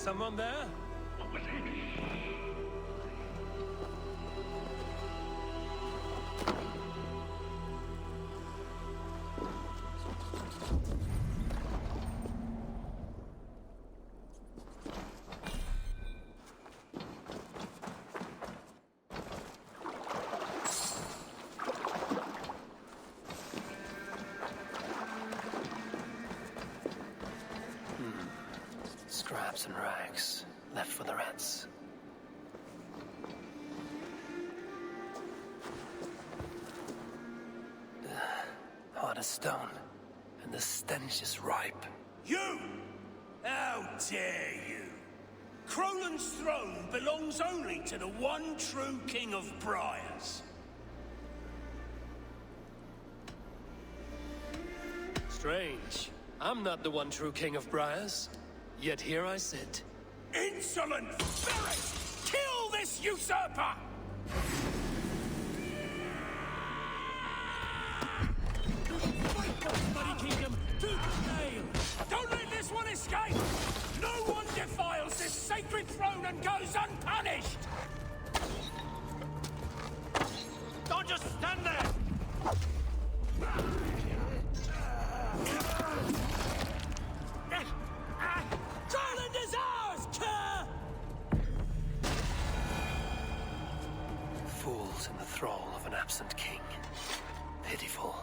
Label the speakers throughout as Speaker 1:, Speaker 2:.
Speaker 1: Someone there?
Speaker 2: Scraps and rags, left for the rats. Hard as stone, and the stench is ripe.
Speaker 3: You! How dare you! Crolan's throne belongs only to the one true King of Briars.
Speaker 1: Strange. I'm not the one true King of Briars. Yet here I sit.
Speaker 3: Insolent ferret! Kill this usurper! Fight the bloody kingdom to the nail! Don't let this one escape! No one defiles this sacred throne and goes unpunished! Don't just stand there! Crolan is ours, cur!
Speaker 2: Fools in the thrall of an absent king. Pitiful.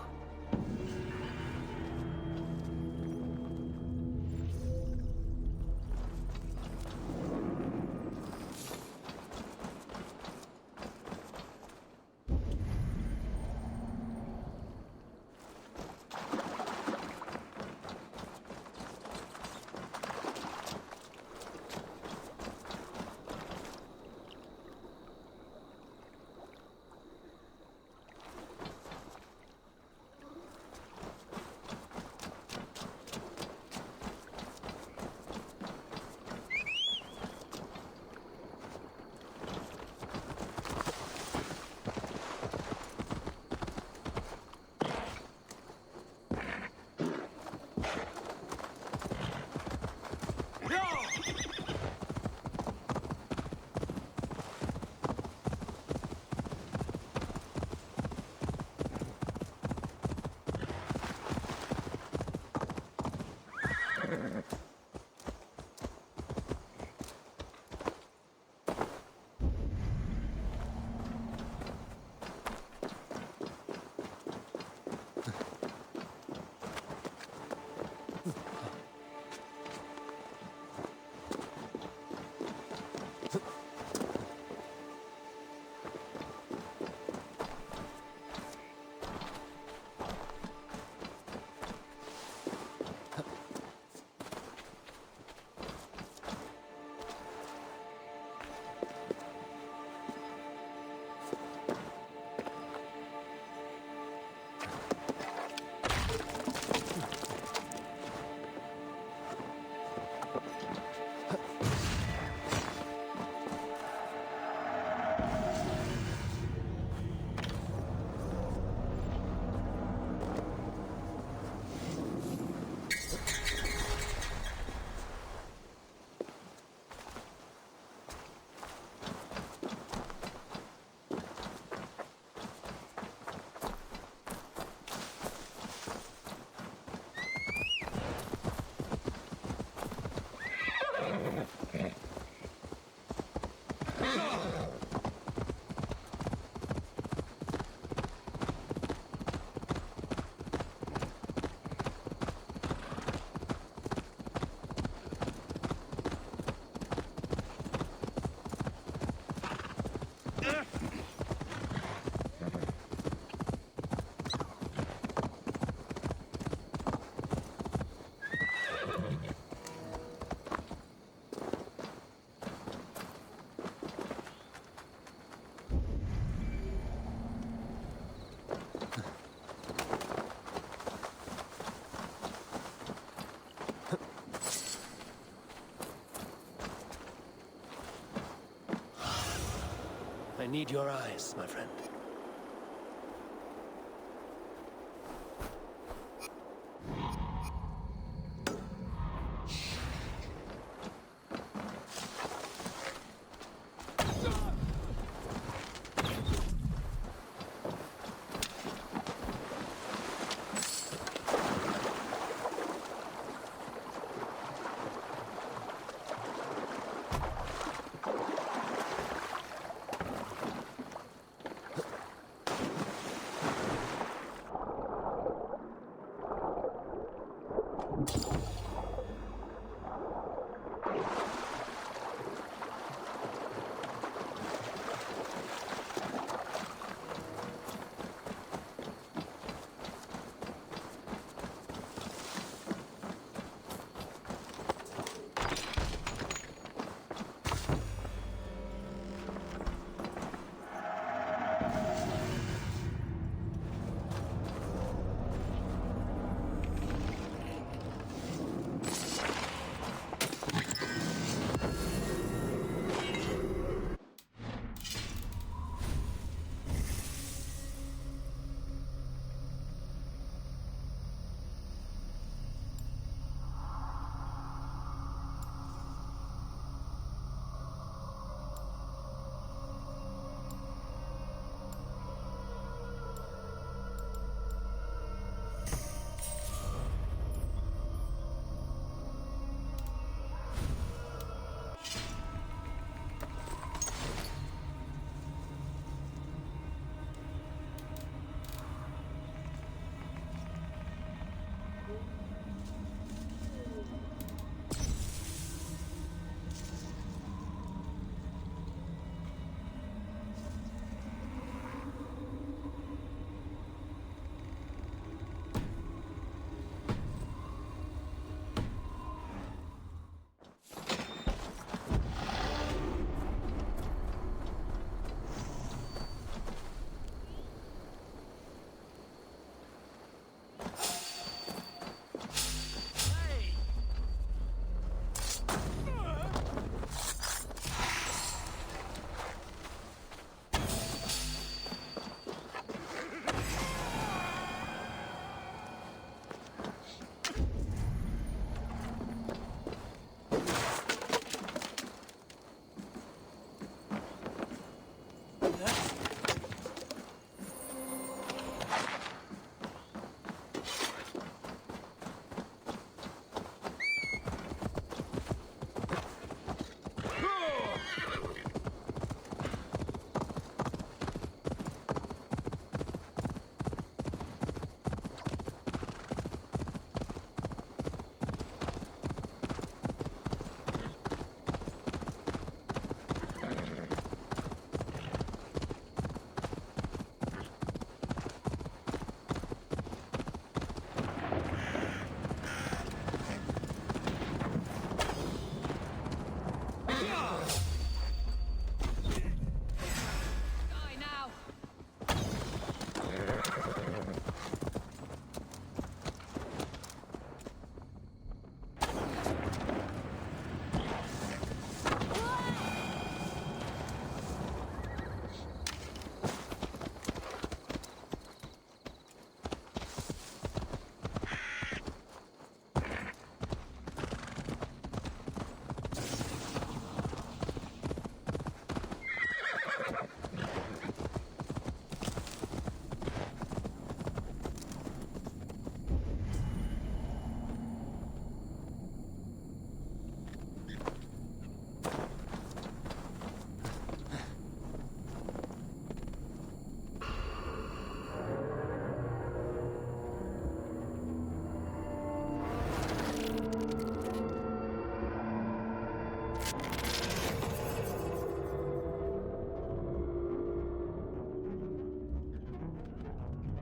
Speaker 1: I need your eyes, my friend.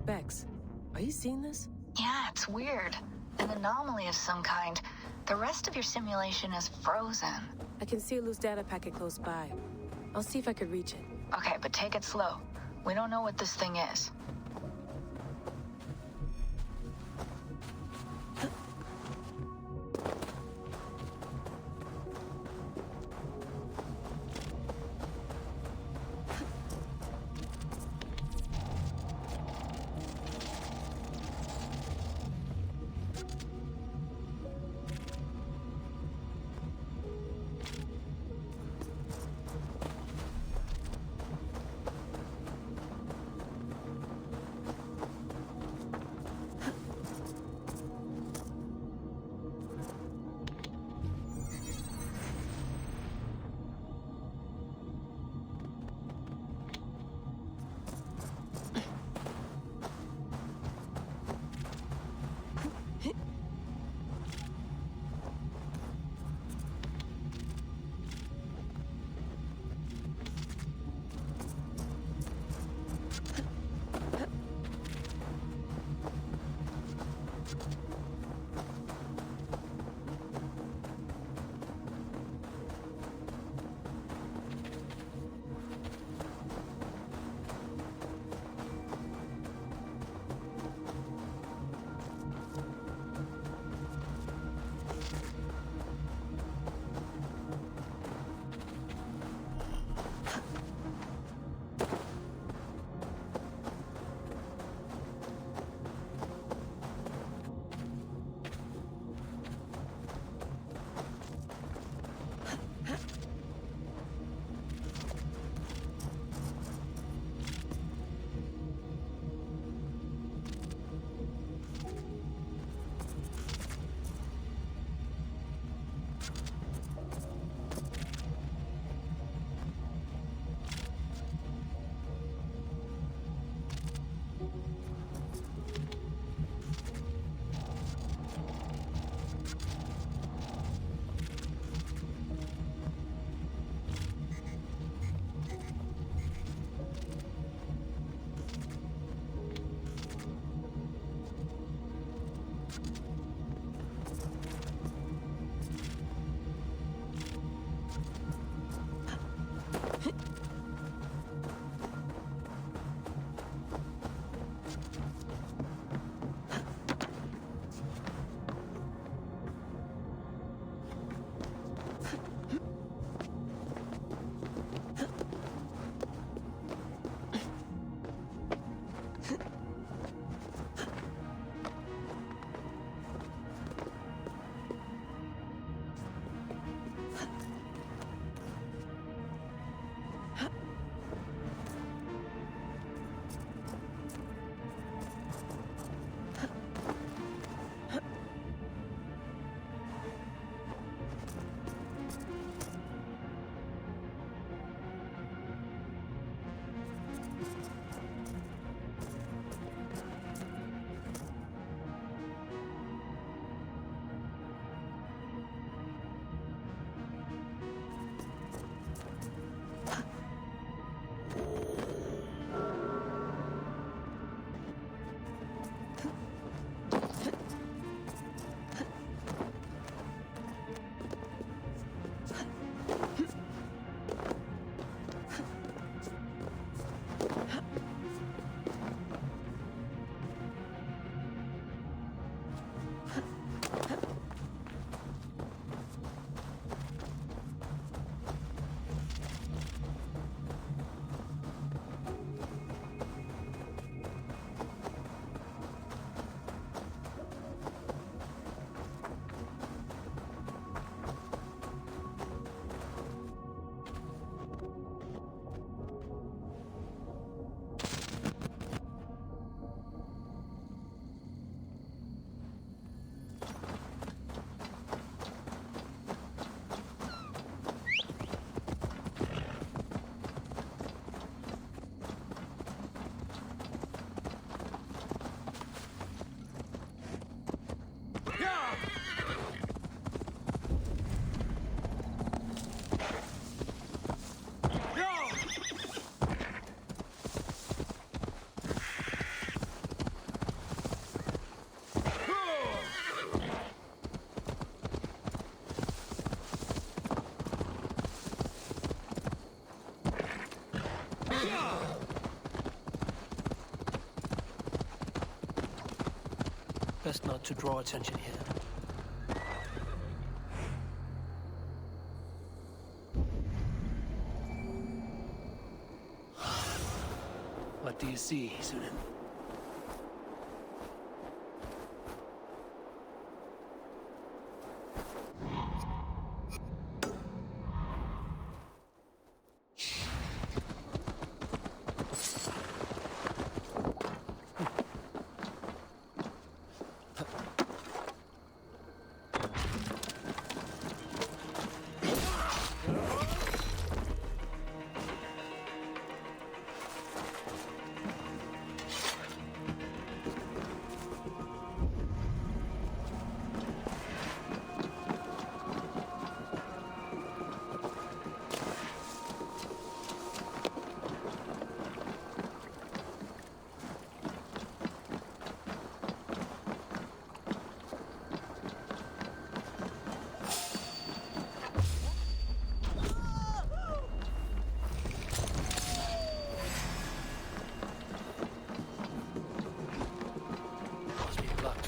Speaker 4: Bex, are you seeing this?
Speaker 5: Yeah, it's weird. An anomaly of some kind. The rest of your simulation is frozen.
Speaker 4: I can see a loose data packet close by. I'll see if I could reach it.
Speaker 5: Okay, but take it slow. We don't know what this thing is.
Speaker 2: Best not to draw attention here. What do you see, Sunan?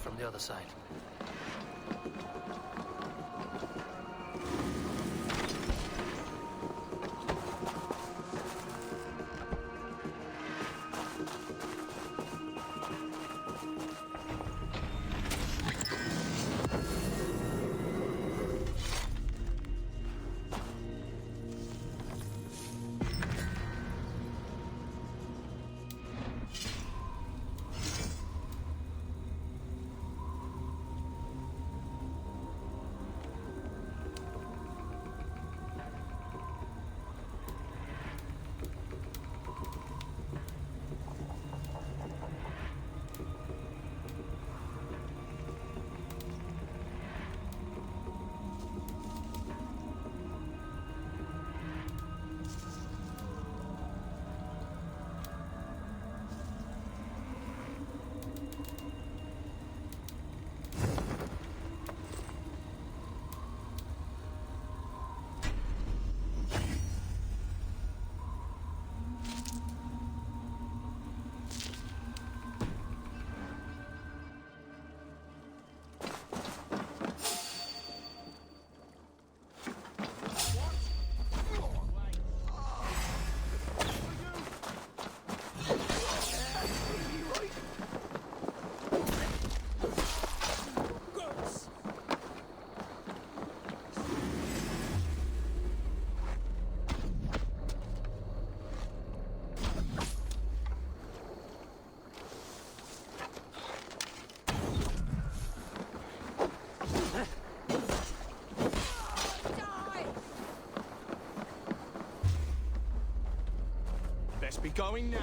Speaker 2: From the other side.
Speaker 3: Best be going now.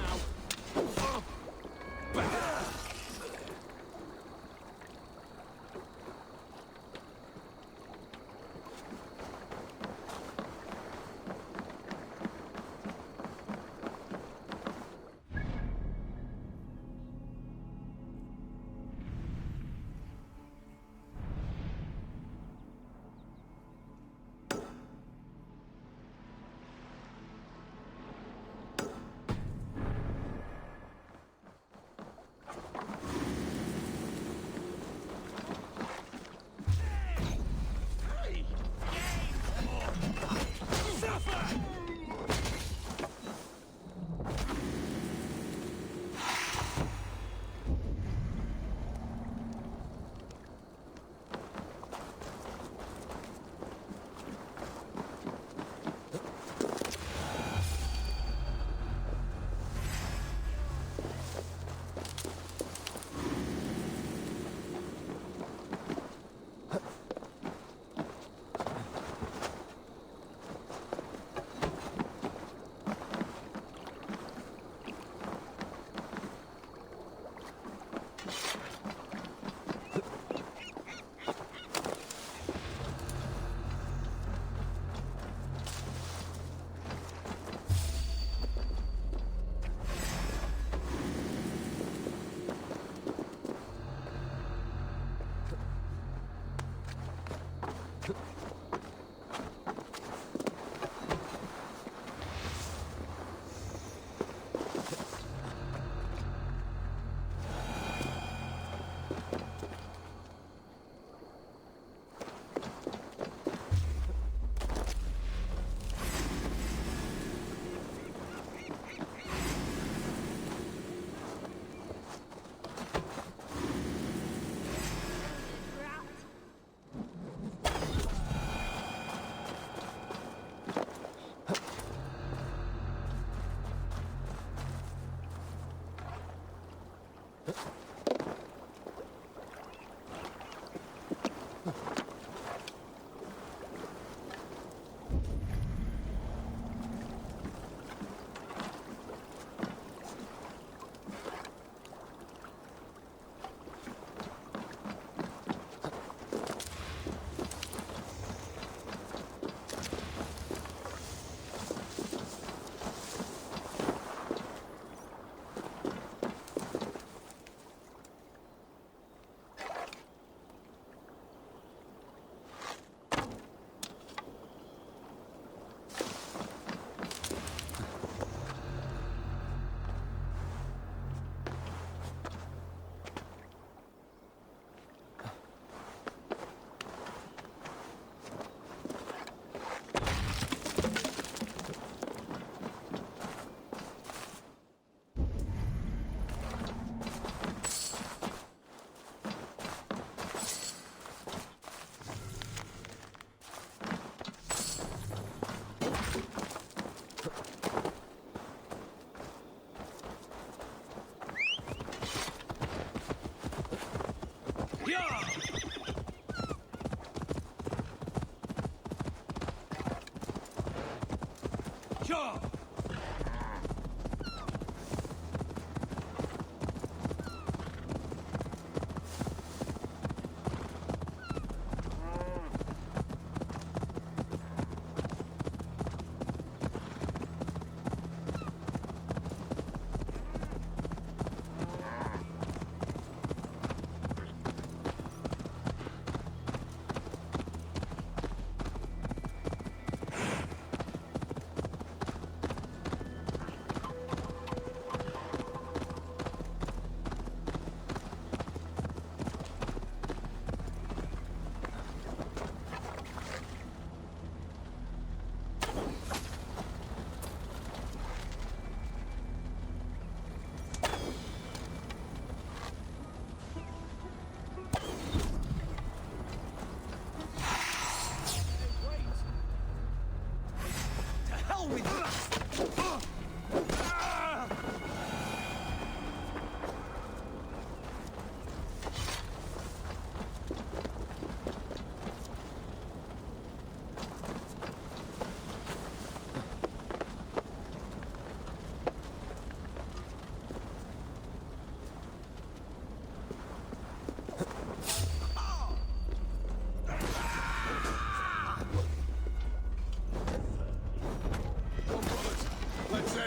Speaker 3: Sure.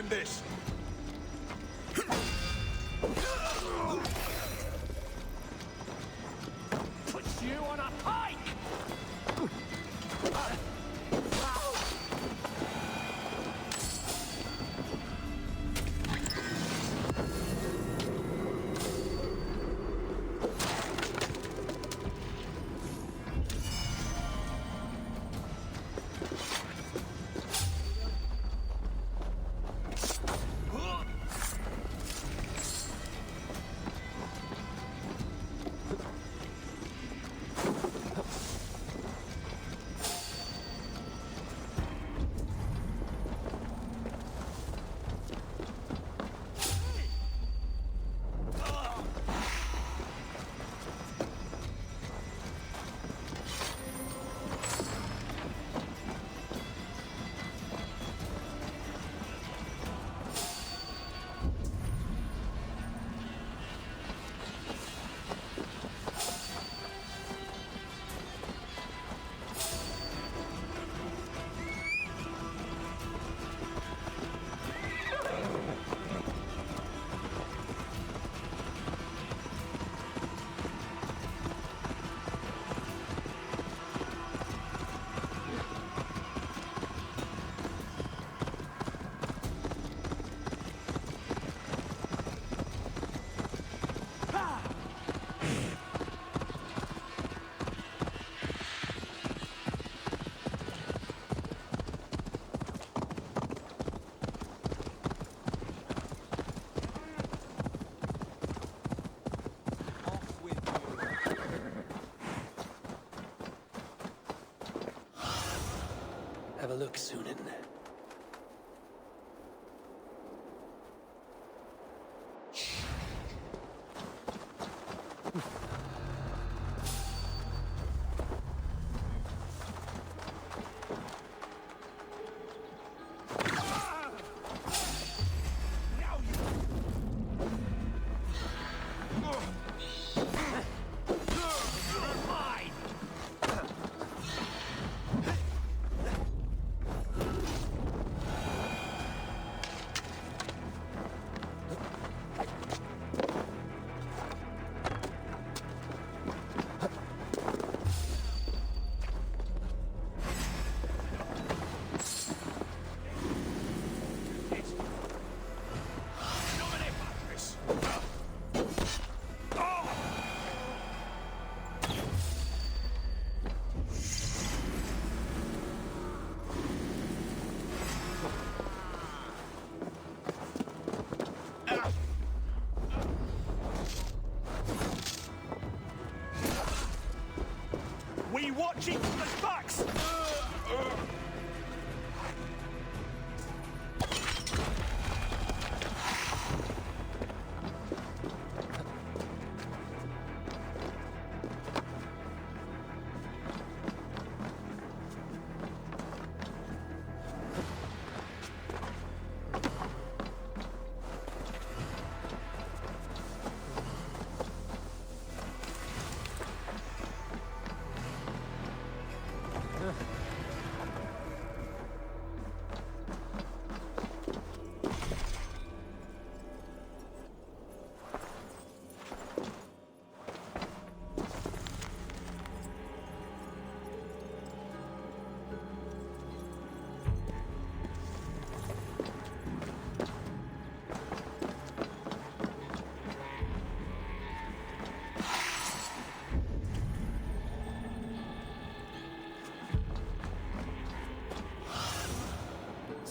Speaker 6: This.
Speaker 3: Put you on a pike!
Speaker 2: Have a look, Sunan.
Speaker 3: We watching from the backs!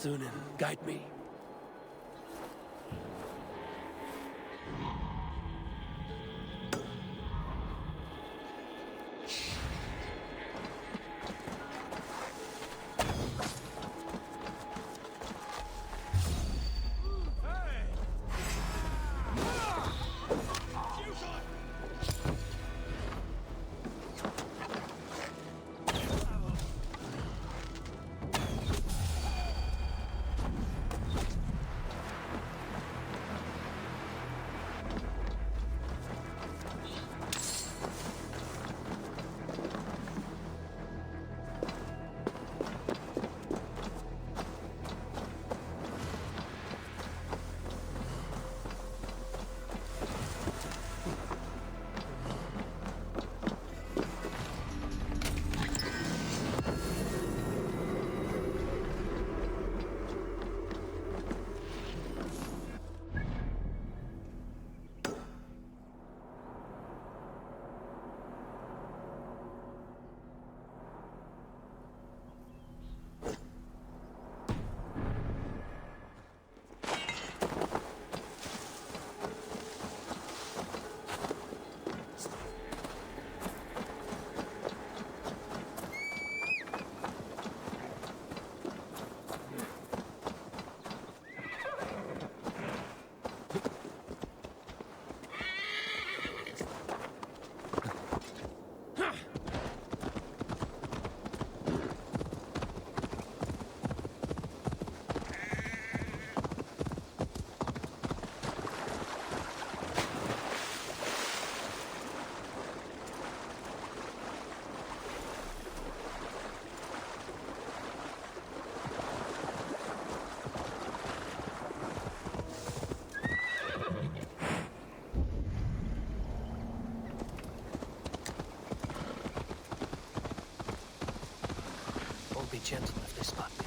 Speaker 1: Sunan, guide me.
Speaker 2: Be gentle if they spot me.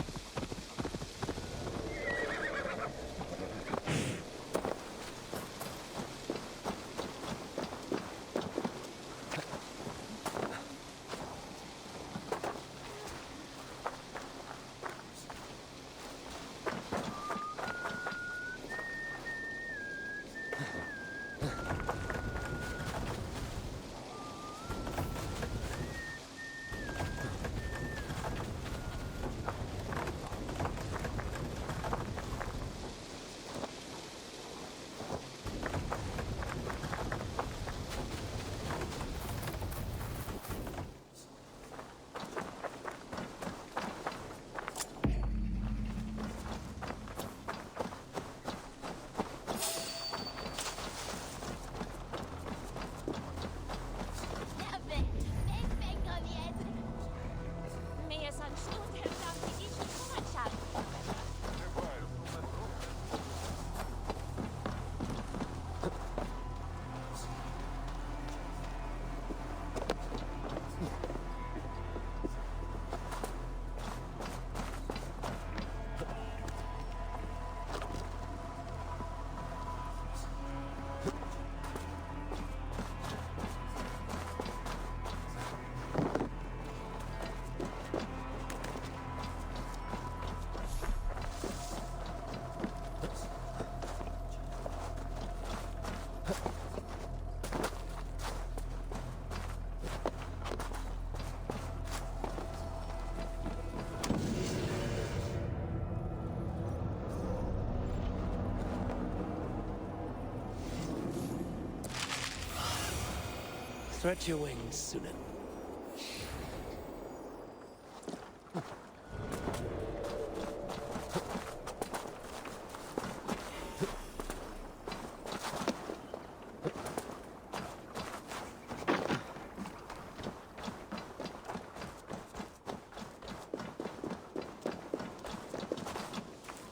Speaker 1: Stretch your wings, Sunan.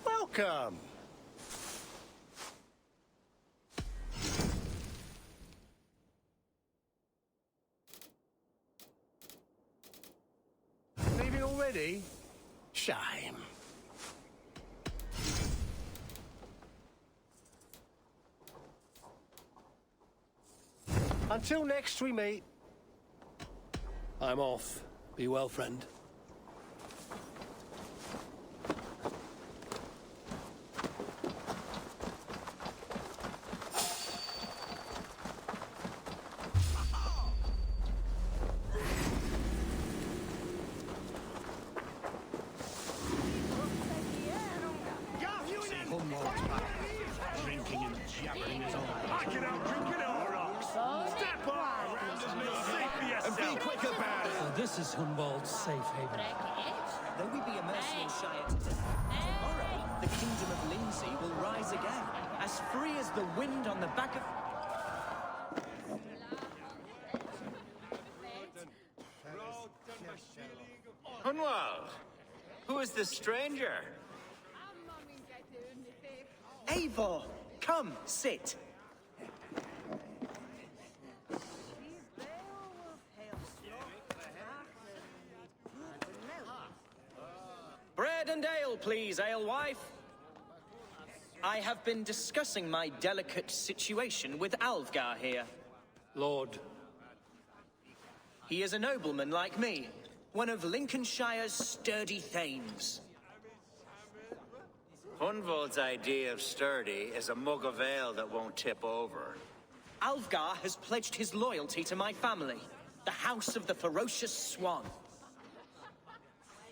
Speaker 6: Welcome. Leaving already? Shame. Until next we meet.
Speaker 1: I'm off. Be well, friend. This is Hunwald's safe haven.
Speaker 7: Though we be a Mercian Shire today, tomorrow the kingdom of Lindsay will rise again, as free as the wind on the back of...
Speaker 8: Hunwald, who is this stranger?
Speaker 7: Eivor, come, sit. Bread and ale, please, alewife. I have been discussing my delicate situation with Alfgar here.
Speaker 1: Lord,
Speaker 7: He is a nobleman like me, one of Lincolnshire's sturdy thanes.
Speaker 8: Hunwald's idea of sturdy is a mug of ale that won't tip over.
Speaker 7: Alfgar has pledged his loyalty to my family, the House of the Ferocious Swan.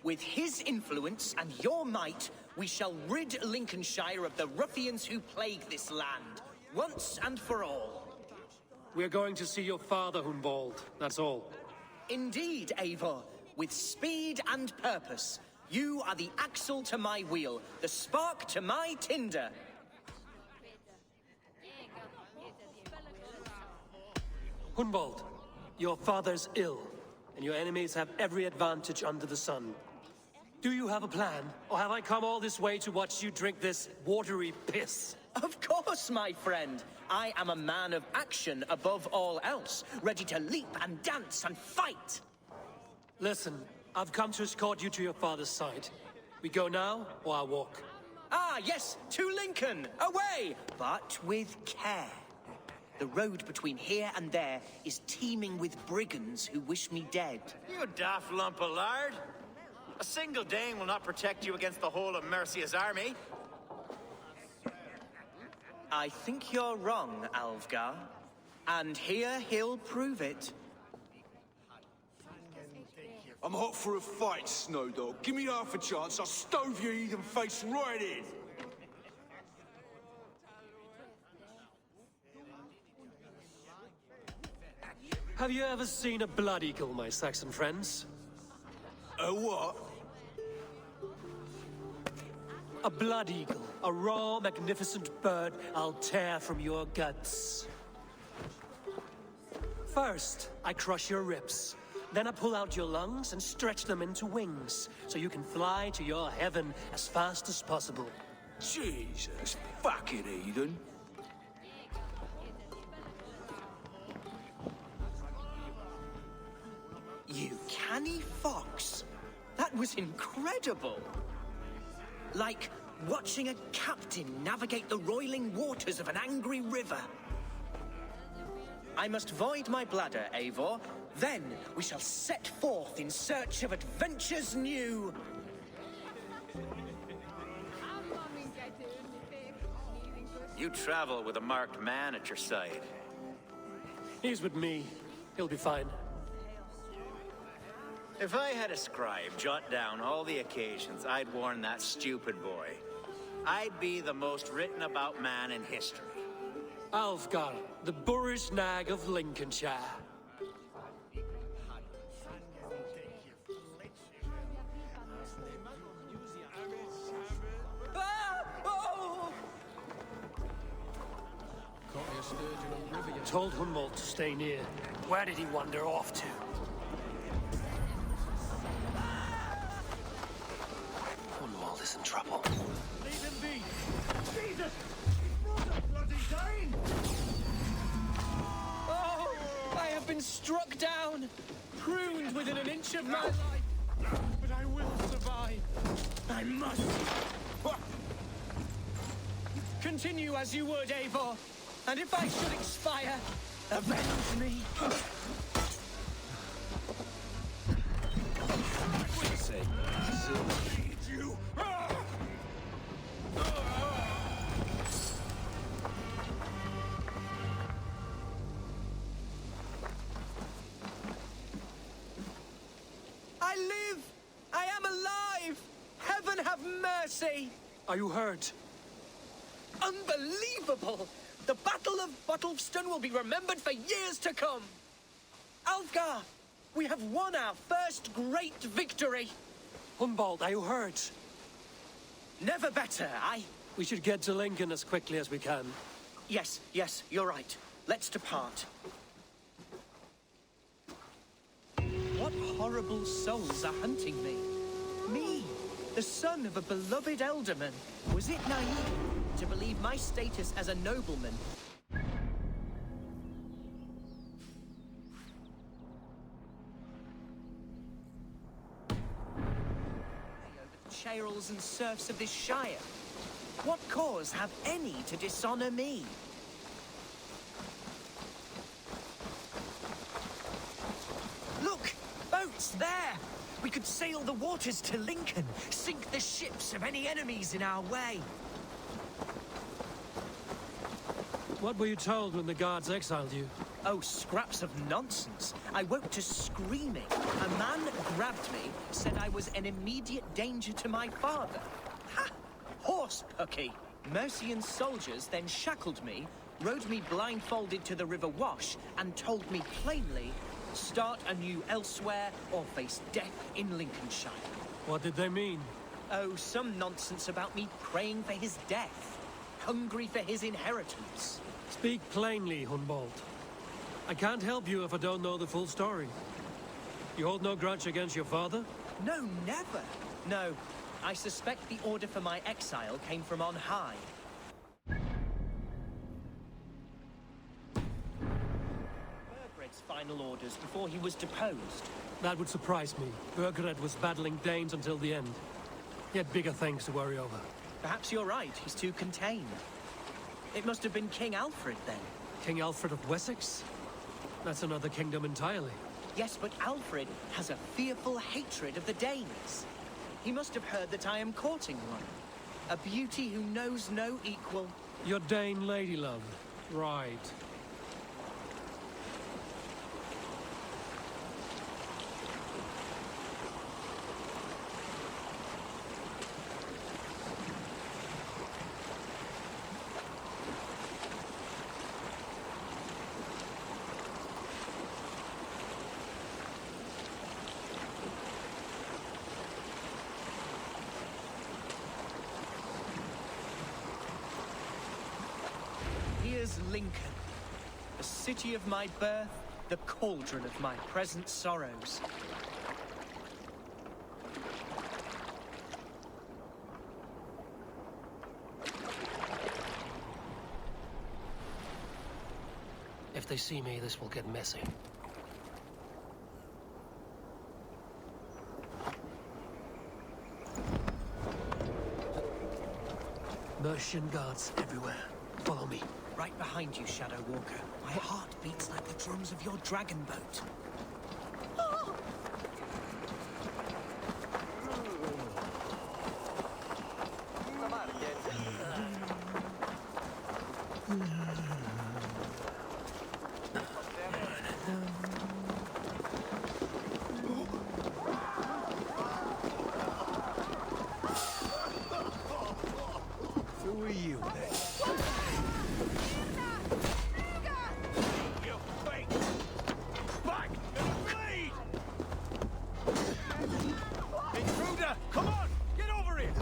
Speaker 7: With his influence and your might, we shall rid Lincolnshire of the ruffians who plague this land, once and for all.
Speaker 1: we're going to see your father, Hunwald. That's all.
Speaker 7: Indeed, Eivor, with speed and purpose. You are the axle to my wheel, the spark to my tinder.
Speaker 1: Hunwald, your father's ill, and your enemies have every advantage under the sun. Do you have a plan, or have I come all this way to watch you drink this watery piss?
Speaker 7: Of course, my friend. I am a man of action above all else, ready to leap and dance and fight.
Speaker 1: Listen, I've come to escort you to your father's side. We go now, or I walk?
Speaker 7: Ah, yes, to Lincoln, away, but with care. The road between here and there is teeming with brigands who wish me dead.
Speaker 8: You daft lump of lard. A single Dane will not protect you against the whole of Mercia's army.
Speaker 7: I think you're wrong, Alfgar. And here he'll prove it.
Speaker 9: I'm hot for a fight, Snowdog. Give me half a chance, I'll stove your heathen face right in.
Speaker 1: Have you ever seen a blood eagle, my Saxon friends?
Speaker 9: A what?
Speaker 1: A blood eagle. A raw, magnificent bird I'll tear from your guts. First, I crush your ribs. Then I pull out your lungs and stretch them into wings, so you can fly to your heaven as fast as possible.
Speaker 9: Jesus, fucking heathen.
Speaker 7: You canny fox. That was incredible. Like watching a captain navigate the roiling waters of an angry river. I must void my bladder, Eivor. Then we shall set forth in search of adventures new.
Speaker 8: You travel with a marked man at your side.
Speaker 1: He's with me. He'll be fine.
Speaker 8: If I had a scribe jot down all the occasions I'd warn that stupid boy, I'd be the most written about man in history.
Speaker 1: Alfgar, the boorish nag of Lincolnshire.
Speaker 7: Ah! Oh!
Speaker 1: Told Hunwald to stay near. Where did he wander off to?
Speaker 2: Hunwald is in trouble.
Speaker 3: Leave him be! Jesus! What a bloody Dane!
Speaker 7: Oh! I have been struck down, pruned within an inch of my life.
Speaker 3: But I will survive.
Speaker 7: I must. Continue as you would, Eivor. And if I should expire, avenge me.
Speaker 9: You.
Speaker 7: I live! I am alive! Heaven have mercy!
Speaker 1: Are you hurt?
Speaker 7: Unbelievable! The Battle of Bottleston will be remembered for years to come! Alfgar! We have won our first great victory!
Speaker 1: Humboldt, are you hurt?
Speaker 7: Never better,
Speaker 1: We should get to Lincoln as quickly as we can.
Speaker 7: Yes, you're right. Let's depart. What horrible souls are hunting me? Me, the son of a beloved elderman. Was it naive to believe my status as a nobleman over the churls and serfs of this shire? What cause have any to dishonor me? Look! Boats there! We could sail the waters to Lincoln, sink the ships of any enemies in our way.
Speaker 1: What were you told when the guards exiled you?
Speaker 7: Oh, scraps of nonsense. I woke to screaming. A man grabbed me, said I was an immediate danger to my father. Ha! Horse pucky! Mercian soldiers then shackled me, rode me blindfolded to the River Wash, and told me plainly, start anew elsewhere or face death in Lincolnshire.
Speaker 1: What did they mean?
Speaker 7: Oh, some nonsense about me praying for his death, hungry for his inheritance.
Speaker 1: Speak plainly, Humboldt. I can't help you if I don't know the full story. You hold no grudge against your father?
Speaker 7: No, never. No, I suspect the order for my exile came from on high. Burgred's final orders before he was deposed.
Speaker 1: That would surprise me. Burgred was battling Danes until the end. He had bigger things to worry over.
Speaker 7: Perhaps you're right, he's too contained. It must have been King Alfred then.
Speaker 1: King Alfred of Wessex? That's another kingdom entirely.
Speaker 7: Yes, but Alfred has a fearful hatred of the Danes. He must have heard that I am courting one. A beauty who knows no equal.
Speaker 1: Your Dane lady love. Right.
Speaker 7: Here's Lincoln, the city of my birth, the cauldron of my present sorrows.
Speaker 2: If they see me, this will get messy. Mercian guards everywhere. Follow me.
Speaker 7: Right behind you, Shadow Walker. My heart beats like the drums of your dragon boat.
Speaker 6: Who are you, then?
Speaker 9: Intruder! Come on! Get over here!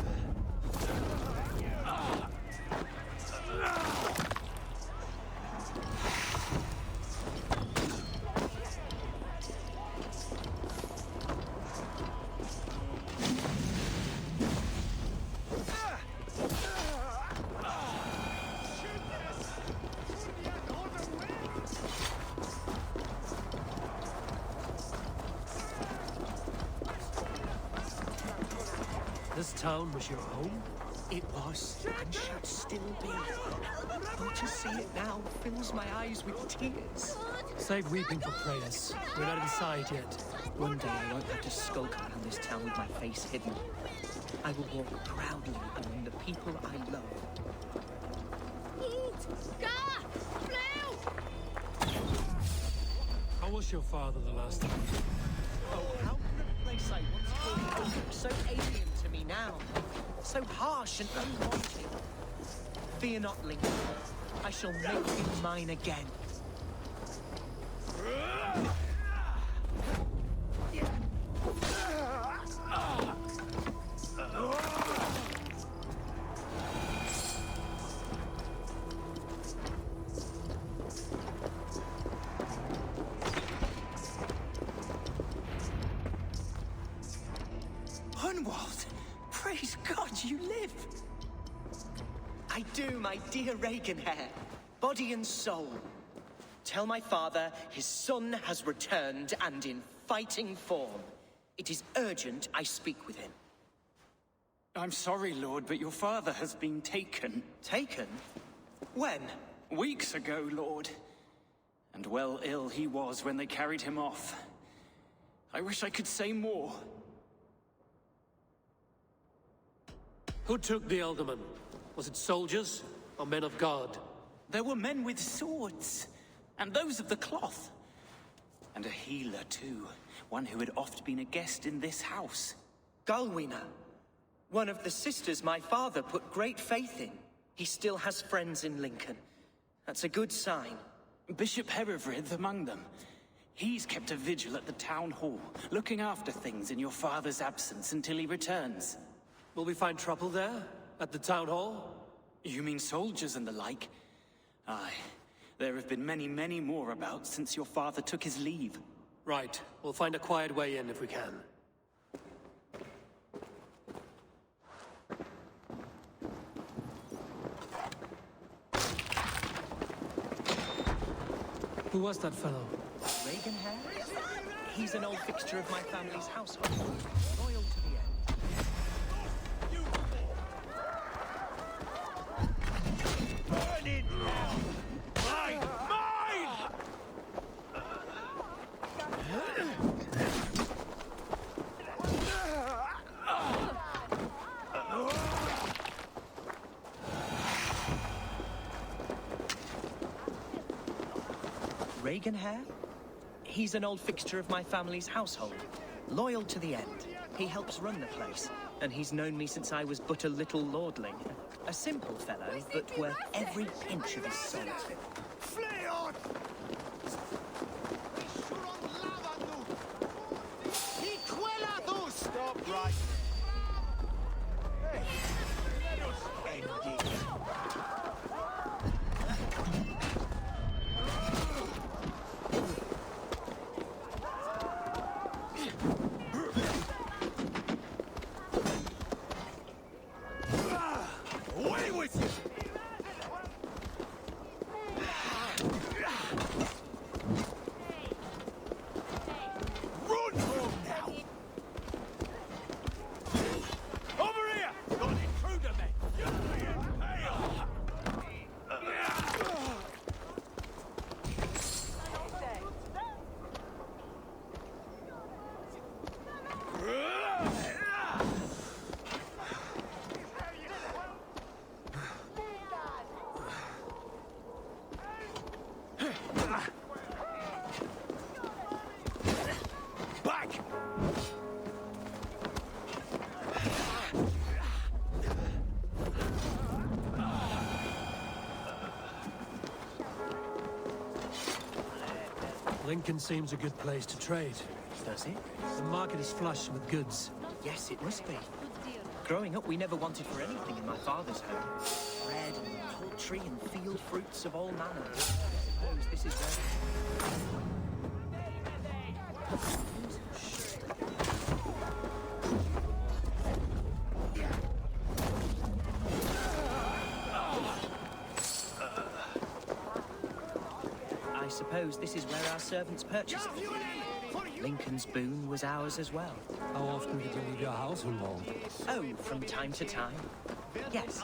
Speaker 1: This town was your home?
Speaker 7: It was, and should still be. Oh, to see it now fills my eyes with tears.
Speaker 1: Save weeping for prayers. We're not inside yet.
Speaker 7: One day I won't have to skulk around this town with my face hidden. I will walk proudly among the people I love.
Speaker 1: How was your father the last time?
Speaker 7: Oh, how could a place I once called home look so alien to me now? So harsh and unwanted. Fear not, Lincoln. I shall make you mine again. Hunwald! Praise God you live! I do, my dear Reaganhair. Body and soul. Tell my father his son has returned and in fighting form. It is urgent I speak with him.
Speaker 10: I'm sorry, Lord, but your father has been taken.
Speaker 7: Taken? When?
Speaker 10: Weeks ago, Lord. And well ill he was when they carried him off. I wish I could say more.
Speaker 1: Who took the Elderman? Was it soldiers or men of God?
Speaker 10: There were men with swords, and those of the cloth. And a healer, too. One who had oft been a guest in this house.
Speaker 7: Galwina. One of the sisters my father put great faith in. He still has friends in Lincoln. That's a good sign.
Speaker 10: Bishop Herefrith among them. He's kept a vigil at the town hall, looking after things in your father's absence until he returns.
Speaker 1: Will we find trouble there? At the town hall?
Speaker 10: You mean soldiers and the like? Aye. There have been many, many more about since your father took his leave.
Speaker 1: Right. We'll find a quiet way in if we can. Who was that fellow?
Speaker 7: Reaganhair? He's an old fixture of my family's household. Loyal to the end.
Speaker 3: Burn it now! Mine! Mine!
Speaker 7: Reaganhair? He's an old fixture of my family's household. Loyal to the end. He helps run the place, and he's known me since I was but a little lordling. A simple fellow, but worth every pinch of his soul.
Speaker 3: Flee on! Stop right there. Hey, let us end it. Away with you! Run home now! Over here! Got an intruder, man! You're being pale! Back!
Speaker 1: Lincoln seems a good place to trade.
Speaker 7: Does it?
Speaker 1: The market is flush with goods.
Speaker 7: Yes, it must be. Growing up, we never wanted for anything in my father's home. Bread and poultry and field fruits of all manner. I suppose this is where... I suppose this is where our servants purchased them. Lincoln's boon was ours as well.
Speaker 1: How often did you leave your house, Hunwald?
Speaker 7: Oh, from time to time. Yes.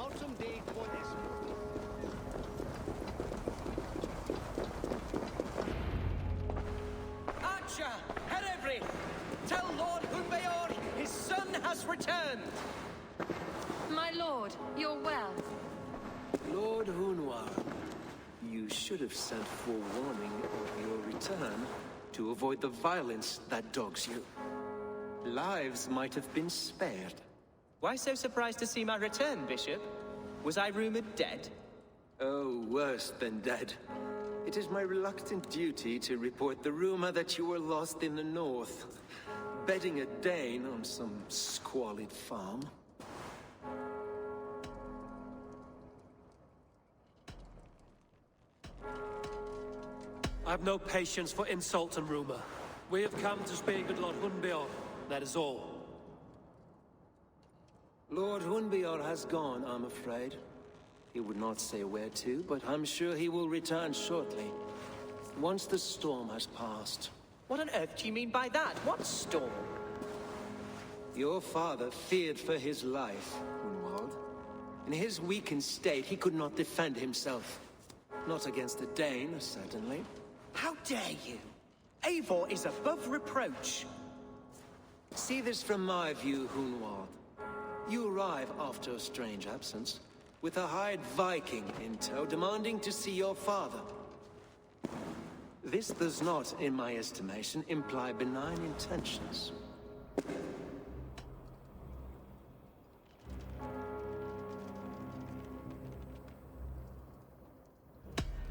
Speaker 7: Archer! Herefrith! Tell Lord Hunbeor his son has returned!
Speaker 11: My lord, you're well.
Speaker 2: Lord Hunwald, you should have sent forewarning of your return to avoid the violence that dogs you. Lives might have been spared.
Speaker 7: Why so surprised to see my return, Bishop? Was I rumored dead?
Speaker 2: Oh, worse than dead. It is my reluctant duty to report the rumor that you were lost in the north, bedding a Dane on some squalid farm.
Speaker 1: I've no patience for insult and rumor. We have come to speak with Lord Hunbeor. That is all.
Speaker 2: Lord Hunbior has gone, I'm afraid. He would not say where to, but I'm sure he will return shortly. Once the storm has passed.
Speaker 7: What on earth do you mean by that? What storm?
Speaker 2: Your father feared for his life, Hunwald. In his weakened state, he could not defend himself. Not against a Dane, certainly.
Speaker 7: How dare you? Eivor is above reproach.
Speaker 2: See this from my view, Hunwald. You arrive after a strange absence, with a hired Viking in tow demanding to see your father. This does not, in my estimation, imply benign intentions.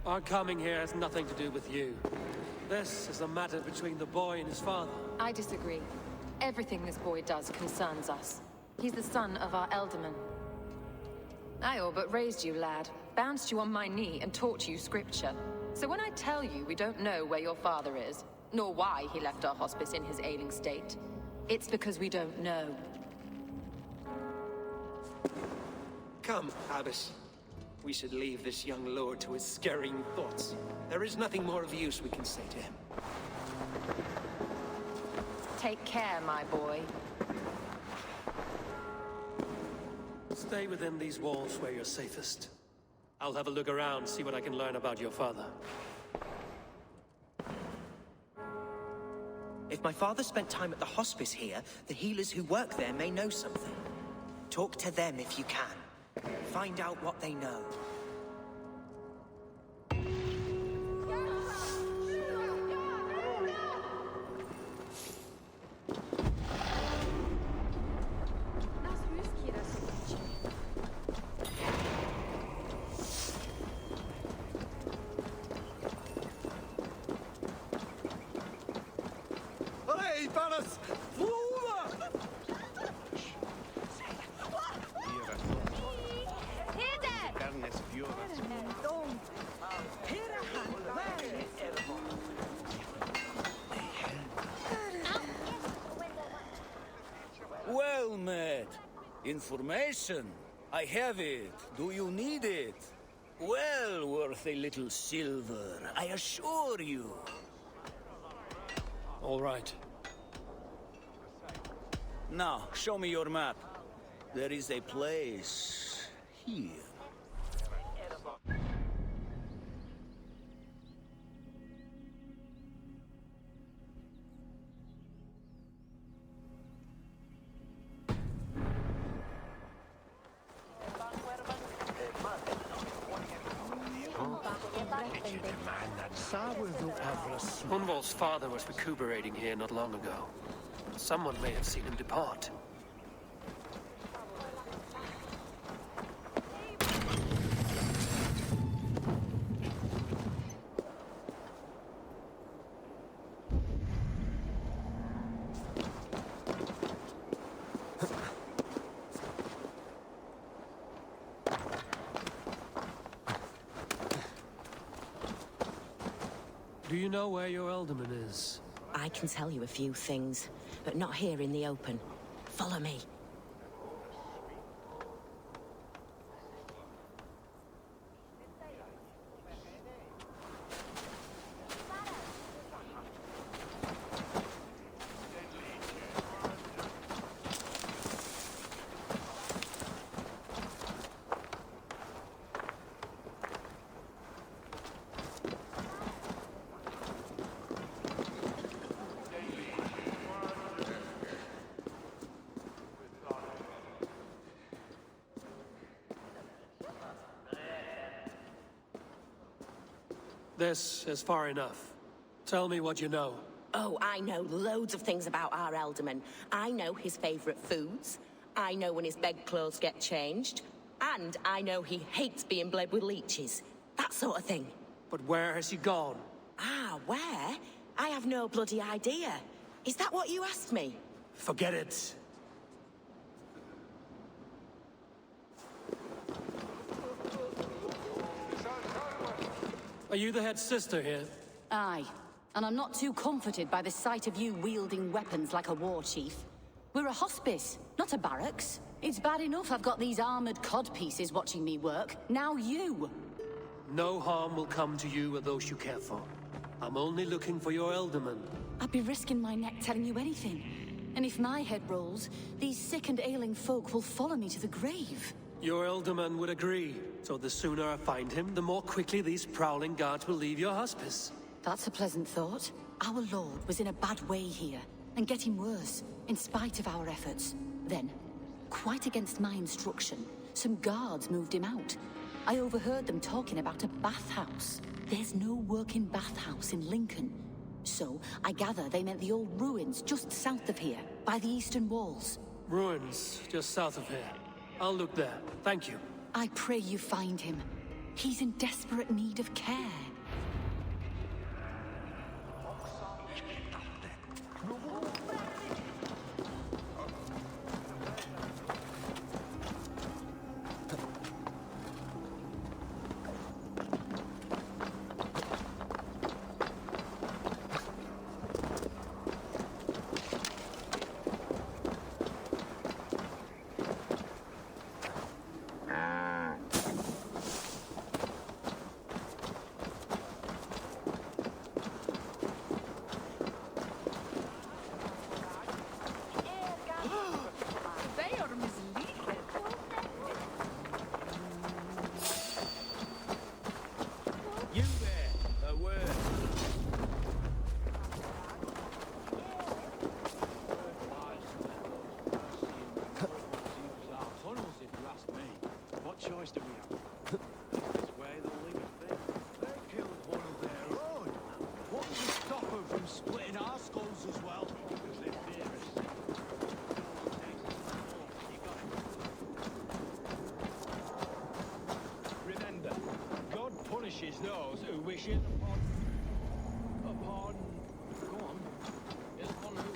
Speaker 1: Our coming here has nothing to do with you. This is a matter between the boy and his father.
Speaker 11: I disagree. Everything this boy does concerns us. He's the son of our elderman. I all but raised you, lad. Bounced you on my knee and taught you scripture. So when I tell you we don't know where your father is, nor why he left our hospice in his ailing state, it's because we don't know.
Speaker 2: Come, Abbess. We should leave this young lord to his scurrying thoughts. There is nothing more of use we can say to him.
Speaker 11: Take care, my boy.
Speaker 1: Stay within these walls where you're safest. I'll have a look around, see what I can learn about your father.
Speaker 7: If my father spent time at the hospice here, the healers who work there may know something. Talk to them if you can. Find out what they know.
Speaker 12: Well met. Information. I have it. Do you need it? Well worth a little silver, I assure you.
Speaker 1: All right.
Speaker 12: Now, show me your map. There is a place here.
Speaker 1: Hunwald's father was recuperating here not long ago. Someone may have seen him depart. Do you know where your elderman is?
Speaker 13: I can tell you a few things, but not here in the open. Follow me.
Speaker 1: This is far enough. Tell me what you know.
Speaker 13: Oh, I know loads of things about our elderman. I know his favorite foods. I know when his bedclothes get changed. And I know he hates being bled with leeches. That sort of thing.
Speaker 1: But where has he gone?
Speaker 13: Ah, where? I have no bloody idea. Is that what you asked me?
Speaker 1: Forget it. Are you the head sister here?
Speaker 14: Aye. And I'm not too comforted by the sight of you wielding weapons like a war chief. We're a hospice, not a barracks. It's bad enough I've got these armored cod pieces watching me work. Now you!
Speaker 1: No harm will come to you or those you care for. I'm only looking for your Elderman.
Speaker 14: I'd be risking my neck telling you anything. And if my head rolls, these sick and ailing folk will follow me to the grave.
Speaker 1: Your Elderman would agree. So the sooner I find him, the more quickly these prowling guards will leave your hospice.
Speaker 14: That's a pleasant thought. Our lord was in a bad way here, and getting worse, in spite of our efforts. Then, quite against my instruction, some guards moved him out. I overheard them talking about a bathhouse. There's no working bathhouse in Lincoln. So, I gather they meant the old ruins just south of here, by the eastern walls.
Speaker 1: Ruins, just south of here. I'll look there. Thank you.
Speaker 14: I pray you find him. He's in desperate need of care.
Speaker 3: Those who wish it upon... Go on. Yes, upon who?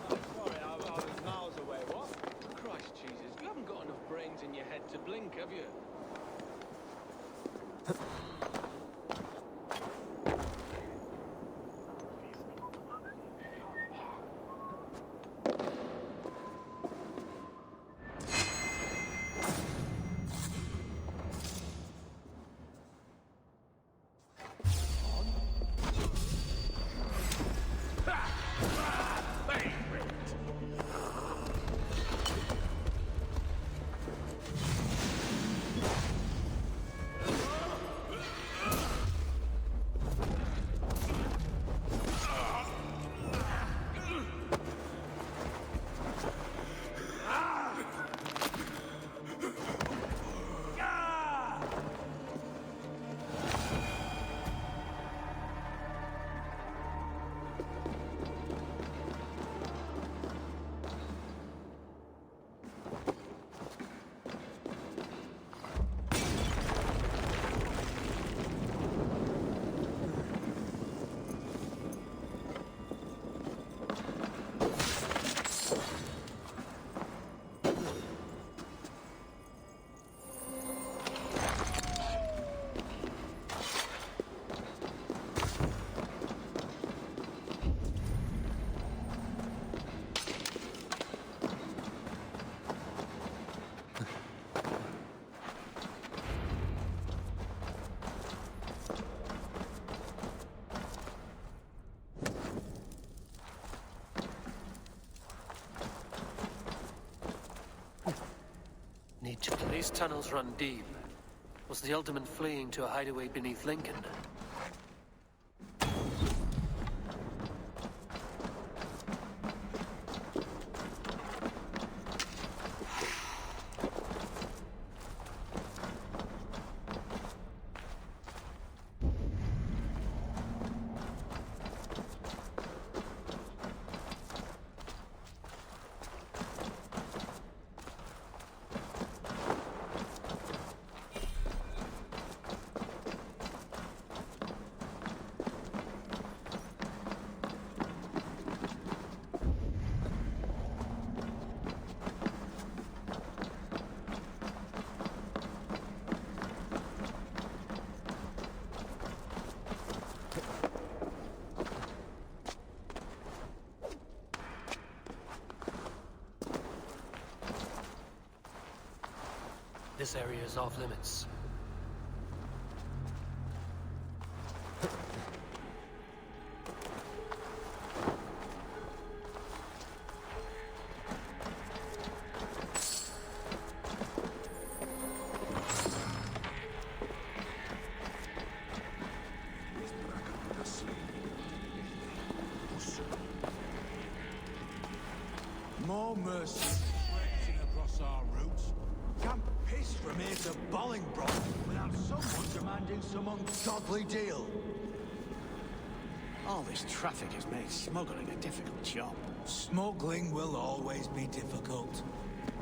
Speaker 3: Oh, sorry, I was miles away. What? Christ Jesus, you haven't got enough brains in your head to blink, have you?
Speaker 1: These tunnels run deep. Was the Elderman fleeing to a hideaway beneath Lincoln? This area is off limits.
Speaker 9: More mercy racing across our routes. Can't piss from here to Bolingbroke without someone demanding some ungodly deal.
Speaker 6: All this traffic has made smuggling a difficult job.
Speaker 9: Smuggling will always be difficult.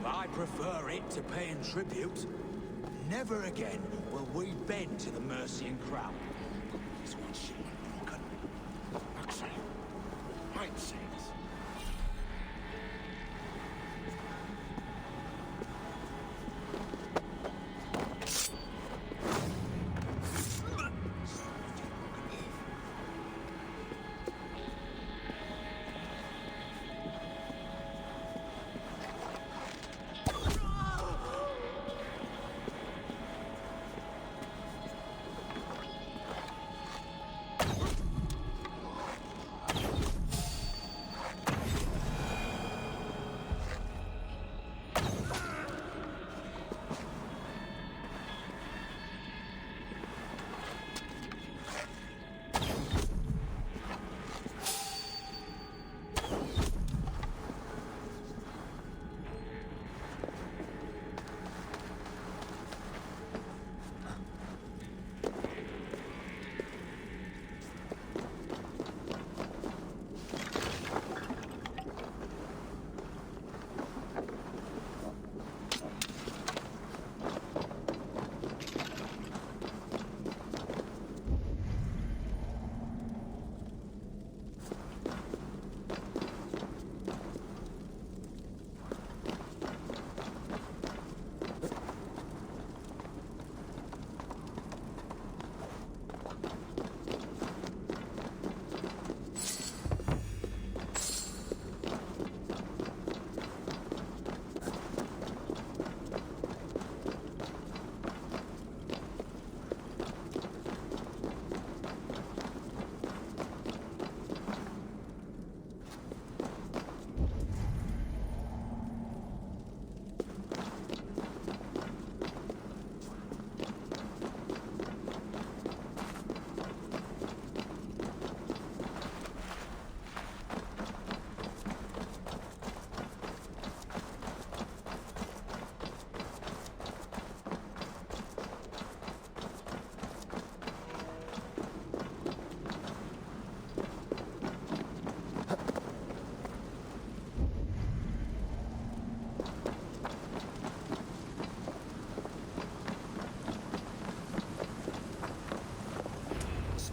Speaker 9: But I prefer it to paying tribute. Never again will we bend to the Mercian crown.
Speaker 3: This one ship broken. Actually, might say this.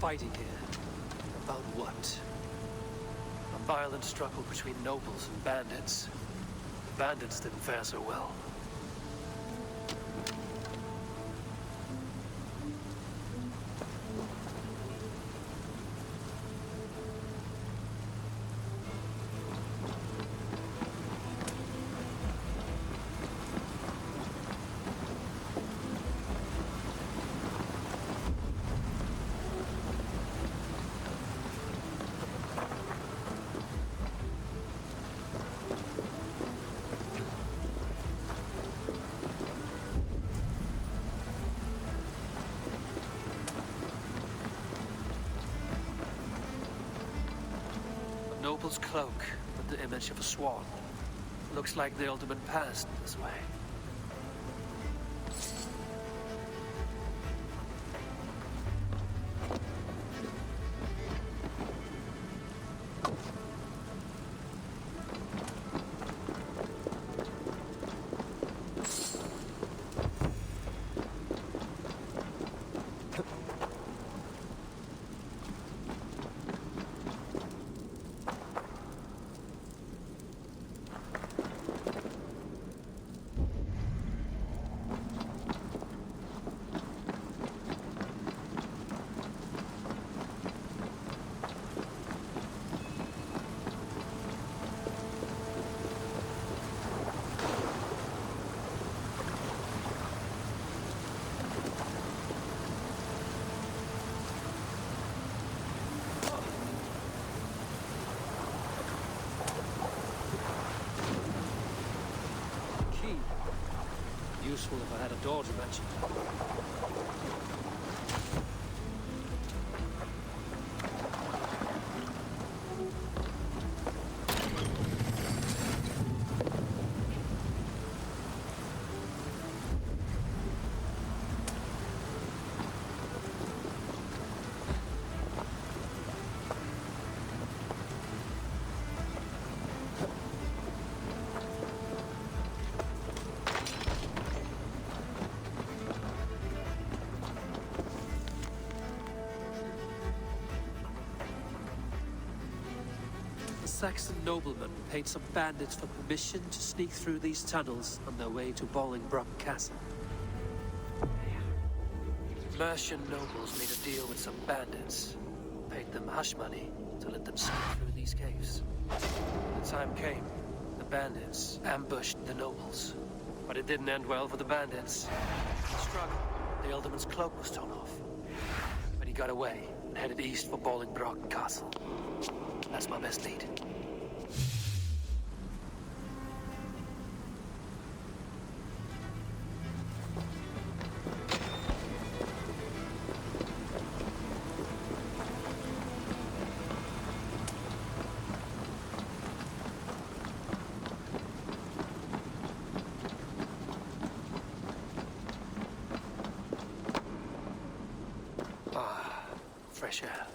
Speaker 1: Fighting here. About what? A violent struggle between nobles and bandits. The bandits didn't fare so well. Noble's cloak with the image of a swan. Looks like the ultimate passed this way. useful if I had a door to mention. Saxon noblemen paid some bandits for permission to sneak through these tunnels on their way to Bolingbroke Castle. Mercian nobles made a deal with some bandits, paid them hush money to let them sneak through these caves. When the time came, the bandits ambushed the nobles. But it didn't end well for the bandits. In the struggle, the Ealdorman's cloak was torn off. But he got away and headed east for Bolingbroke Castle. That's my best lead. Ah, fresh air.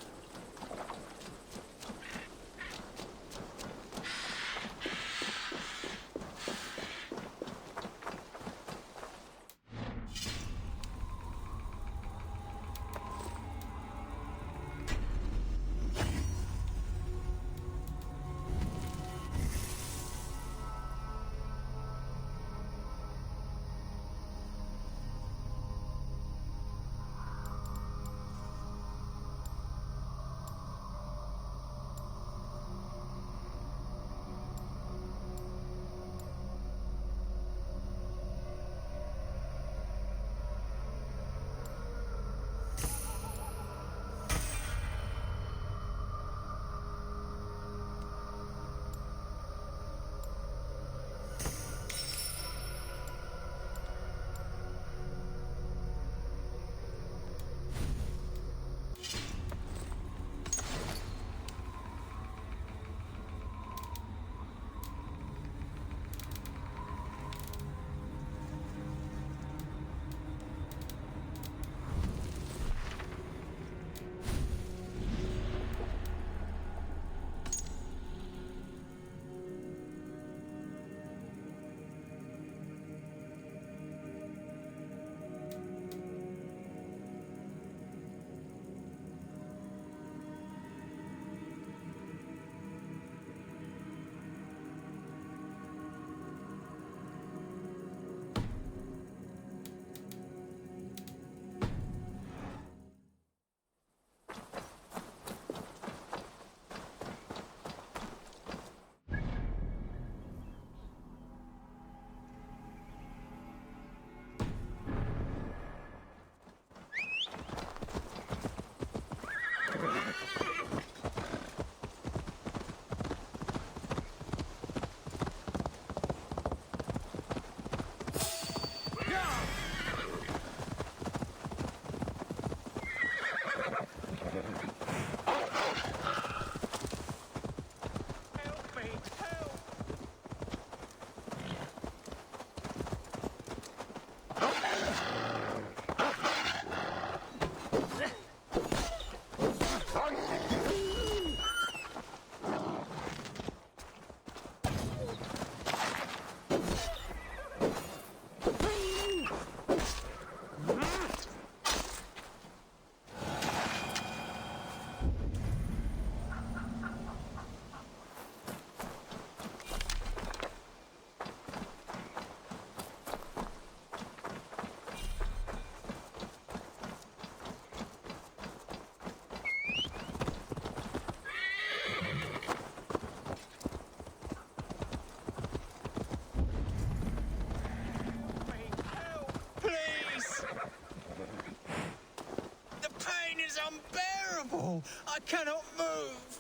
Speaker 3: unbearable! I cannot move!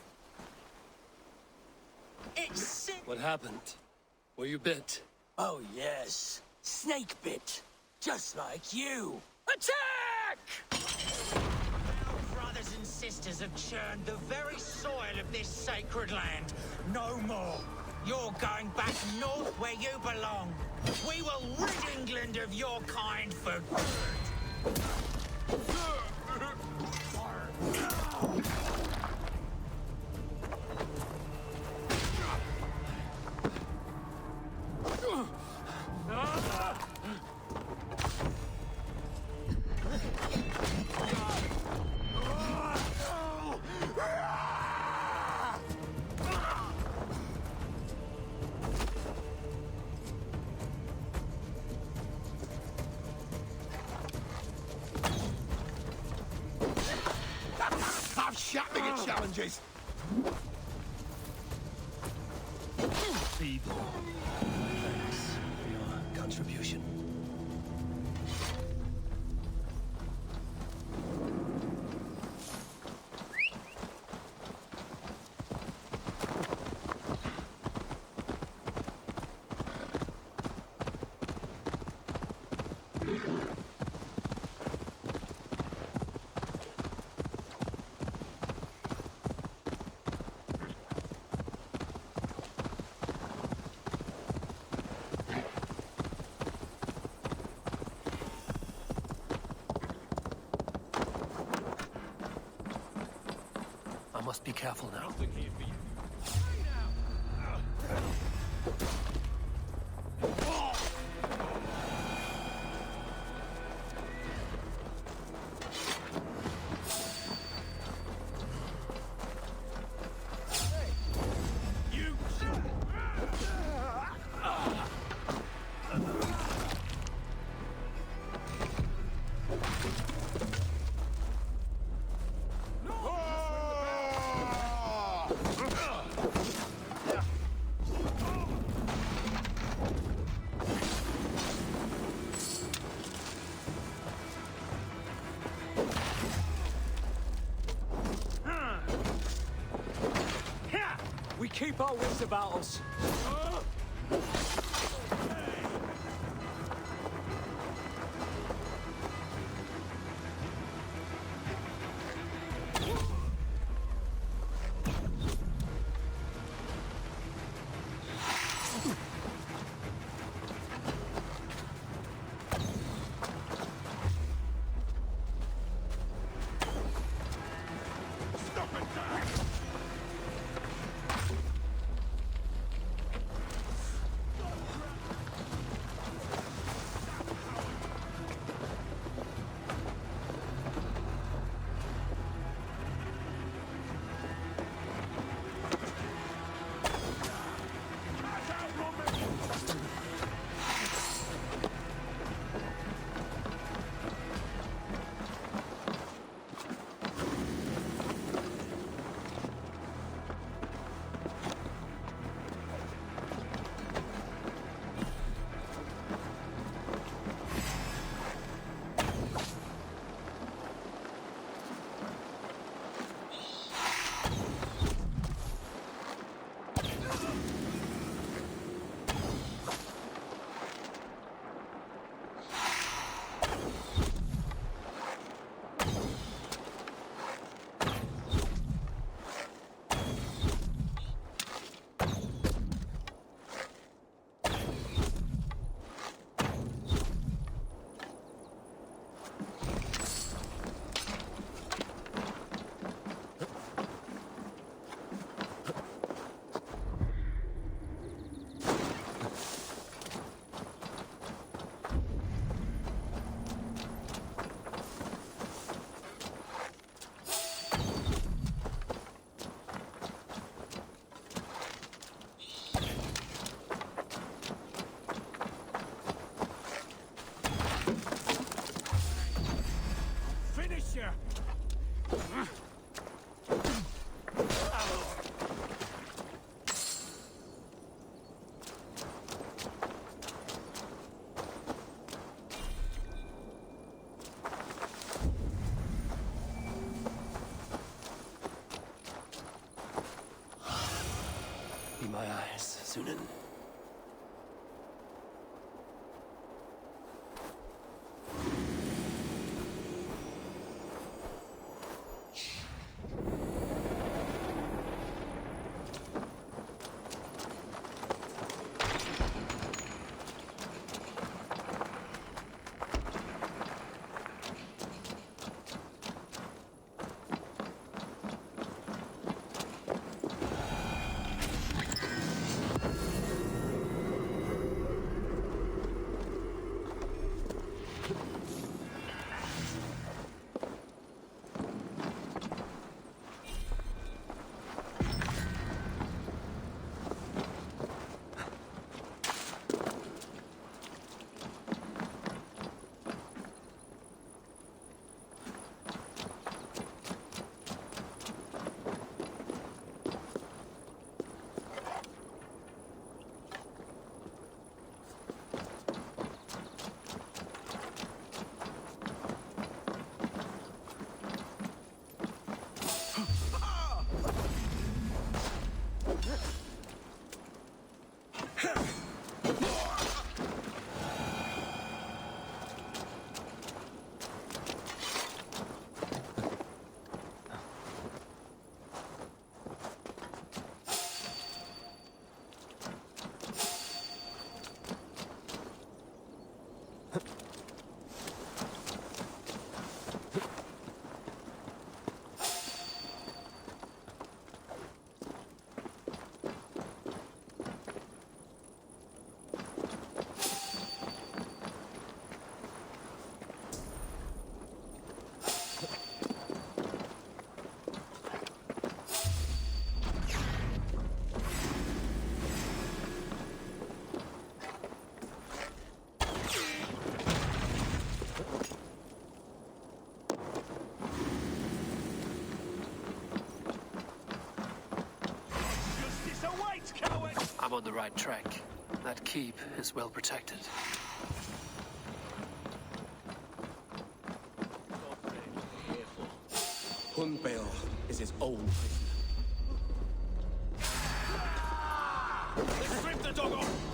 Speaker 3: It's sick!
Speaker 1: What happened? Were you bit?
Speaker 3: Oh, yes. Snake bit.
Speaker 9: Just like you.
Speaker 3: Attack!
Speaker 15: Our brothers and sisters have churned the very soil of this sacred land. No more. You're going back north where you belong. We will rid England of your kind for good.
Speaker 9: I'm shouting at challenges.
Speaker 1: Feeble. Thanks for your contribution. I must be careful now.
Speaker 3: We keep our wits about us. Be my eyes, Sunan.
Speaker 1: I'm on the right track. That keep is well protected.
Speaker 16: Hunbale is his own prisoner.
Speaker 3: Let's strip the dog off!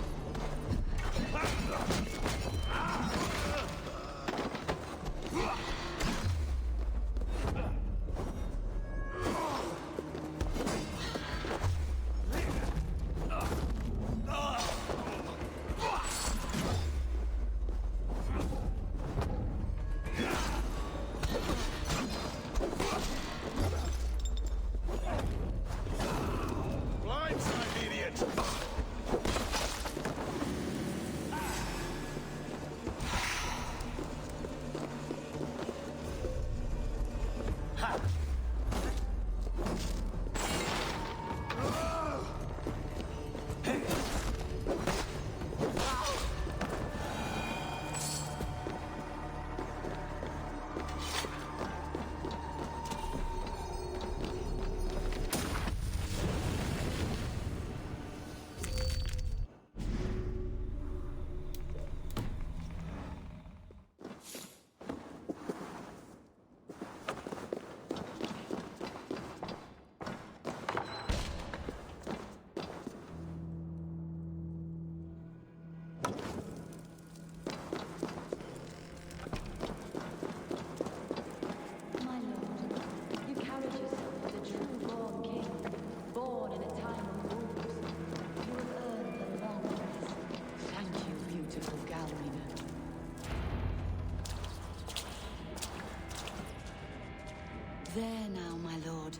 Speaker 14: There now, my lord.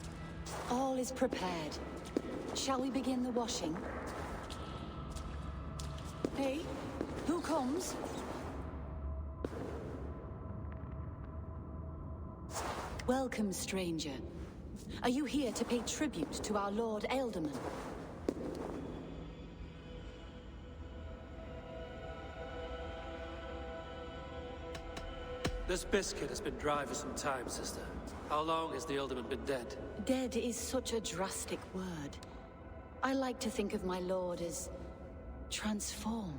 Speaker 14: All is prepared. Shall we begin the washing? Hey, who comes? Welcome, stranger. Are you here to pay tribute to our Lord Ealdorman?
Speaker 1: This biscuit has been dry for some time, sister. How long has the Ealdorman been dead?
Speaker 14: Dead is such a drastic word. I like to think of my lord as transformed.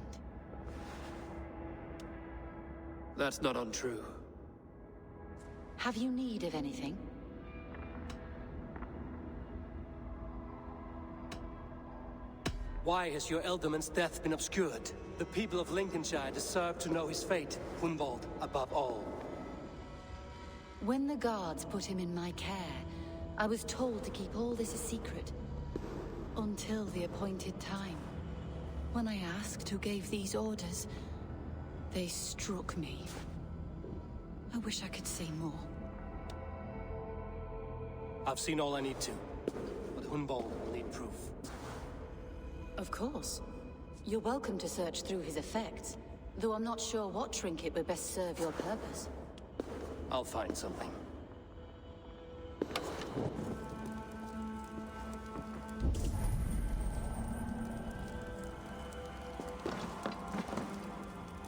Speaker 1: That's not untrue.
Speaker 14: Have you need of anything?
Speaker 1: Why has your Ealdorman's death been obscured? The people of Lincolnshire deserve to know his fate, Hunwald above all.
Speaker 14: When the guards put him in my care, I was told to keep all this a secret. Until the appointed time. When I asked who gave these orders, they struck me. I wish I could say more.
Speaker 1: I've seen all I need to, but Hunwald will need proof.
Speaker 14: Of course. You're welcome to search through his effects, though I'm not sure what trinket would best serve your purpose.
Speaker 1: I'll find something.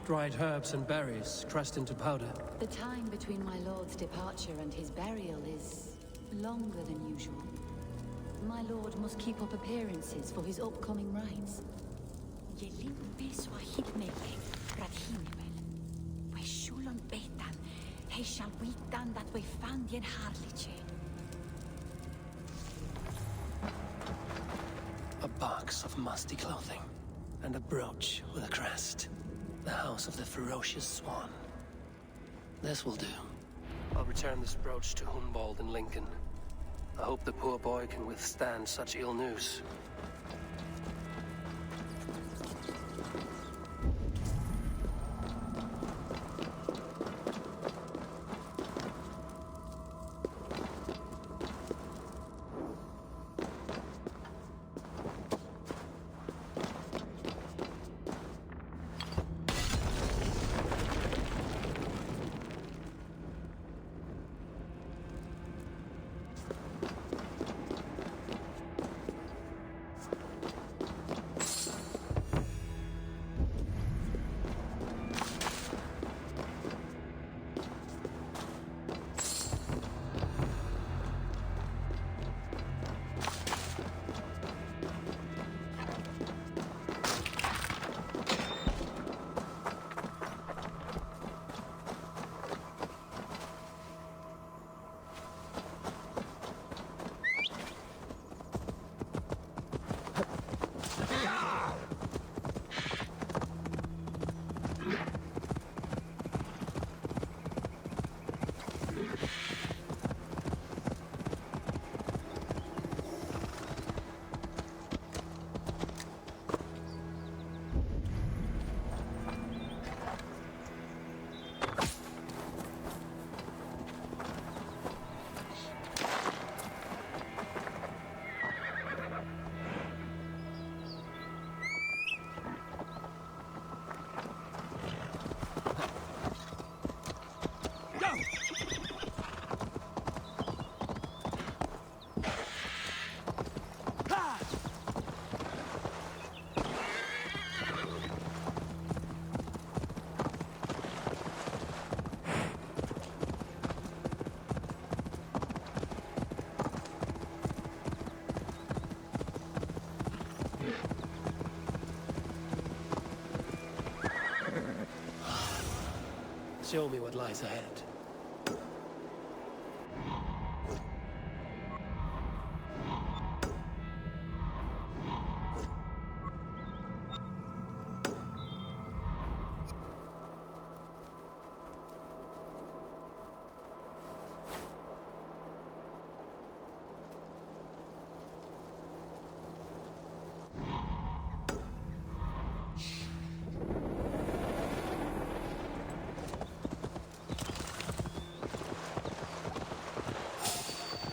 Speaker 1: Dried herbs and berries pressed into powder.
Speaker 14: The time between my lord's departure and his burial is longer than usual. My lord must keep up appearances for his upcoming rites.
Speaker 17: He shall weak dan that we found in Harliche.
Speaker 1: A box of musty clothing, and a brooch with a crest. The house of the ferocious swan. This will do. I'll return this brooch to Hunwald in Lincoln. I hope the poor boy can withstand such ill news. Show me what lies ahead.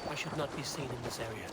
Speaker 1: I should not be seen in this area.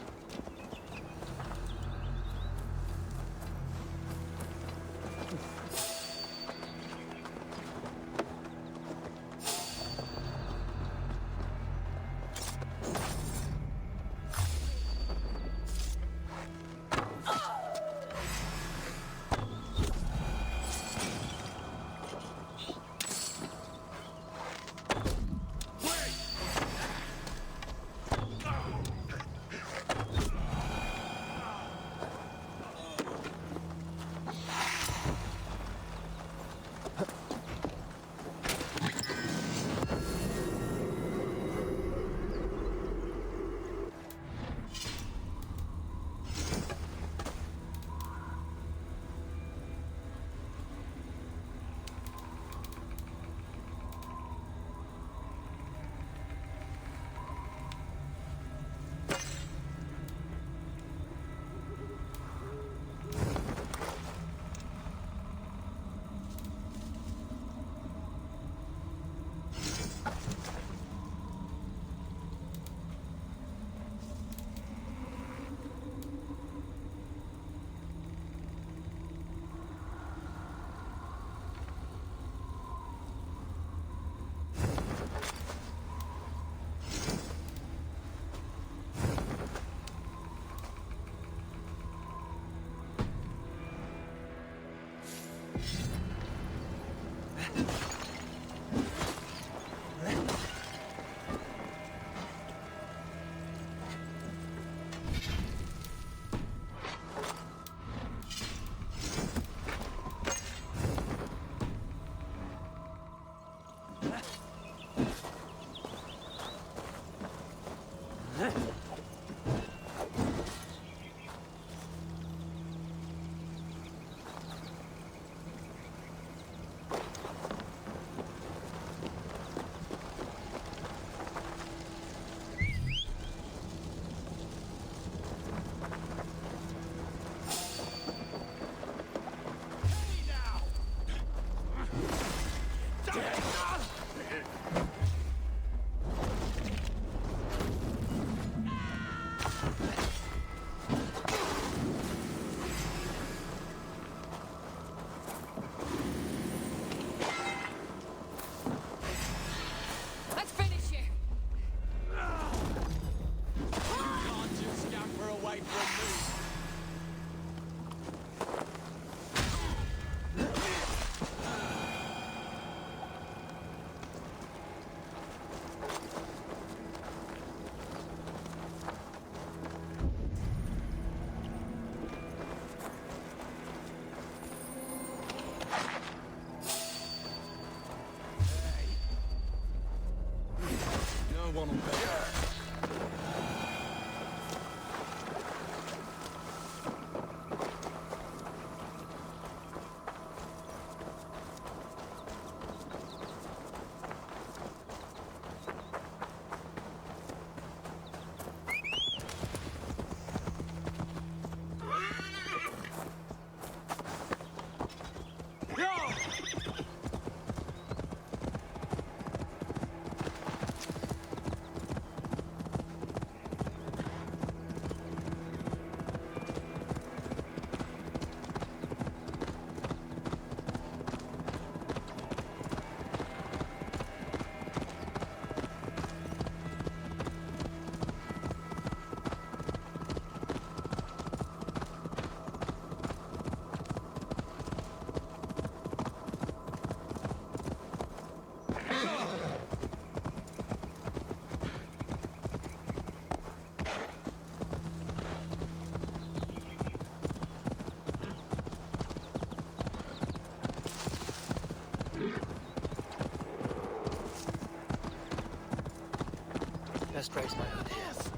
Speaker 1: praise my own ears.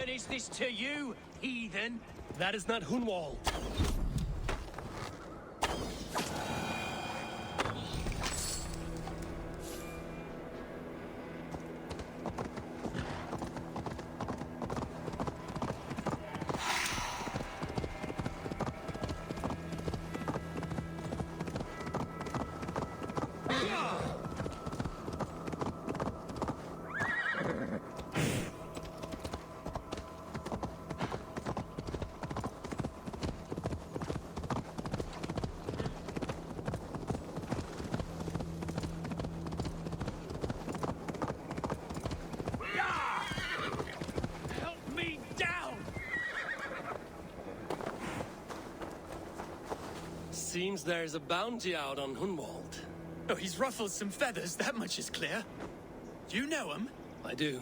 Speaker 3: Is this to you, heathen?
Speaker 1: That is not Hunwald. Seems there's a bounty out on Hunwald.
Speaker 10: Oh, he's ruffled some feathers, that much is clear. Do you know him?
Speaker 1: I do.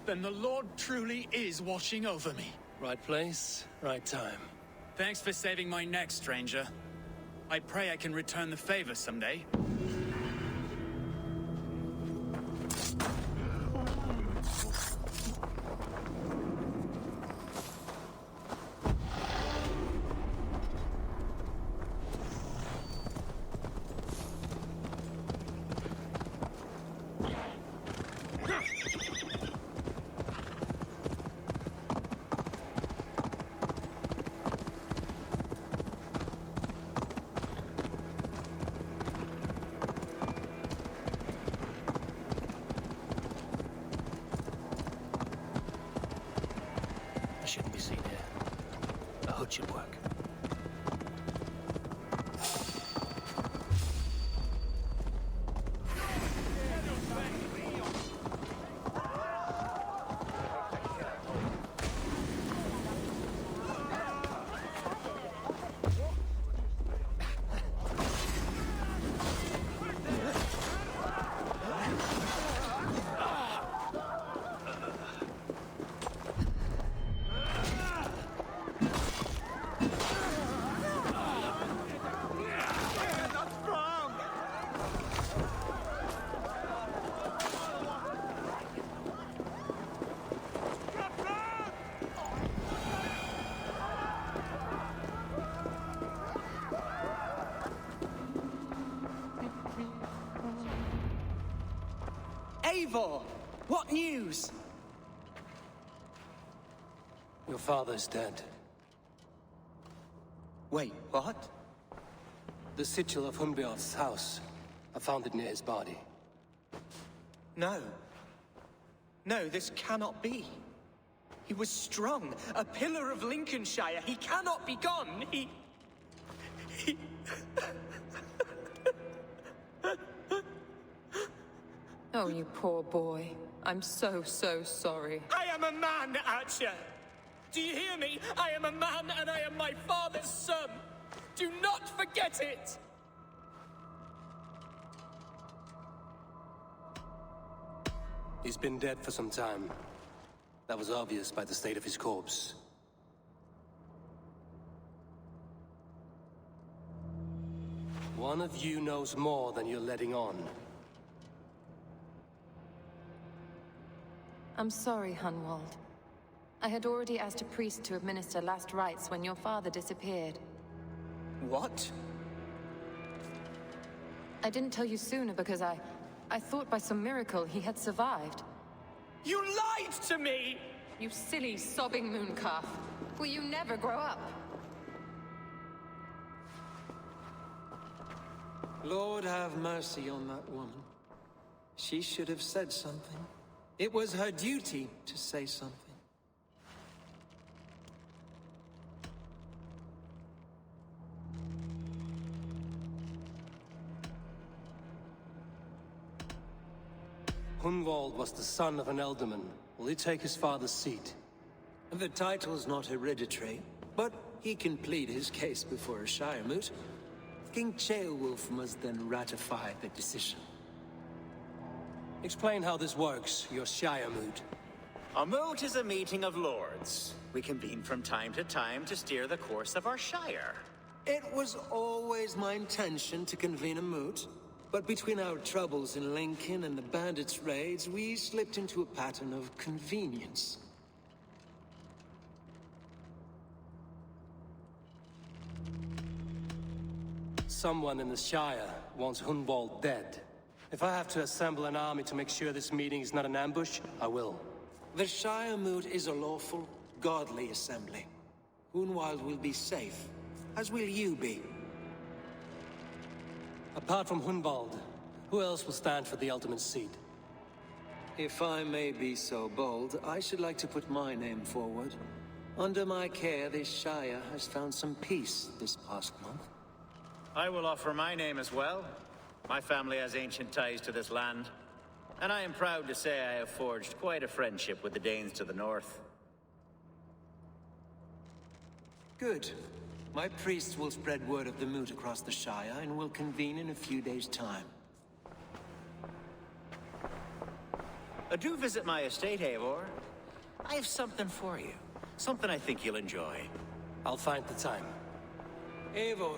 Speaker 10: Then the Lord truly is watching over me.
Speaker 1: Right place, right time.
Speaker 10: Thanks for saving my neck, stranger. I pray I can return the favor someday.
Speaker 1: Shouldn't be seen here. A hood should work.
Speaker 7: Eivor! What news?
Speaker 1: Your father's dead.
Speaker 7: Wait, what?
Speaker 1: The sigil of Hunbjorn's house. I found it near his body.
Speaker 7: No. No, this cannot be. He was strong, a pillar of Lincolnshire. He cannot be gone. He...
Speaker 11: Oh, you poor boy. I'm so sorry.
Speaker 7: I am a man, Archer! Do you hear me? I am a man and I am my father's son! Do not forget it!
Speaker 1: He's been dead for some time. That was obvious by the state of his corpse. One of you knows more than you're letting on.
Speaker 11: I'm sorry, Hunwald. I had already asked a priest to administer last rites when your father disappeared.
Speaker 7: What?
Speaker 11: I didn't tell you sooner because I thought by some miracle he had survived.
Speaker 7: You lied to me!
Speaker 11: You silly, sobbing mooncalf. Will you never grow up?
Speaker 2: Lord have mercy on that woman. She should have said something. It was her duty to say something.
Speaker 1: Hunwald was the son of an ealdorman. Will he take his father's seat?
Speaker 2: The title's not hereditary, but he can plead his case before a Shire moot. King Ceolwulf must then ratify the decision.
Speaker 1: Explain how this works, your Shire moot.
Speaker 8: A moot is a meeting of lords. We convene from time to steer the course of our Shire.
Speaker 2: It was always my intention to convene a moot, but between our troubles in Lincoln and the bandits' raids, we slipped into a pattern of convenience.
Speaker 1: Someone in the Shire wants Hunwald dead. If I have to assemble an army to make sure this meeting is not an ambush, I will.
Speaker 2: The Shire moot is a lawful, godly assembly. Hunwald will be safe, as will you be.
Speaker 1: Apart from Hunwald, who else will stand for the ultimate seat?
Speaker 2: If I may be so bold, I should like to put my name forward. Under my care, this Shire has found some peace this past month.
Speaker 8: I will offer my name as well. My family has ancient ties to this land, and I am proud to say I have forged quite a friendship with the Danes to the north.
Speaker 2: Good. My priest will spread word of the moot across the Shire and will convene in a few days' time.
Speaker 8: Do visit my estate, Eivor. I have something for you. Something I think you'll enjoy.
Speaker 1: I'll find the time.
Speaker 2: Eivor,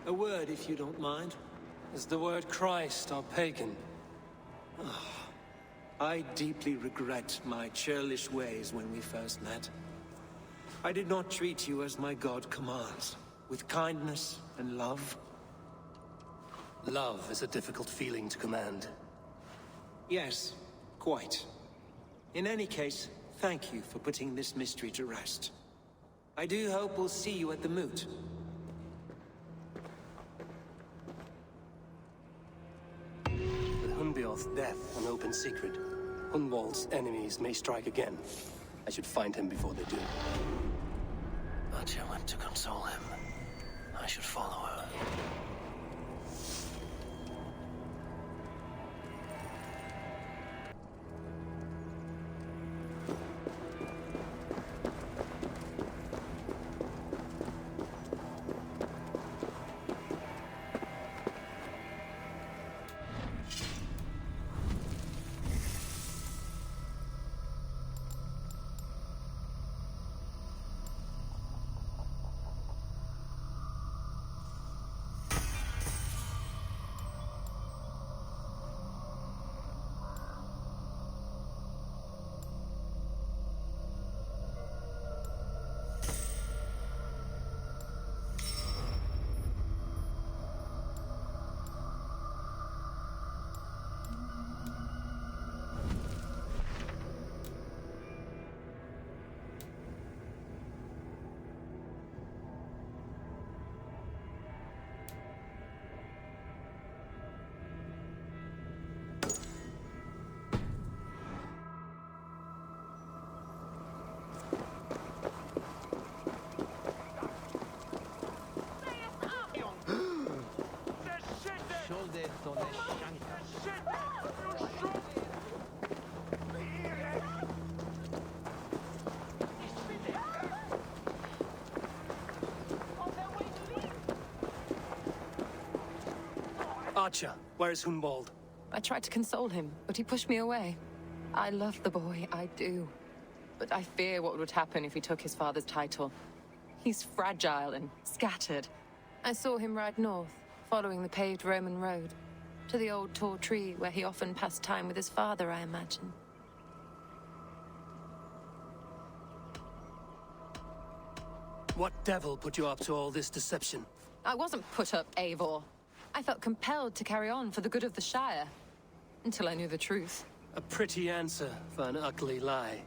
Speaker 2: a word if you don't mind.
Speaker 1: Is the word Christ or pagan?
Speaker 2: I deeply regret my churlish ways when we first met. I did not treat you as my god commands, with kindness and love.
Speaker 1: Love is a difficult feeling to command.
Speaker 2: Yes, quite. In any case, thank you for putting this mystery to rest. I do hope we'll see you at the moot.
Speaker 1: With Hunbeorth's death an open secret, Hunwald's enemies may strike again. I should find him before they do.
Speaker 18: Archer went to console him. I should follow her.
Speaker 1: Archer, where is Hunwald?
Speaker 11: I tried to console him, but he pushed me away. I love the boy, I do. But I fear what would happen if he took his father's title. He's fragile and scattered. I saw him ride north, following the paved Roman road. To the old tall tree where he often passed time with his father, I imagine.
Speaker 1: What devil put you up to all this deception?
Speaker 11: I wasn't put up, Eivor. I felt compelled to carry on for the good of the Shire. Until I knew the truth.
Speaker 1: A pretty answer for an ugly lie.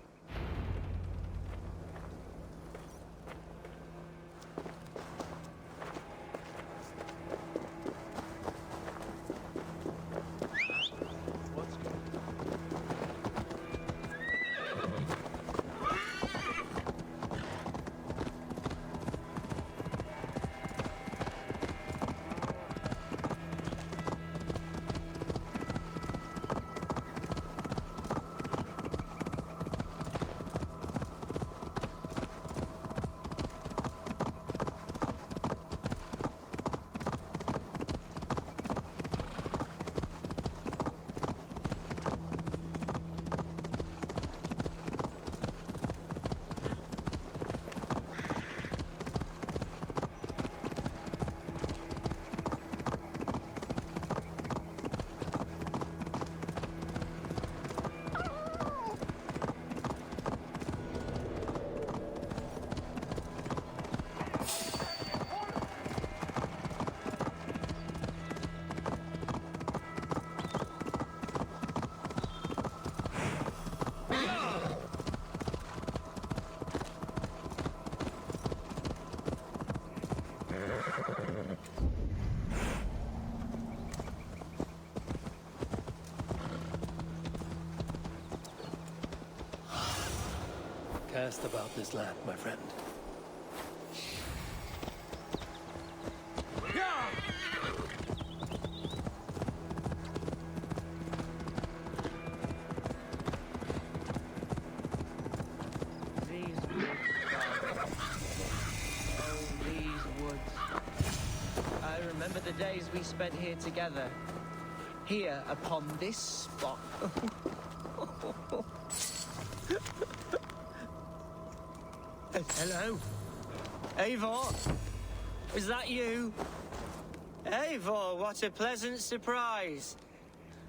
Speaker 1: Cast about this land, my friend.
Speaker 7: I remember the days we spent here together. Here, upon this spot. Hello? Eivor? Is that you? Eivor, what a pleasant surprise.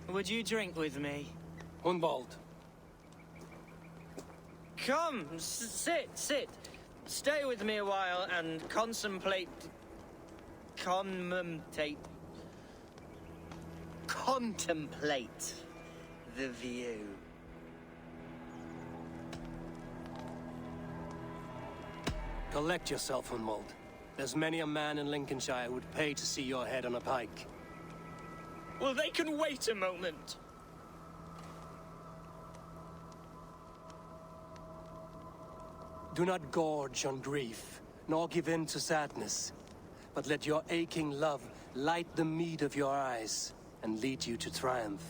Speaker 7: Would you drink with me?
Speaker 1: Hunwald.
Speaker 7: Come, sit. Stay with me a while and contemplate the view.
Speaker 1: Collect yourself, Hunwald. There's many a man in Lincolnshire who'd pay to see your head on a pike.
Speaker 7: Well, they can wait a moment.
Speaker 1: Do not gorge on grief, nor give in to sadness, but let your aching love light the mead of your eyes and lead you to triumph.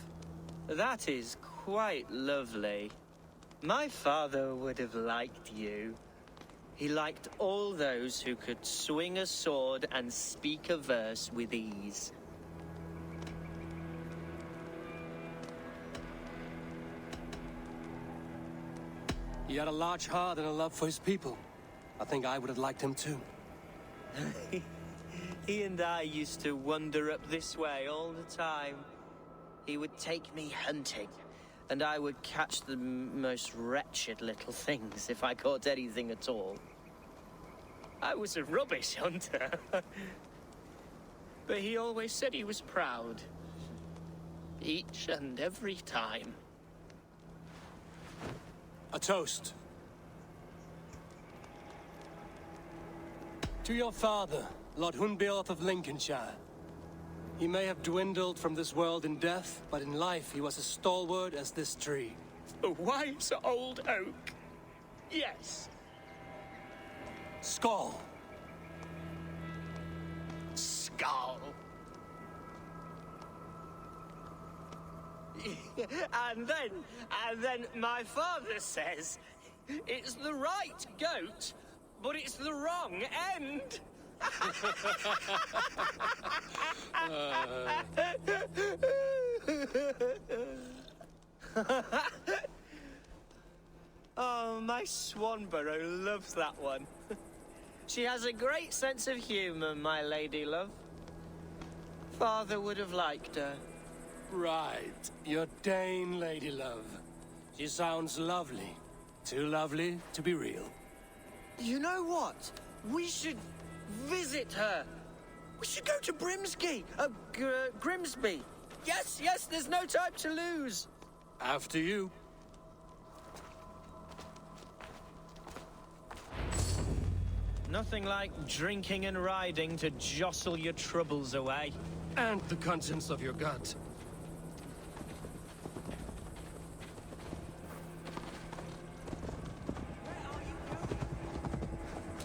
Speaker 7: That is quite lovely. My father would have liked you. He liked all those who could swing a sword and speak a verse with ease.
Speaker 1: He had a large heart and a love for his people. I think I would have liked him too.
Speaker 7: He and I used to wander up this way all the time. He would take me hunting, and I would catch the most wretched little things if I caught anything at all. I was a rubbish hunter. But he always said he was proud. Each and every time.
Speaker 1: A toast. To your father, Lord Hunbeorth of Lincolnshire. He may have dwindled from this world in death, but in life he was as stalwart as this tree.
Speaker 7: A wise old oak. Yes.
Speaker 1: Skull.
Speaker 7: Skull. And then my father says, it's the right goat, but it's the wrong end. Oh, my Swanborough loves that one. She has a great sense of humor, my lady love. Father would have liked her.
Speaker 1: Right. Your Dane lady love. She sounds lovely. Too lovely to be real.
Speaker 7: You know what? We should visit her. We should go to Grimsby. Yes, yes, there's no time to lose.
Speaker 1: After you.
Speaker 7: Nothing like drinking and riding to jostle your troubles away.
Speaker 1: And the contents of your gut.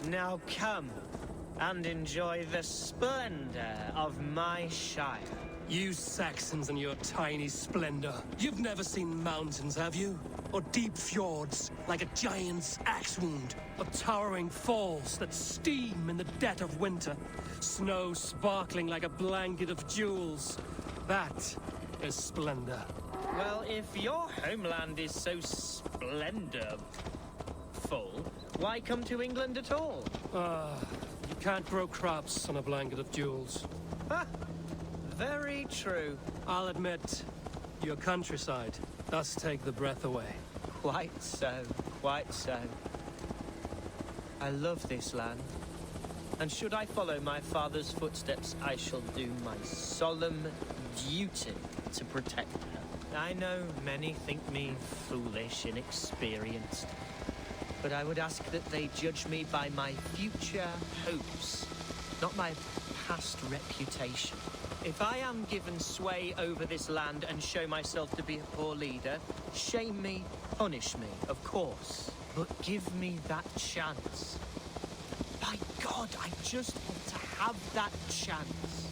Speaker 7: Now come and enjoy the splendor of my shire.
Speaker 1: You Saxons and your tiny splendor. You've never seen mountains, have you? Or deep fjords, like a giant's axe wound. Or towering falls that steam in the dead of winter. Snow sparkling like a blanket of jewels. That is splendor.
Speaker 7: Well, if your homeland is so splendorful, why come to England at all?
Speaker 1: You can't grow crops on a blanket of jewels.
Speaker 7: Ha! Very true.
Speaker 1: I'll admit, your countryside does take the breath away.
Speaker 7: Quite so, quite so. I love this land. And should I follow my father's footsteps, I shall do my solemn duty to protect her. I know many think me foolish, inexperienced. But I would ask that they judge me by my future hopes, not my past reputation. If I am given sway over this land and show myself to be a poor leader, shame me, punish me, of course. But give me that chance. By God, I just want to have that chance.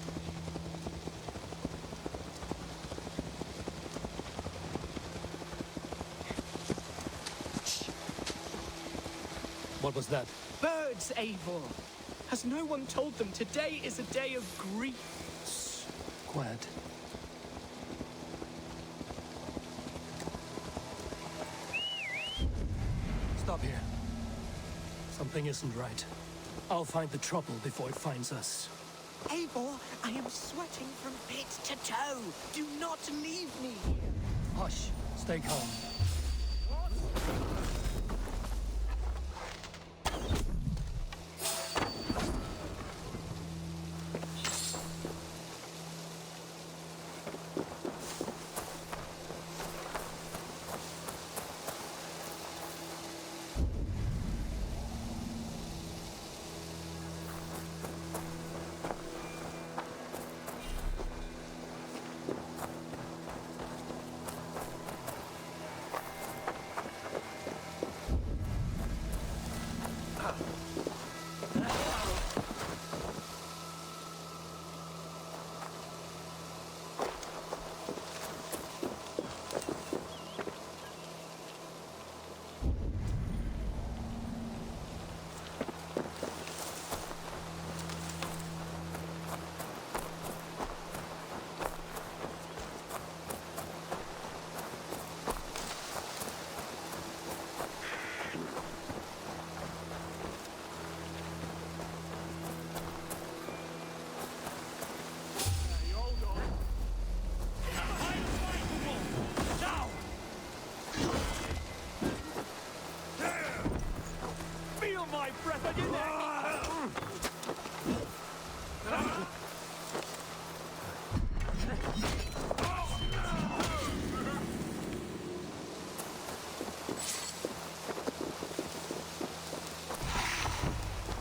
Speaker 1: What was that?
Speaker 7: Birds, Eivor! Has no one told them today is a day of grief?
Speaker 1: Quiet. Stop here. Something isn't right. I'll find the trouble before it finds us.
Speaker 7: Eivor, I am sweating from pit to toe. Do not leave me here.
Speaker 1: Hush. Stay calm.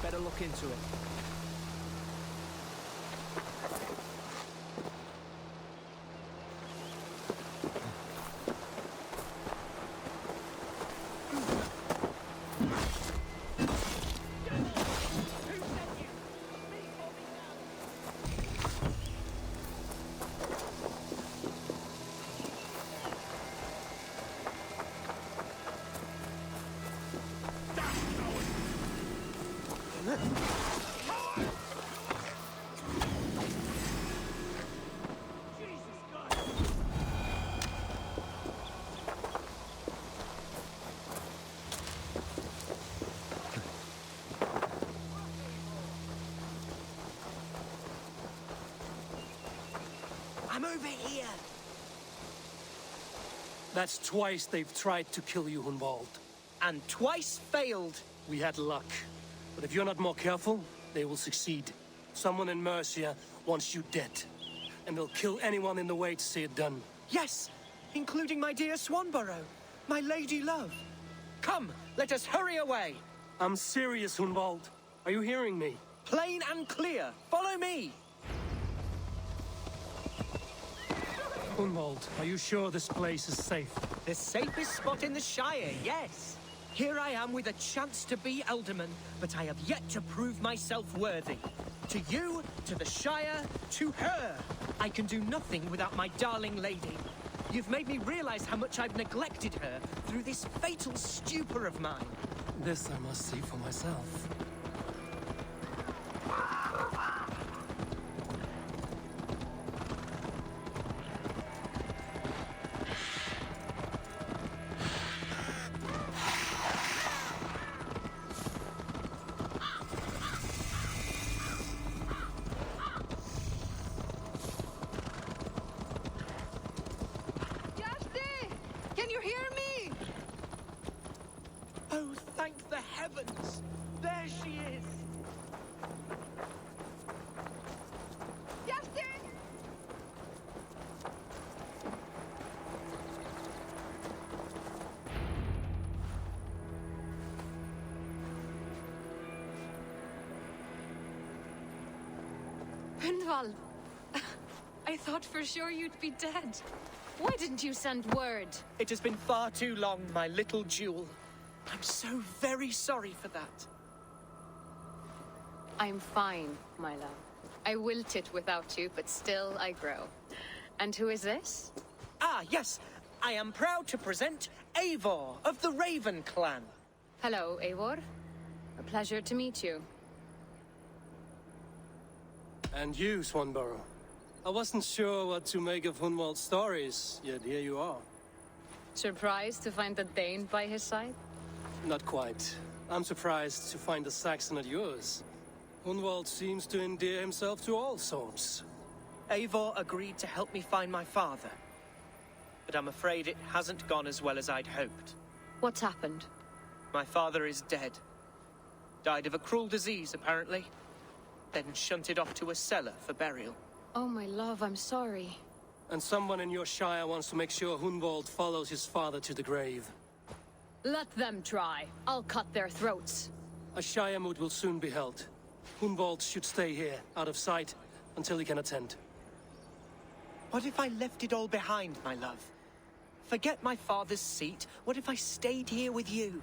Speaker 7: Better look into it. over here!
Speaker 1: That's twice they've tried to kill you, Hunwald.
Speaker 7: And twice failed.
Speaker 1: We had luck. But if you're not more careful, they will succeed. Someone in Mercia wants you dead. And they'll kill anyone in the way to see it done.
Speaker 7: Yes, including my dear Swanborough, my lady love. Come, let us hurry away.
Speaker 1: I'm serious, Hunwald. Are you hearing me?
Speaker 7: Plain and clear. Follow me.
Speaker 1: Hunwald, are you sure this place is safe?
Speaker 7: The safest spot in the Shire, yes. Here I am with a chance to be Elderman, but I have yet to prove myself worthy. To you, to the Shire, to her. I can do nothing without my darling lady. You've made me realize how much I've neglected her through this fatal stupor of mine.
Speaker 1: This I must see for myself.
Speaker 11: Hunwald, I thought for sure you'd be dead. Why didn't you send word?
Speaker 7: It has been far too long, my little jewel. I'm so very sorry for that.
Speaker 11: I'm fine, my love. I wilted without you, but still I grow. And who is this?
Speaker 7: Ah, yes. I am proud to present Eivor of the Raven clan.
Speaker 11: Hello, Eivor. A pleasure to meet you.
Speaker 1: And you, Swanborough. I wasn't sure what to make of Hunwald's stories, yet here you are.
Speaker 11: Surprised to find a Dane by his side?
Speaker 1: Not quite. I'm surprised to find a Saxon at yours. Hunwald seems to endear himself to all sorts.
Speaker 7: Eivor agreed to help me find my father. But I'm afraid it hasn't gone as well as I'd hoped.
Speaker 11: What's happened?
Speaker 7: My father is dead. Died of a cruel disease, apparently. Then shunted off to a cellar for burial.
Speaker 11: Oh, my love, I'm sorry.
Speaker 1: And someone in your shire wants to make sure Hunwald follows his father to the grave.
Speaker 11: Let them try. I'll cut their throats.
Speaker 1: A shire moot will soon be held. Hunwald should stay here, out of sight, until he can attend.
Speaker 7: What if I left it all behind, my love? Forget my father's seat. What if I stayed here with you?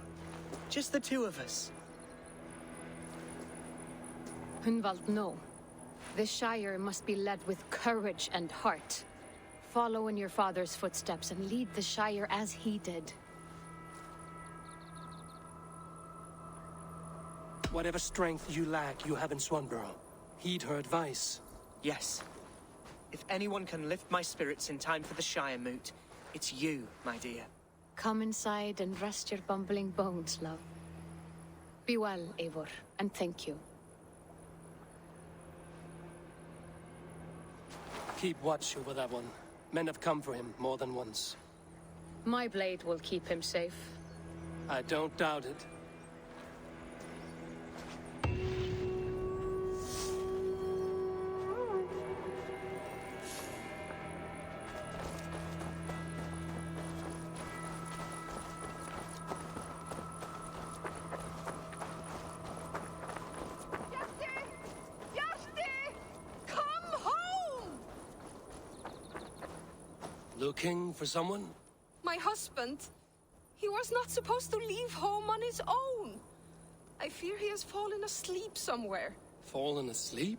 Speaker 7: Just the two of us.
Speaker 11: Hunwald, no. The Shire must be led with courage and heart. Follow in your father's footsteps and lead the Shire as he did.
Speaker 1: Whatever strength you lack, you have in Swanborough. Heed her advice.
Speaker 7: Yes. If anyone can lift my spirits in time for the Shire moot, it's you, my dear.
Speaker 11: Come inside and rest your bumbling bones, love. Be well, Eivor, and thank you.
Speaker 1: Keep watch over that one. Men have come for him more than once.
Speaker 11: My blade will keep him safe.
Speaker 1: I don't doubt it. Looking for someone?
Speaker 19: My husband. He was not supposed to leave home on his own. I fear he has fallen asleep somewhere.
Speaker 1: Fallen asleep?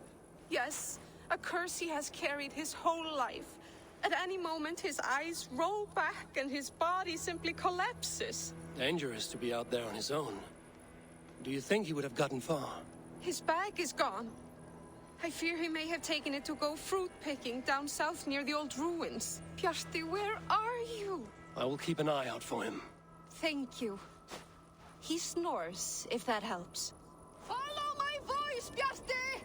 Speaker 19: Yes, a curse he has carried his whole life. At any moment, his eyes roll back and his body simply collapses.
Speaker 1: Dangerous to be out there on his own. Do you think he would have gotten far?
Speaker 19: His bag is gone. I fear he may have taken it to go fruit picking down south near the old ruins. Bjarti, where are you?
Speaker 1: I will keep an eye out for him.
Speaker 19: Thank you. He snores, if that helps. Follow my voice, Bjarti!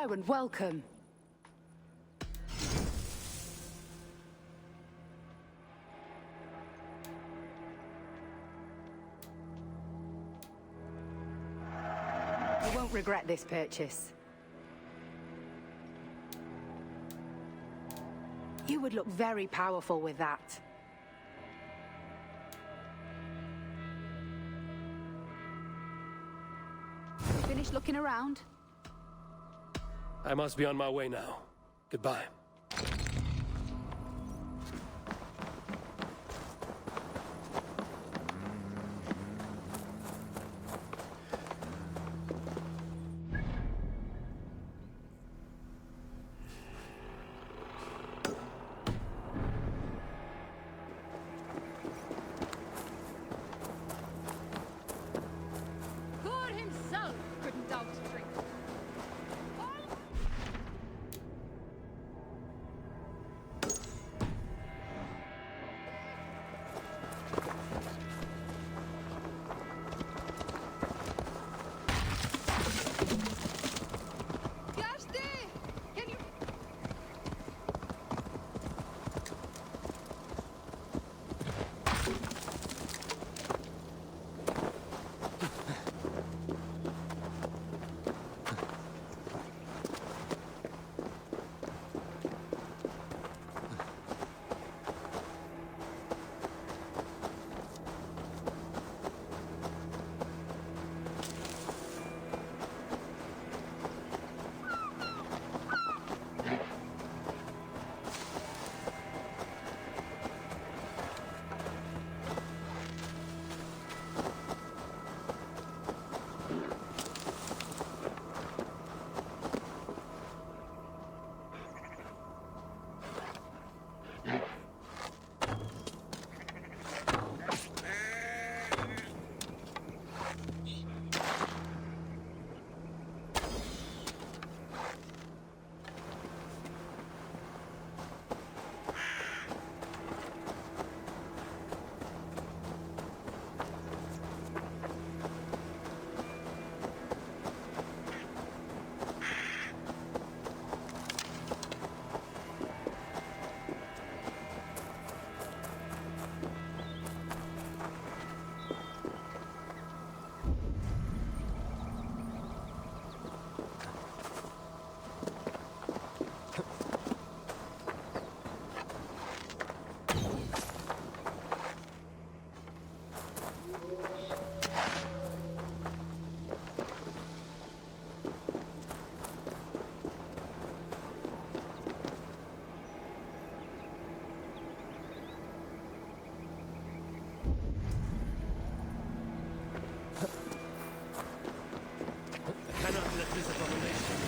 Speaker 17: Hello and welcome. You won't regret this purchase. You would look very powerful with that. Finished looking around?
Speaker 1: I must be on my way now. Goodbye.
Speaker 19: God himself couldn't doubt a drink. Gashti! Can you...
Speaker 1: Cannot let this abomination.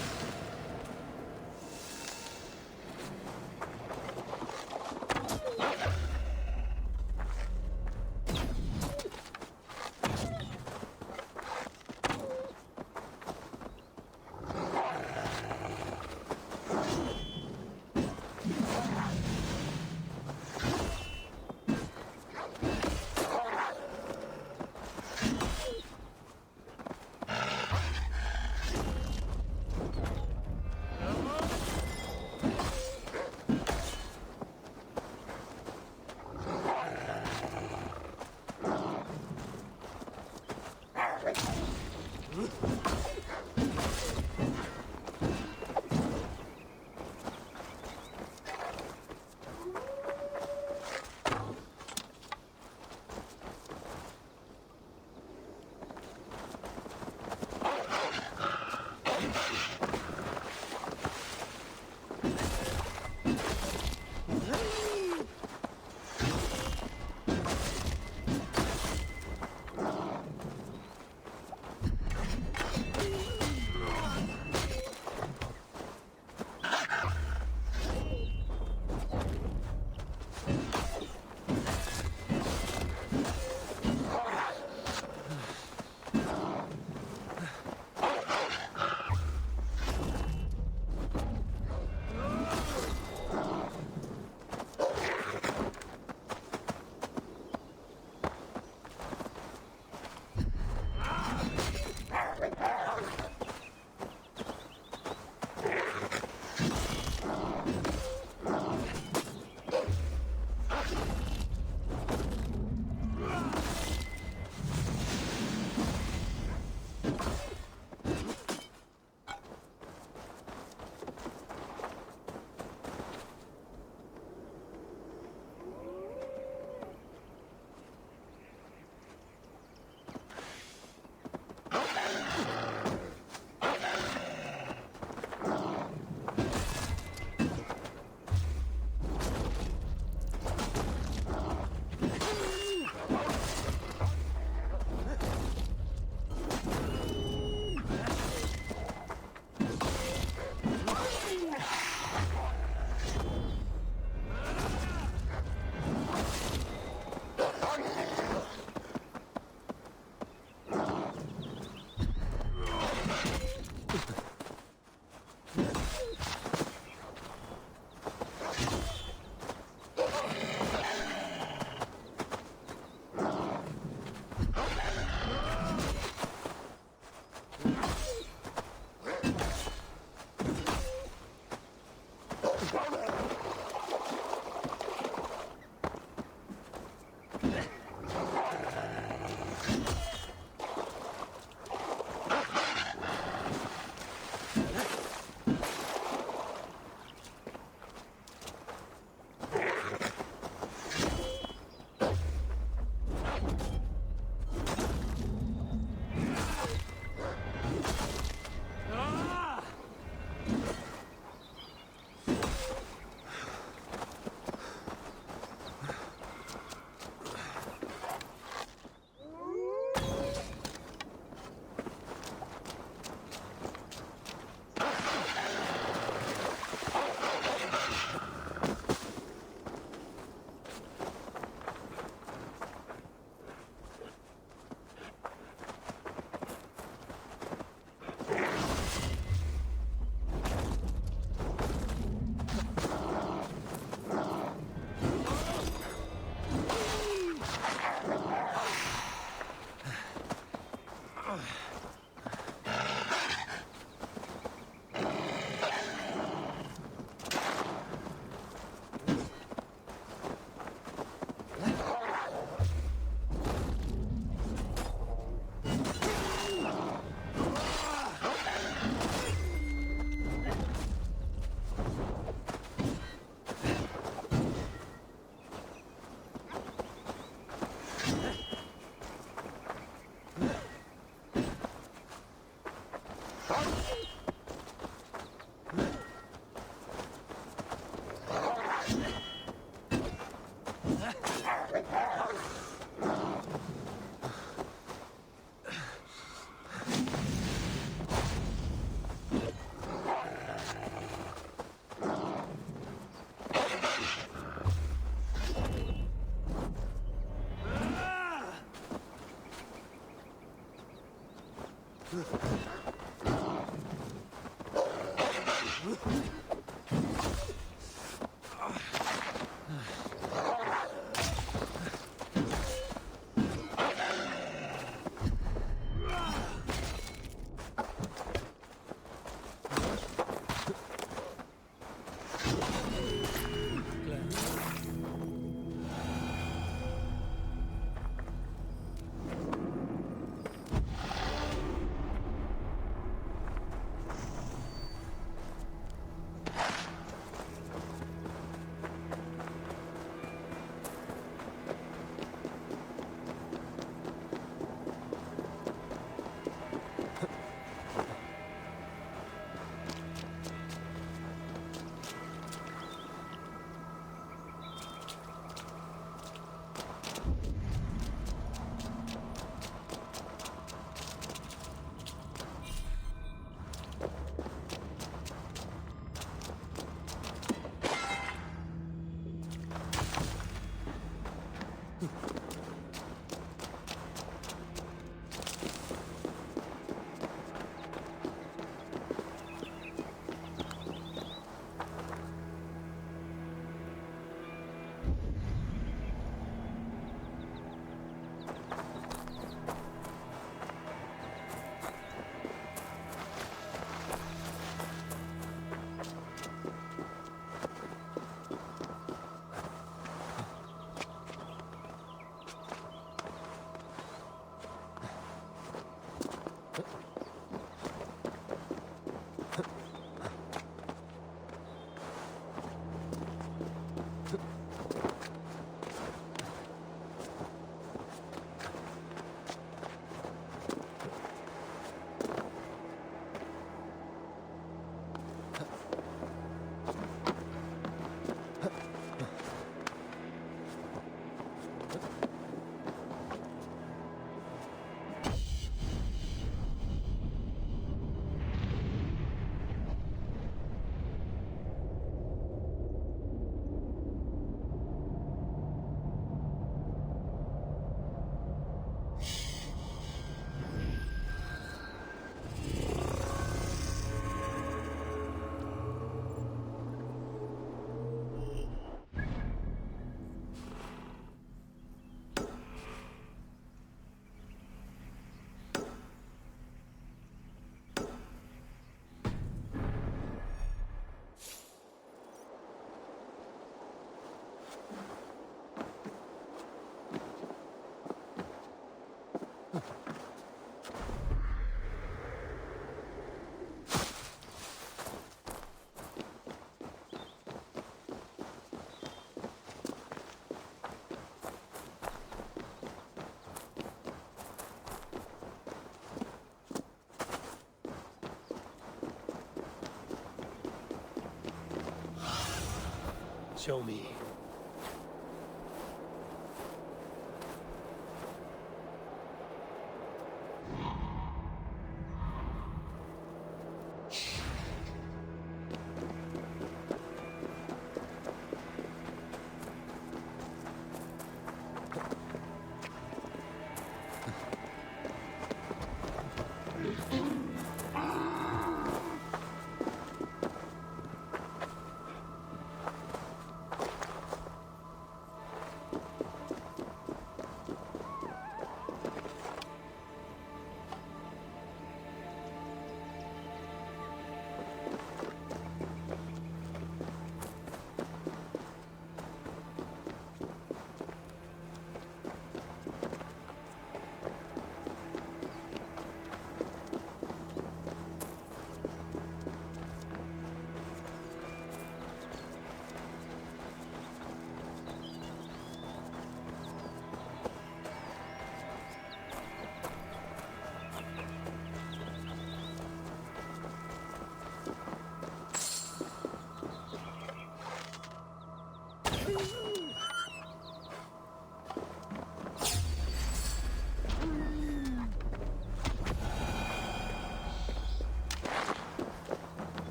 Speaker 1: Show me.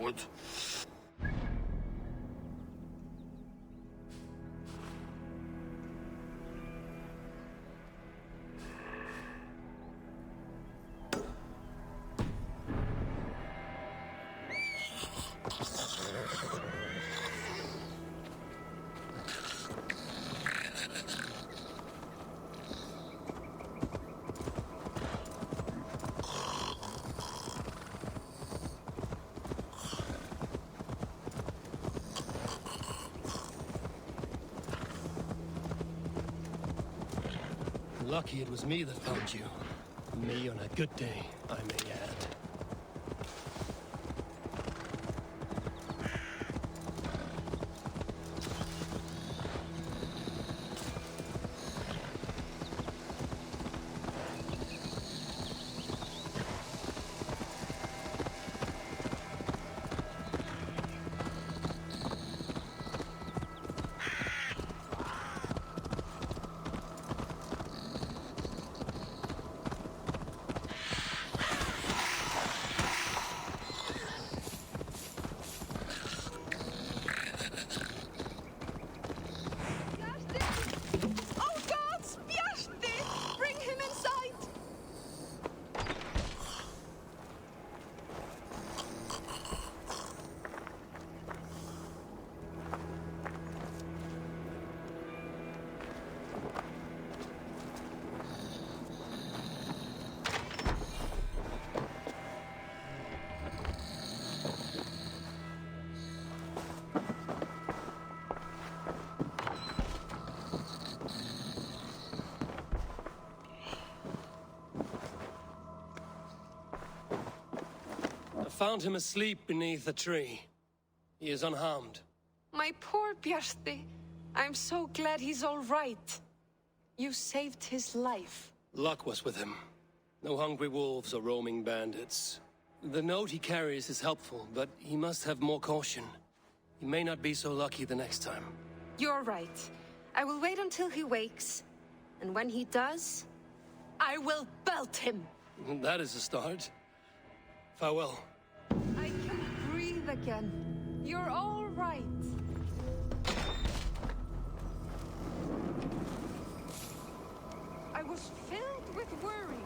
Speaker 20: What?
Speaker 1: Lucky it was me that found you. Me on a good day, I may add. Found him asleep beneath a tree. He is unharmed.
Speaker 19: My poor Bjarti. I'm so glad he's all right. You saved his life.
Speaker 1: Luck was with him. No hungry wolves or roaming bandits. The note he carries is helpful, but he must have more caution. He may not be so lucky the next time.
Speaker 19: You're right. I will wait until he wakes. And when he does, I will belt him.
Speaker 1: That is a start. Farewell.
Speaker 19: I can breathe again. You're all right. I was filled with worry.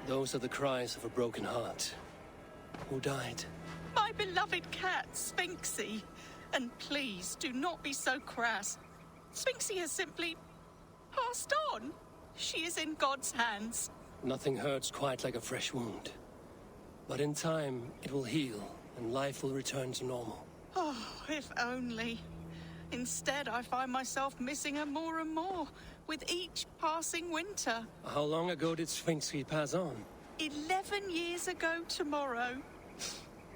Speaker 1: Those are the cries of a broken heart. Who died?
Speaker 21: My beloved cat, Sphinxie. And please, do not be so crass. Sphinxie has simply passed on. She is in God's hands.
Speaker 1: Nothing hurts quite like a fresh wound. But in time, it will heal, and life will return to normal.
Speaker 21: Oh, if only. Instead, I find myself missing her more and more with each passing winter.
Speaker 1: How long ago did Sphinxy pass on?
Speaker 21: 11 years ago tomorrow.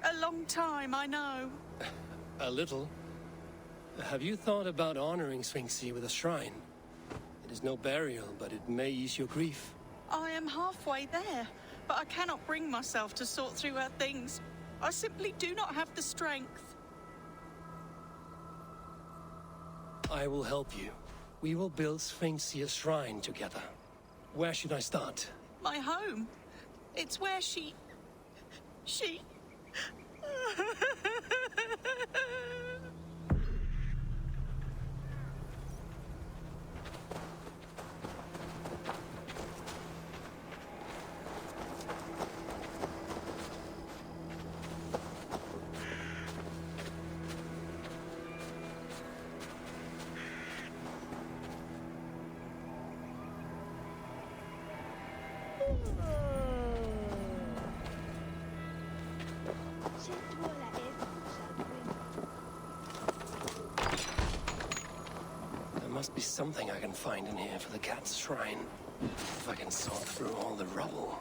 Speaker 21: A long time, I know.
Speaker 1: A little. Have you thought about honoring Sphinxy with a shrine? It is no burial, but it may ease your grief.
Speaker 21: I am halfway there, but I cannot bring myself to sort through her things. I simply do not have the strength.
Speaker 1: I will help you. We will build Sphinxy a shrine together. Where should I start?
Speaker 21: My home. It's where she...
Speaker 1: There must be something I can find in here for the cat's shrine. If I can sort through all the rubble.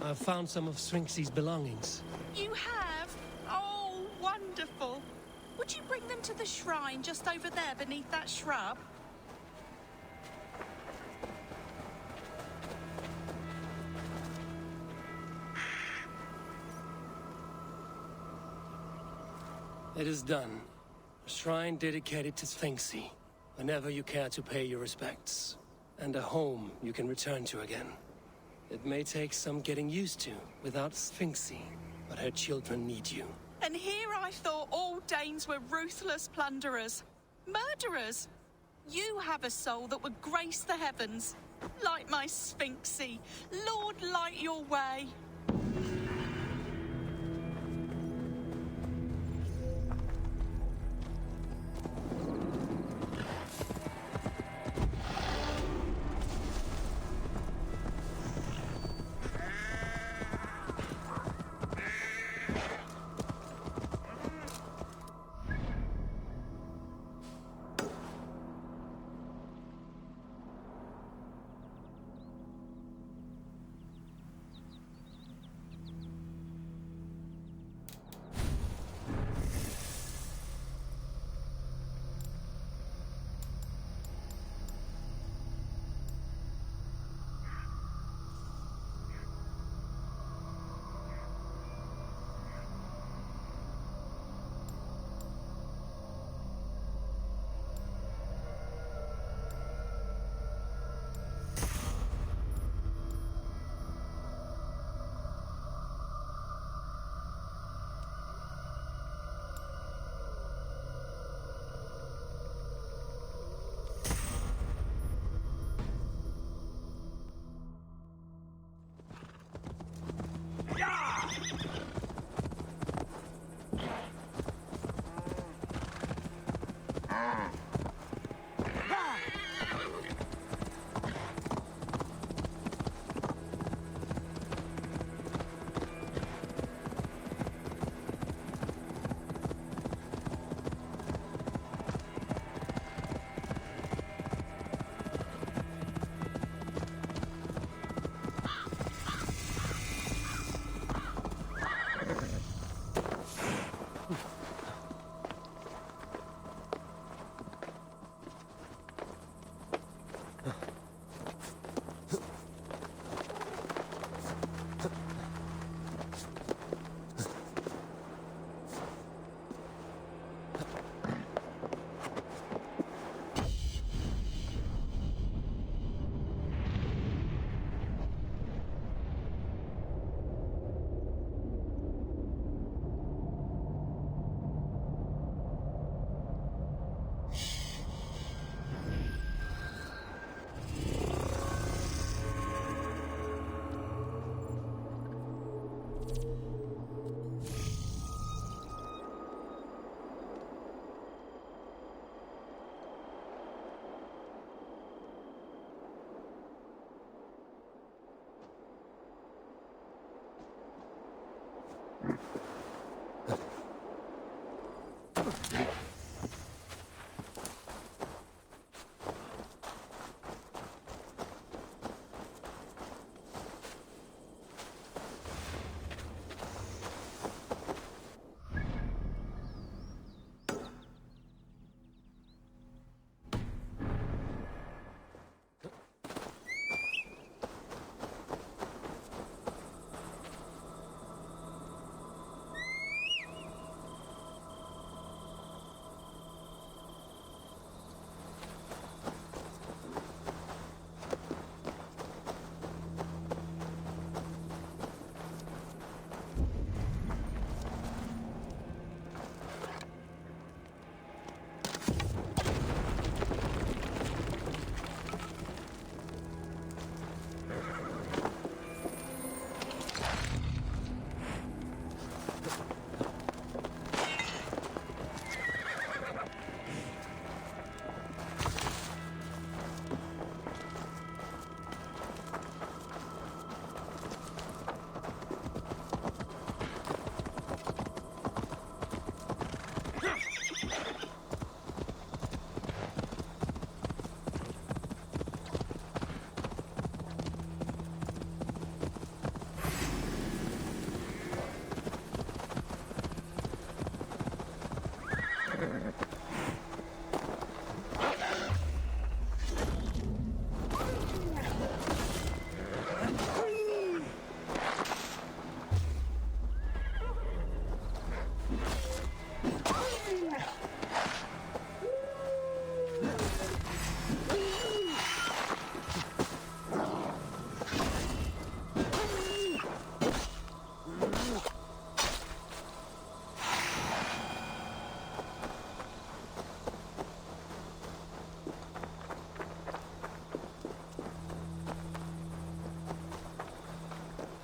Speaker 1: I've found some of Sphinxy's belongings.
Speaker 21: You have? Oh, wonderful. Would you bring them to the shrine just over there beneath that shrub?
Speaker 1: It is done. A shrine dedicated to Sphinxy, whenever you care to pay your respects. And a home you can return to again. It may take some getting used to without Sphinxy, but her children need you.
Speaker 21: And here I thought all Danes were ruthless plunderers. Murderers! You have a soul that would grace the heavens. Like my Sphinxy. Lord, light your way.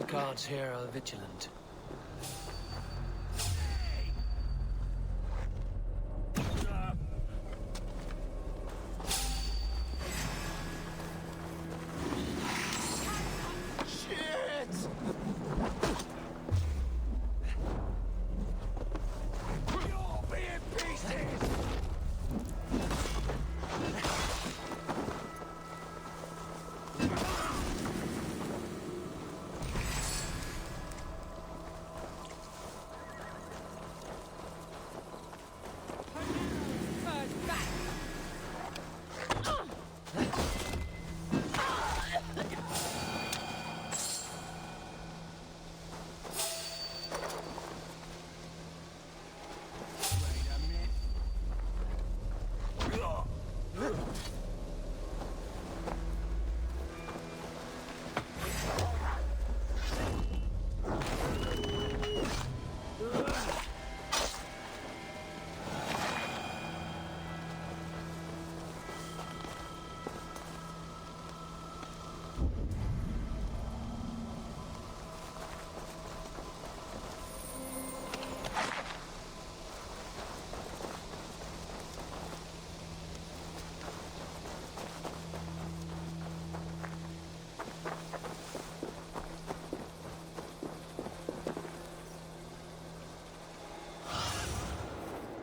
Speaker 1: The guards here are vigilant.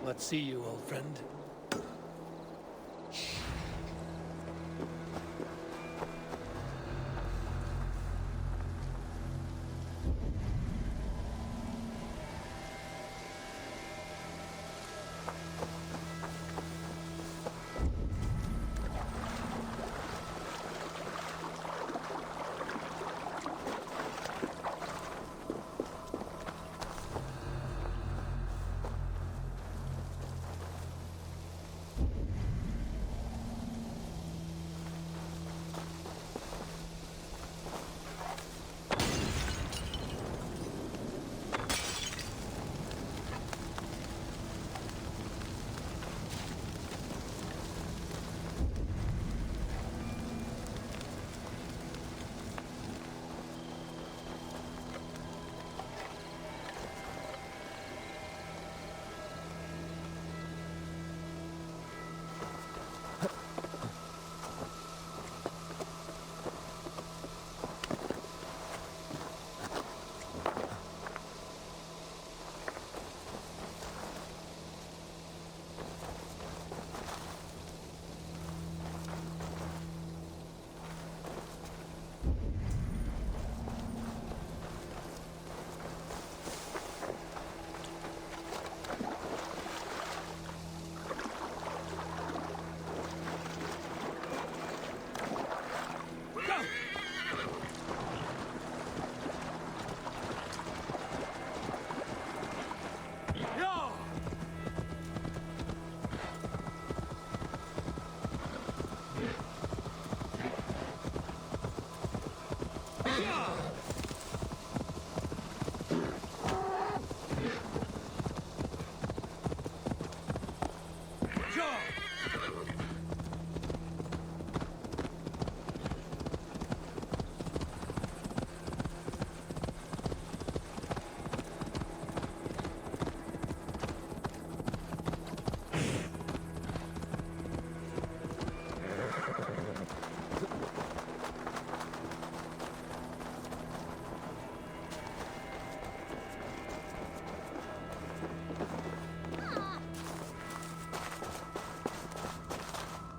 Speaker 1: Let's see you, old friend.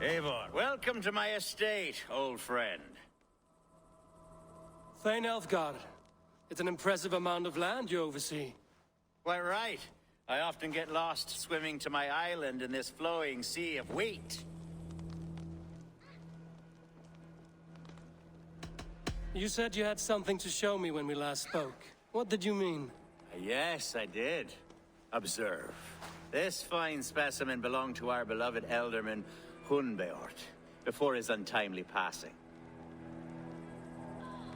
Speaker 8: Eivor, welcome to my estate, old friend.
Speaker 1: Thane Elfgar. It's an impressive amount of land you oversee.
Speaker 8: Quite right. I often get lost swimming to my island in this flowing sea of wheat.
Speaker 1: You said you had something to show me when we last spoke. What did you mean?
Speaker 8: Yes, I did. Observe. This fine specimen belonged to our beloved Elderman Hunbeort before his untimely passing.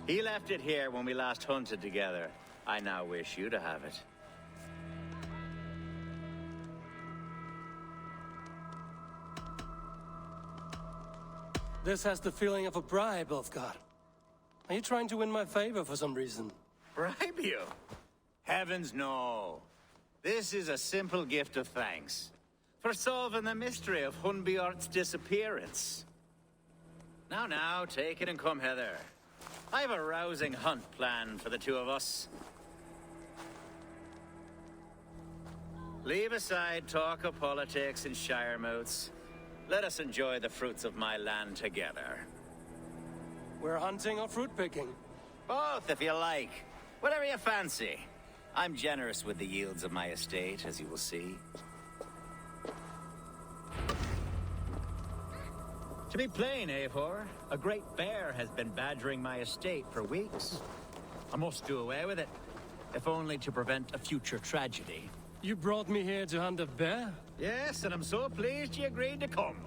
Speaker 8: He left it here when we last hunted together. I now wish you to have it.
Speaker 1: This has the feeling of a bribe, Ulfgar. Are you trying to win my favor for some reason?
Speaker 8: Bribe you? Heavens no. This is a simple gift of thanks for solving the mystery of Hunbeort's disappearance. Now, take it and come hither. I have a rousing hunt planned for the two of us. Leave aside talk of politics and shire moats. Let us enjoy the fruits of my land together.
Speaker 1: We're hunting or fruit picking?
Speaker 8: Both, if you like. Whatever you fancy. I'm generous with the yields of my estate, as you will see. To be plain, Eivor, a great bear has been badgering my estate for weeks. I must do away with it, if only to prevent a future tragedy.
Speaker 1: You brought me here to hunt a bear?
Speaker 8: Yes, and I'm so pleased you agreed to come.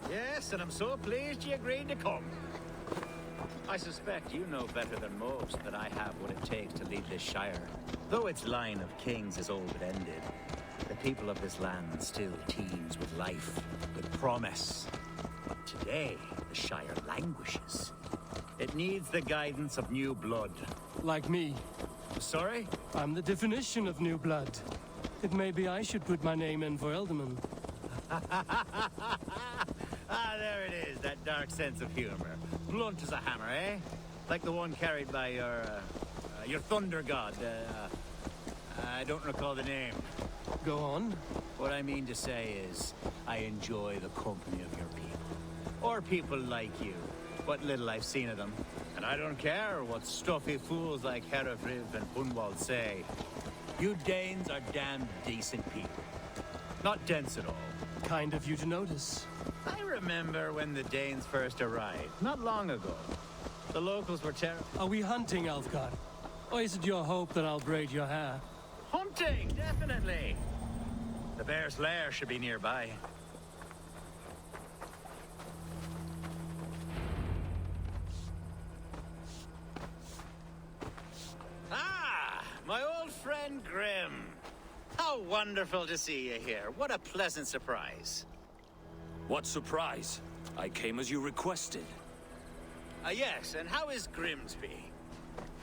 Speaker 8: Yes, and I'm so pleased you agreed to come. I suspect you know better than most that I have what it takes to lead this shire. Though its line of kings is old and ended, the people of this land still teems with life, with promise. But today, the shire languishes. It needs the guidance of new blood.
Speaker 1: Like me.
Speaker 8: Sorry?
Speaker 1: I'm the definition of new blood. It may be I should put my name in for Elderman.
Speaker 8: There it is, that dark sense of humor. Blunt as a hammer, eh? Like the one carried by your thunder god. I don't recall the name.
Speaker 1: Go on.
Speaker 8: What I mean to say is, I enjoy the company of your people. Or people like you. What little I've seen of them. And I don't care what stuffy fools like Herefriv and Hunwald say. You Danes are damn decent people. Not dense at all.
Speaker 1: Kind of you to notice.
Speaker 8: I remember when the Danes first arrived, not long ago. The locals were terrible.
Speaker 1: Are we hunting, Elfgar? Or is it your hope that I'll braid your hair?
Speaker 8: Hunting, definitely. The bear's lair should be nearby. Ah, my old friend Grim. How wonderful to see you here. What a pleasant surprise.
Speaker 20: What surprise? I came as you requested.
Speaker 8: Yes, and how is Grimsby?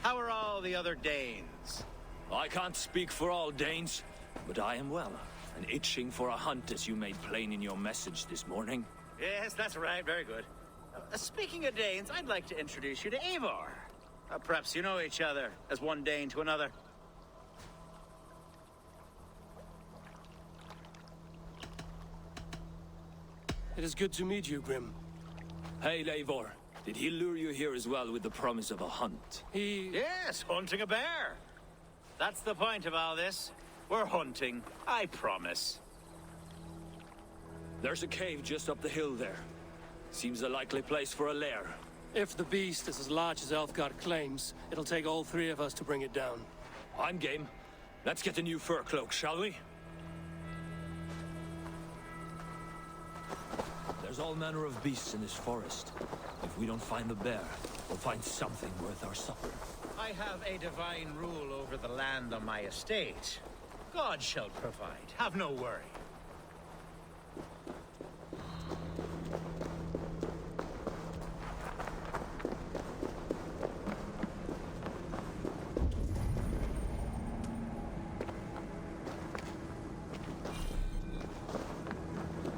Speaker 8: How are all the other Danes?
Speaker 20: I can't speak for all Danes, but I am well, and itching for a hunt as you made plain in your message this morning.
Speaker 8: Yes, that's right. Very good. Speaking of Danes, I'd like to introduce you to Eivor. Perhaps you know each other as one Dane to another.
Speaker 1: It is good to meet you, Grim.
Speaker 20: Hail, Eivor. Did he lure you here as well with the promise of a hunt?
Speaker 8: Yes, hunting a bear. That's the point of all this. We're hunting, I promise.
Speaker 20: There's a cave just up the hill there. Seems a likely place for a lair.
Speaker 1: If the beast is as large as Elfgard claims, it'll take all three of us to bring it down.
Speaker 20: I'm game. Let's get a new fur cloak, shall we? There's all manner of beasts in this forest. If we don't find the bear, we'll find something worth our supper.
Speaker 8: I have a divine rule over the land on my estate. God shall provide. Have no worry.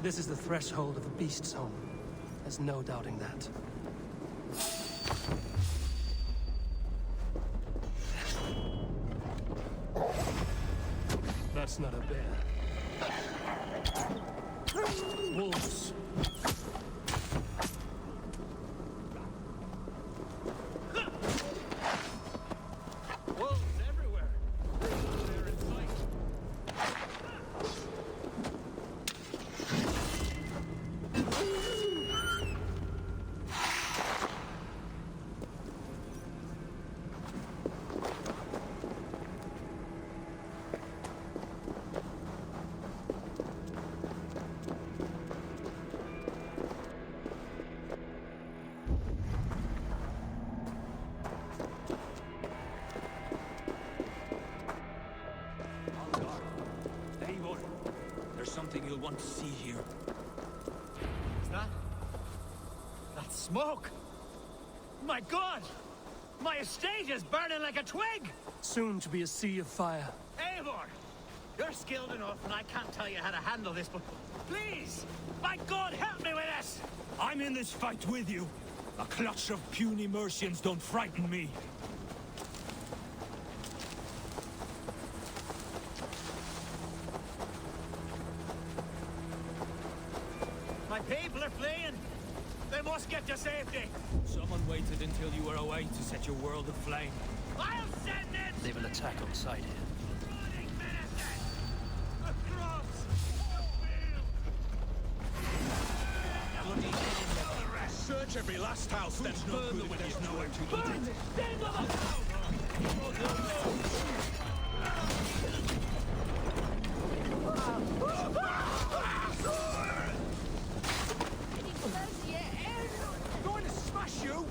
Speaker 1: This is the threshold of the beast's home. There's no doubting that. That's not a bear. Wolves.
Speaker 8: Wolves everywhere. They're in sight.
Speaker 20: Eivor, there's something you'll want to see here.
Speaker 8: Is that? That's smoke! My God! My estate is burning like a twig!
Speaker 1: Soon to be a sea of fire.
Speaker 8: Eivor! You're skilled enough, and I can't tell you how to handle this, but please! By God, help me with this!
Speaker 20: I'm in this fight with you. A clutch of puny Mercians don't frighten me.
Speaker 8: My people are fleeing! They must get to safety!
Speaker 20: Someone waited until you were away to set your world aflame.
Speaker 8: I'll send it!
Speaker 18: They will attack on sight here.
Speaker 9: Search every last house. That's no good when there's nowhere to go.
Speaker 3: Going to smash you!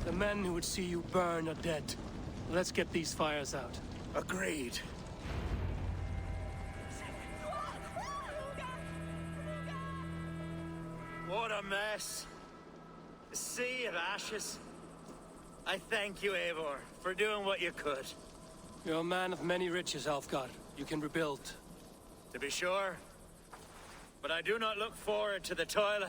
Speaker 1: The men who would see you burn are dead. Let's get these fires out.
Speaker 8: Agreed. What a mess. A sea of ashes. I thank you, Eivor, for doing what you could.
Speaker 1: You're a man of many riches, Alfgard. You can rebuild.
Speaker 8: To be sure. But I do not look forward to the toil.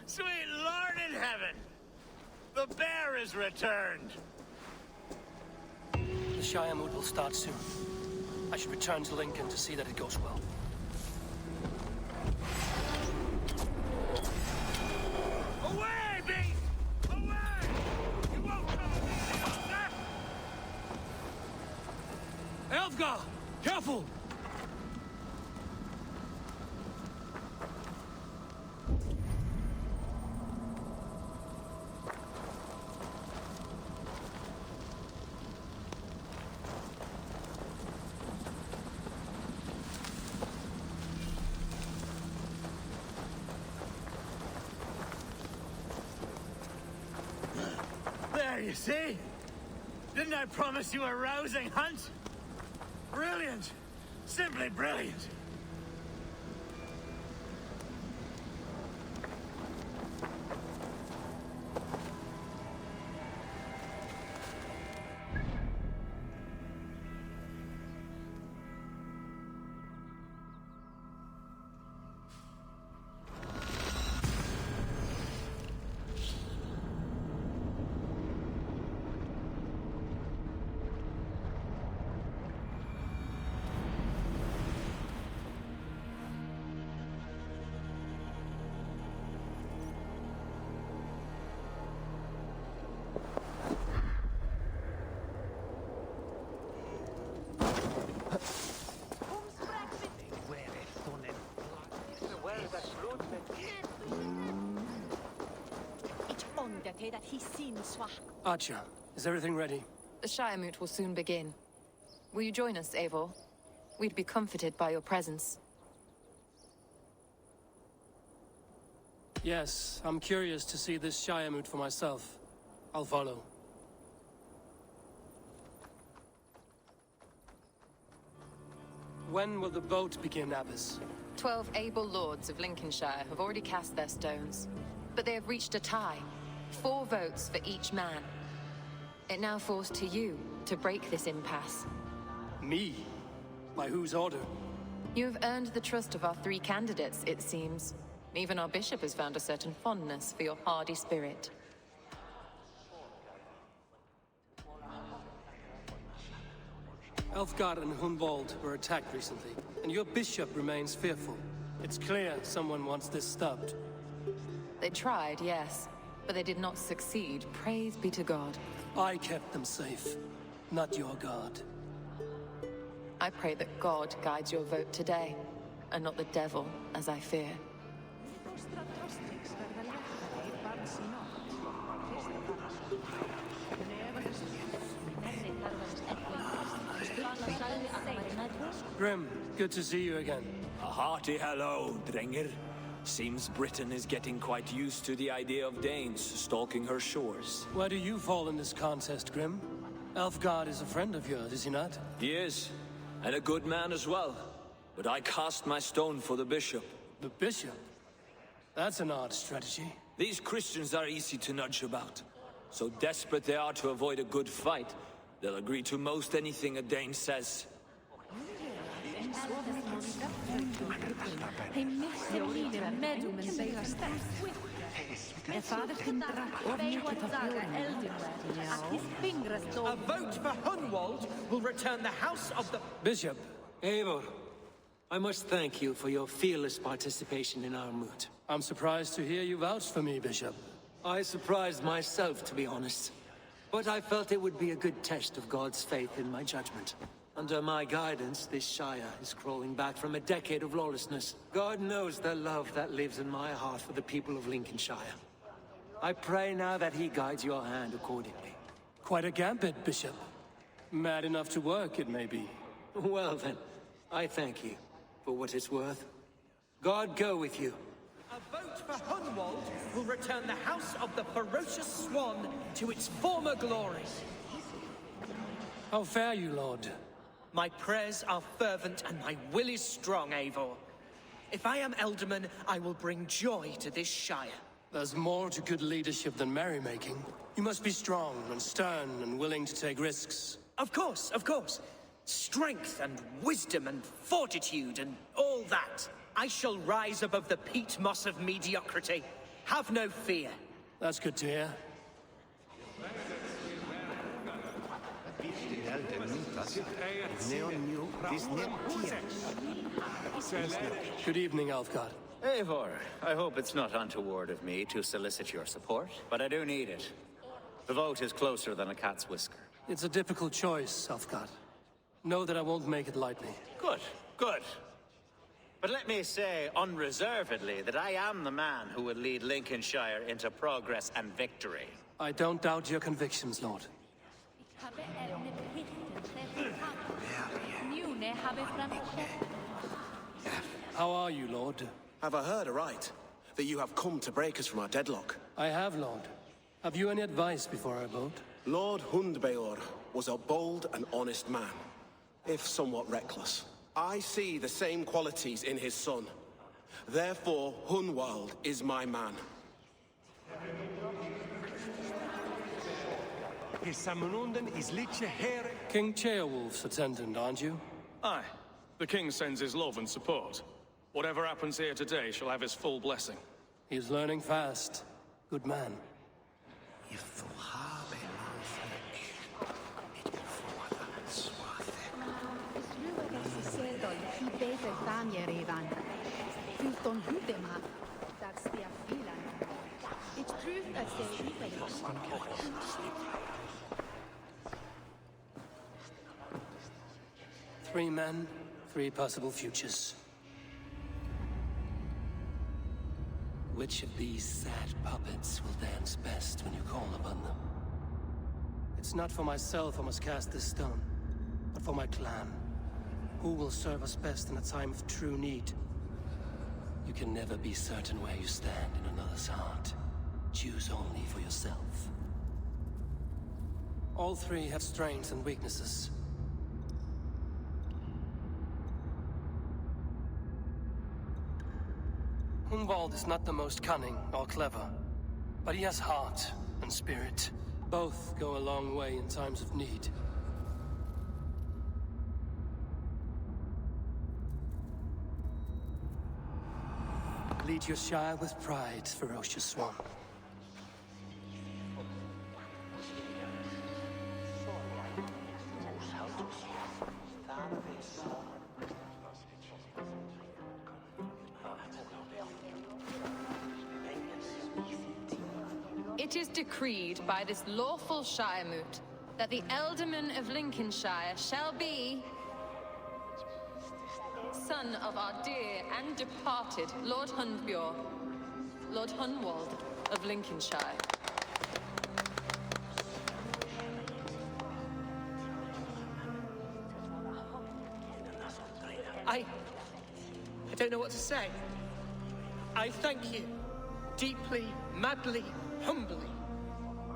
Speaker 8: Sweet Lord in heaven! The bear is returned!
Speaker 1: The Shire mood will start soon. I should return to Lincoln to see that it goes well.
Speaker 3: Away, beast! Away! You won't come
Speaker 1: Elfgar! Careful!
Speaker 6: There, you see? Didn't I promise you a rousing hunt? Brilliant. Simply brilliant.
Speaker 1: Archer, is everything ready?
Speaker 11: The Shire moot will soon begin. Will you join us, Eivor? We'd be comforted by your presence.
Speaker 1: Yes, I'm curious to see this Shire moot for myself. I'll follow. When will the vote begin, Abbess?
Speaker 11: 12 able lords of Lincolnshire have already cast their stones, but they have reached a tie. 4 votes for each man. It now falls to you to break this impasse.
Speaker 1: Me? By whose order?
Speaker 11: You have earned the trust of our 3 candidates, it seems. Even our bishop has found a certain fondness for your hardy spirit.
Speaker 1: Elfgar and Hunwald were attacked recently, and your bishop remains fearful. It's clear someone wants this stopped.
Speaker 11: They tried, yes, but they did not succeed. Praise be to God.
Speaker 1: I kept them safe, not your God.
Speaker 11: I pray that God guides your vote today, and not the devil, as I fear.
Speaker 1: Grim, good to see you again.
Speaker 20: A hearty hello, Drenger. Seems Britain is getting quite used to the idea of Danes stalking her shores.
Speaker 1: Where do you fall in this contest, Grim? Elfgar is a friend of yours, is he not?
Speaker 20: He is, and a good man as well. But I cast my stone for the bishop.
Speaker 1: The bishop? That's an odd strategy.
Speaker 20: These Christians are easy to nudge about. So desperate they are to avoid a good fight, they'll agree to most anything a Dane says.
Speaker 7: A vote for Hunwald will return the house of the...
Speaker 1: Bishop.
Speaker 2: Eivor, I must thank you for your fearless participation in our moot.
Speaker 1: I'm surprised to hear you vouch for me, Bishop.
Speaker 2: I surprised myself, to be honest. But I felt it would be a good test of God's faith in my judgment. Under my guidance, this Shire is crawling back from a decade of lawlessness. God knows the love that lives in my heart for the people of Lincolnshire. I pray now that he guides your hand accordingly.
Speaker 1: Quite a gambit, Bishop. Mad enough to work, it may be.
Speaker 2: Well then, I thank you for what it's worth. God go with you.
Speaker 7: A vote for Hunwald will return the house of the ferocious swan to its former glory.
Speaker 1: How fare you, Lord?
Speaker 7: My prayers are fervent and my will is strong, Eivor. If I am Elderman, I will bring joy to this Shire.
Speaker 1: There's more to good leadership than merrymaking. You must be strong and stern and willing to take risks.
Speaker 7: Of course, of course. Strength and wisdom and fortitude and all that. I shall rise above the peat moss of mediocrity. Have no fear.
Speaker 1: That's good to hear. Good evening, Alfgard.
Speaker 8: Eivor, I hope it's not untoward of me to solicit your support, but I do need it. The vote is closer than a cat's whisker.
Speaker 1: It's a difficult choice, Alfgard. Know that I won't make it lightly.
Speaker 8: Good, good. But let me say unreservedly that I am the man who will lead Lincolnshire into progress and victory.
Speaker 1: I don't doubt your convictions, Lord. How are you, Lord?
Speaker 16: Have I heard aright that you have come to break us from our deadlock?
Speaker 1: I have, Lord. Have you any advice before I vote?
Speaker 16: Lord Hundbeor was a bold and honest man, if somewhat reckless. I see the same qualities in his son. Therefore, Hunwald is my man.
Speaker 1: King Ceolwulf's attendant, aren't you?
Speaker 4: Aye. The king sends his love and support. Whatever happens here today shall have his full blessing.
Speaker 1: He's learning fast. Good man. Three men, three possible futures. Which of these sad puppets will dance best when you call upon them? It's not for myself I must cast this stone, but for my clan. Who will serve us best in a time of true need? You can never be certain where you stand in another's heart. Choose only for yourself. All three have strengths and weaknesses. Hunwald is not the most cunning or clever, but he has heart and spirit. Both go a long way in times of need. Lead your shire with pride, ferocious swan.
Speaker 11: It is decreed by this lawful shire moot that the Ealdorman of Lincolnshire shall be son of our dear and departed Lord Hundbeor, Lord Hunwald of Lincolnshire.
Speaker 7: I don't know what to say. I thank you. Deeply, madly, humbly.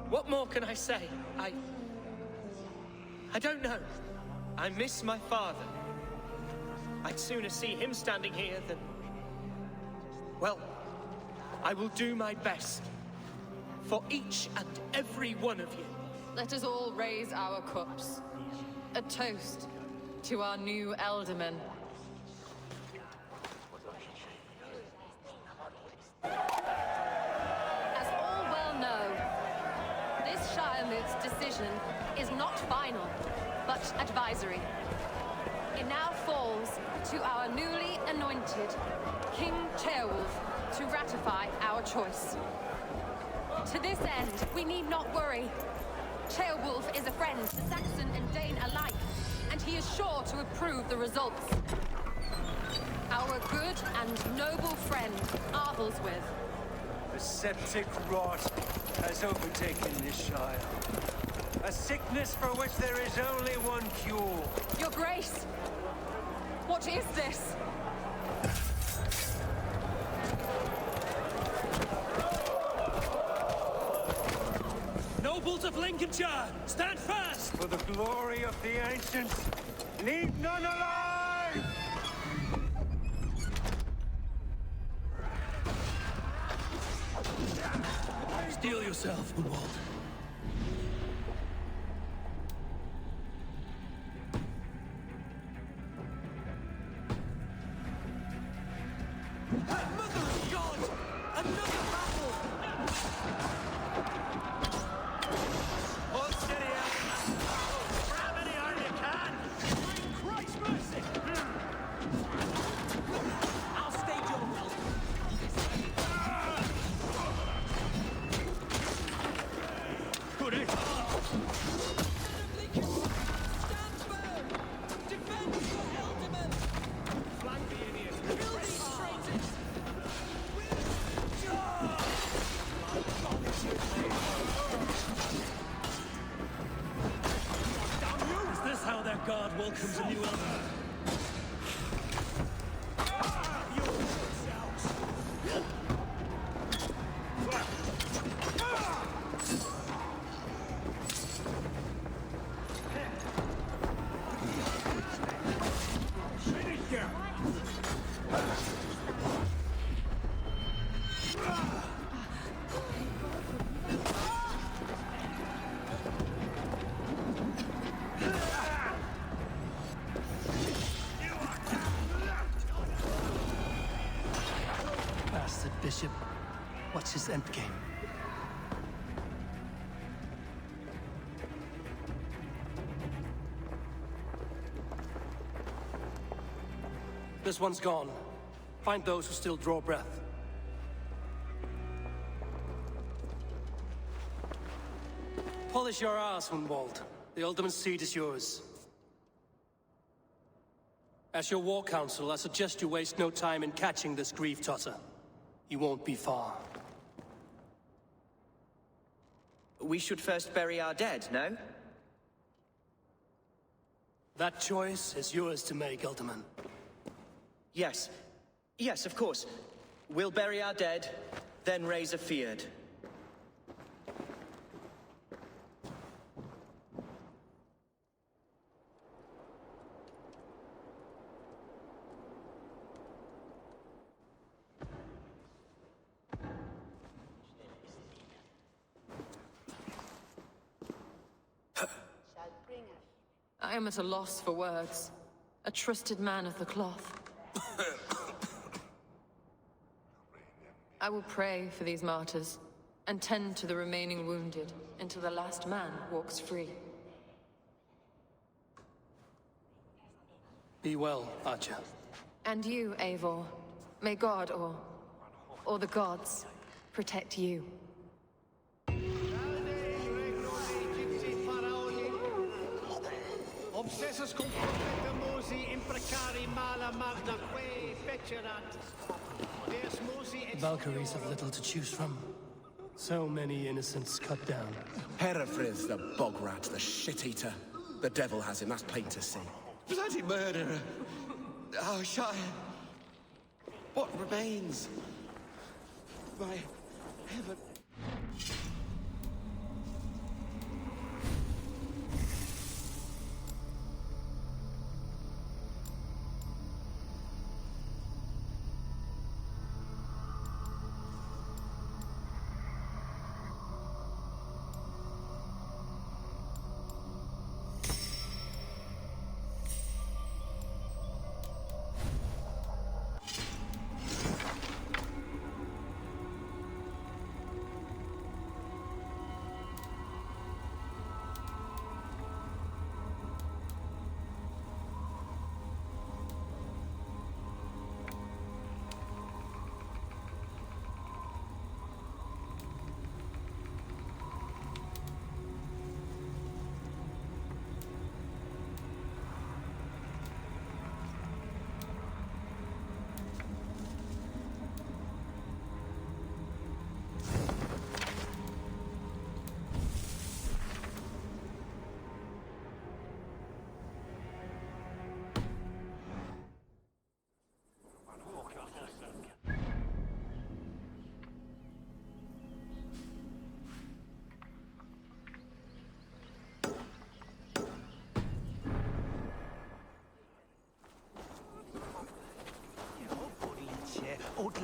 Speaker 7: What more can I say? I don't know. I miss my father. I'd sooner see him standing here than... Well, I will do my best. For each and every one of you.
Speaker 11: Let us all raise our cups. A toast to our new Ealdorman. As all well know, this Shire Moot's decision is not final, but advisory. It now falls to our newly anointed King Ceolwulf to ratify our choice. To this end, we need not worry. Ceolwulf is a friend to Saxon and Dane alike, and he is sure to approve the results. Our good and noble friend, Arthelswith.
Speaker 6: The septic rot has overtaken this shire. A sickness for which there is only one cure.
Speaker 11: Your Grace! What is this?
Speaker 6: Nobles of Lincolnshire, stand fast! For the glory of the ancients, leave none alive!
Speaker 1: Steel yourself, Hunwald.
Speaker 6: Mother of God! Another battle! Hold steady, Grab any
Speaker 1: Bishop. What's his endgame? This one's gone. Find those who still draw breath. Polish your ass, Hunwald. The ultimate seat is yours. As your war council, I suggest you waste no time in catching this grief tosser. He won't be far.
Speaker 7: We should first bury our dead, no?
Speaker 1: That choice is yours to make, Alderman.
Speaker 7: Yes. Yes, of course. We'll bury our dead, then raise a feared.
Speaker 11: I am at a loss for words. A trusted man of the cloth. I will pray for these martyrs, and tend to the remaining wounded, until the last man walks free.
Speaker 1: Be well, Archer.
Speaker 11: And you, Eivor. May God, or the gods, protect you.
Speaker 1: Valkyries have little to choose from. So many innocents cut down.
Speaker 16: Herefriz, the bog rat, the shit-eater. The devil has him, that's plain to see.
Speaker 5: Bloody murderer! Oh, Shire! What remains? My heaven...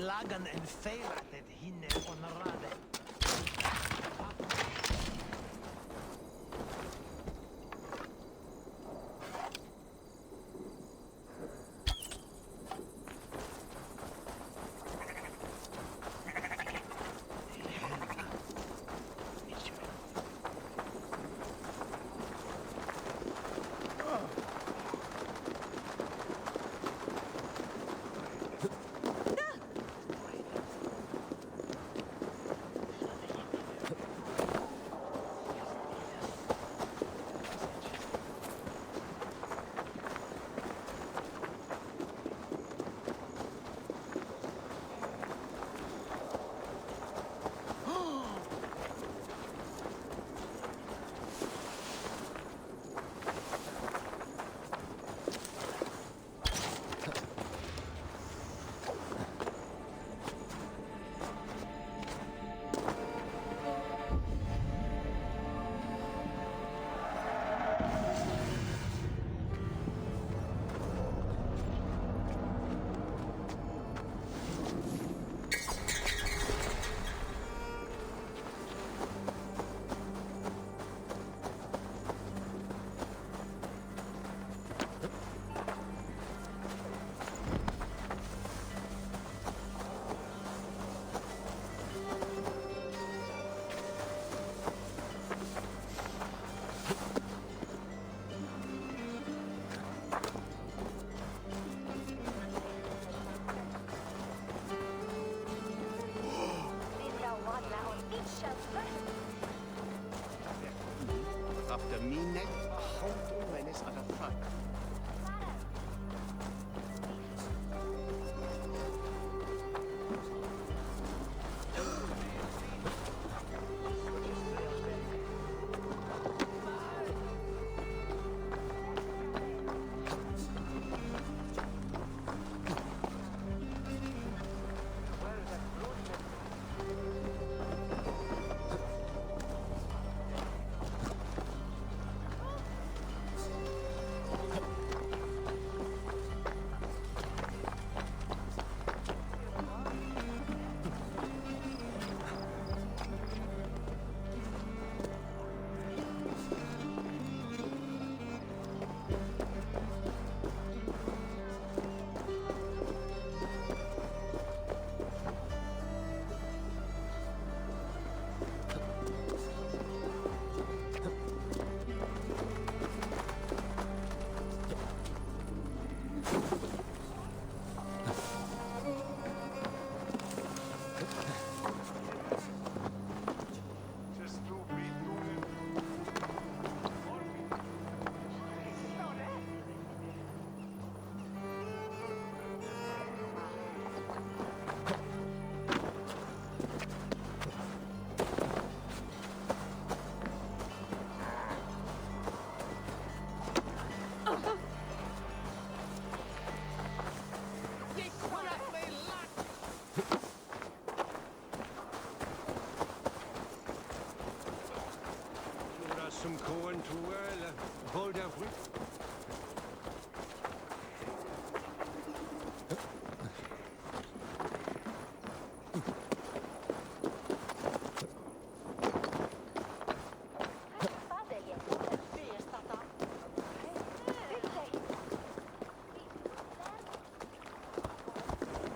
Speaker 15: Lagan en feirat hinne honorade.
Speaker 12: Minnet Houghton Menace at a time.
Speaker 6: Some corn to hold up with.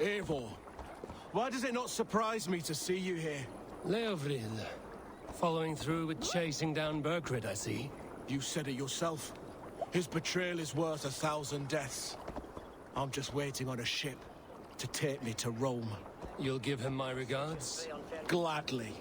Speaker 22: Eivor, why does it not surprise me to see you here?
Speaker 1: Leovril. Following through with chasing down Berkrid, I see.
Speaker 22: You said it yourself. His betrayal is worth 1,000 deaths. I'm just waiting on a ship to take me to Rome.
Speaker 1: You'll give him my regards?
Speaker 22: Gladly.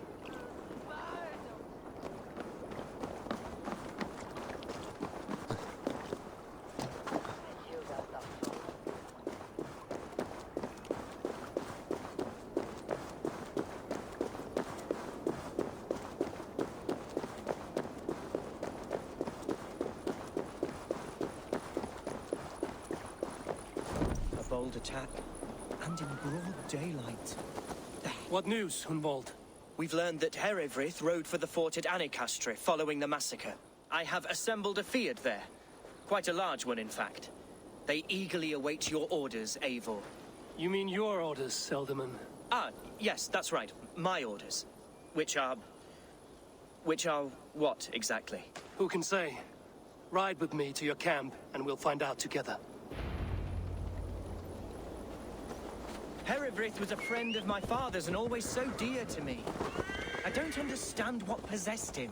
Speaker 7: Attack, and in broad daylight.
Speaker 1: What news, Hunwald?
Speaker 7: We've learned that Herewrith rode for the fort at Annikastre following the massacre. I have assembled a field there. Quite a large one, in fact. They eagerly await your orders, Eivor.
Speaker 1: You mean your orders, Elderman?
Speaker 7: Ah, yes, that's right. My orders. Which are what, exactly?
Speaker 1: Who can say? Ride with me to your camp, and we'll find out together.
Speaker 7: Herewrith was a friend of my father's and always so dear to me. I don't understand what possessed him.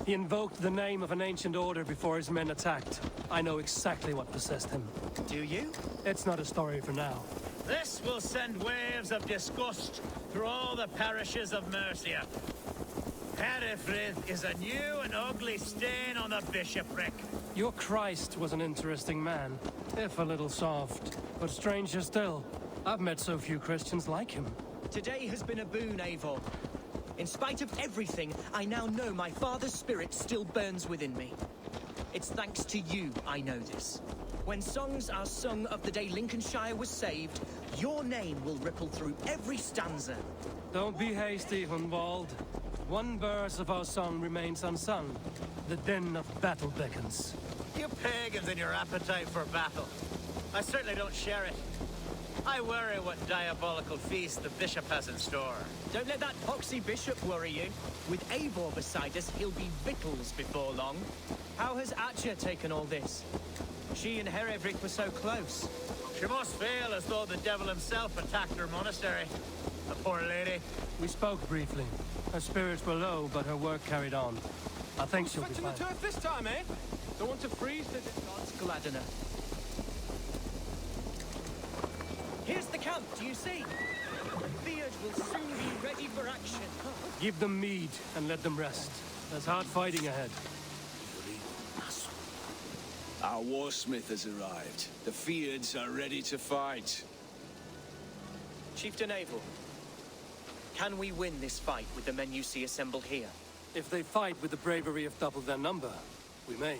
Speaker 1: He invoked the name of an ancient order before his men attacked. I know exactly what possessed him.
Speaker 7: Do you?
Speaker 1: It's not a story for now.
Speaker 8: This will send waves of disgust through all the parishes of Mercia. Herewrith is a new and ugly stain on the bishopric.
Speaker 1: Your Christ was an interesting man, if a little soft. But stranger still, I've met so few Christians like him.
Speaker 7: Today has been a boon, Eivor. In spite of everything, I now know my father's spirit still burns within me. It's thanks to you I know this. When songs are sung of the day Lincolnshire was saved, your name will ripple through every stanza.
Speaker 1: Don't be hasty, Hunwald. One verse of our song remains unsung. The din of battle beckons.
Speaker 8: You pagans and your appetite for battle. I certainly don't share it. I worry what diabolical feast the bishop has in store.
Speaker 7: Don't let that poxy bishop worry you. With Eivor beside us, he'll be victuals before long. How has Atcha taken all this? She and Herewrith were so close.
Speaker 8: She must feel as though the devil himself attacked her monastery. The poor lady.
Speaker 1: We spoke briefly. Her spirits were low, but her work carried on. I think she'll be fine.
Speaker 22: Fetching the turf this time, eh? Don't want to freeze the...
Speaker 7: God's gladdener. Here's the camp, do you see? Theod will soon be ready for action.
Speaker 1: Give them mead and let them rest. There's hard fighting ahead.
Speaker 20: Our warsmith has arrived. The Feards are ready to fight.
Speaker 7: Chieftain Eivor, can we win this fight with the men you see assembled here?
Speaker 1: If they fight with the bravery of double their number, we may.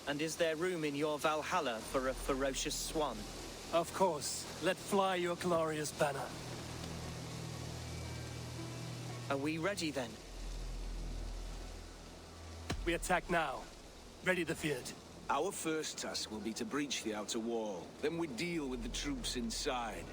Speaker 7: And is there room in your Valhalla for a ferocious swan?
Speaker 1: Of course. Let fly your glorious banner.
Speaker 7: Are we ready then?
Speaker 1: We attack now. Ready the Feared.
Speaker 20: Our first task will be to breach the outer wall. Then we deal with the troops inside.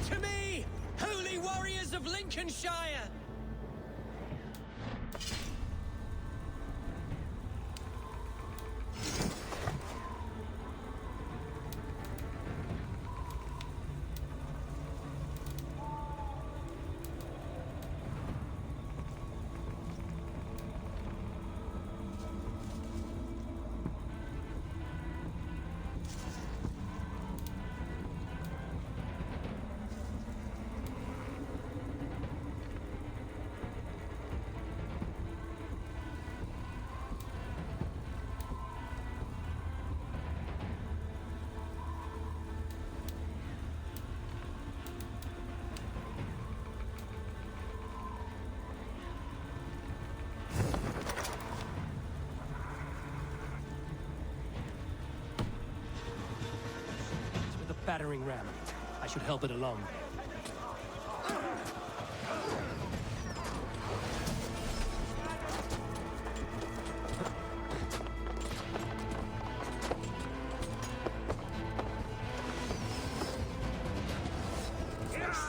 Speaker 7: To me, holy warriors of Lincolnshire!
Speaker 1: Battering ram. I should help it along.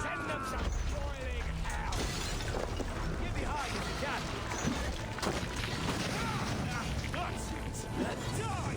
Speaker 3: Send them some boiling hell! Get behind if you can! Nonsense! Die!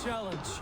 Speaker 1: Challenge.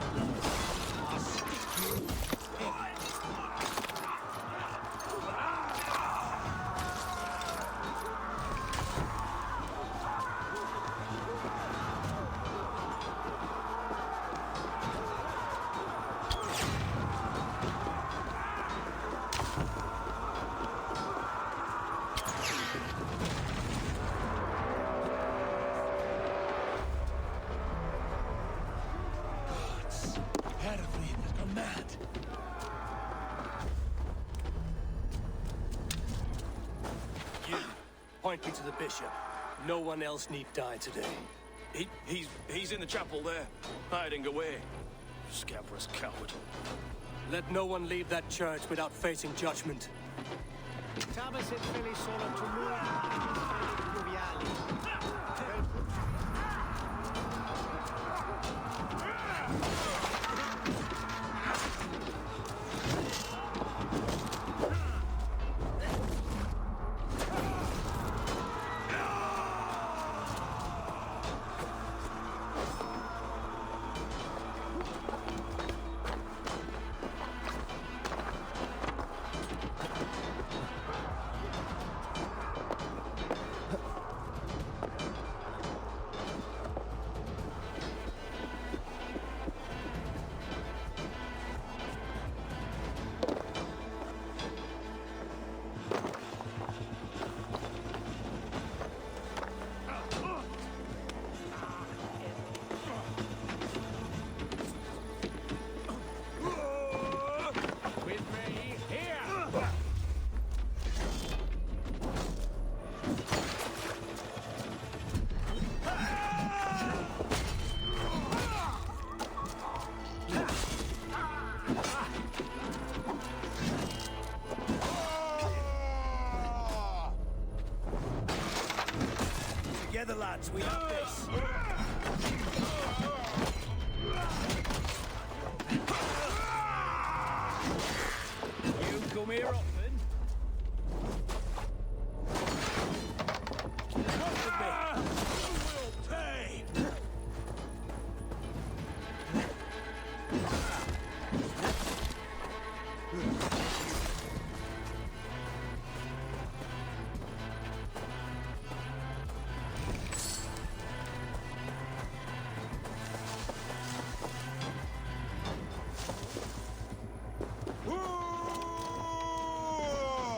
Speaker 1: Point me to the bishop. No one else need die today.
Speaker 4: He's in the chapel there, hiding away. Scabrous coward.
Speaker 1: Let no one leave that church without facing judgment.
Speaker 6: lads, we have this. You come here often? What's the bit? You will pay!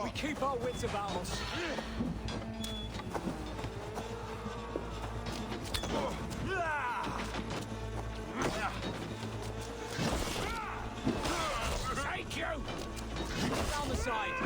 Speaker 6: We keep our wits about us. Take you! Down the side.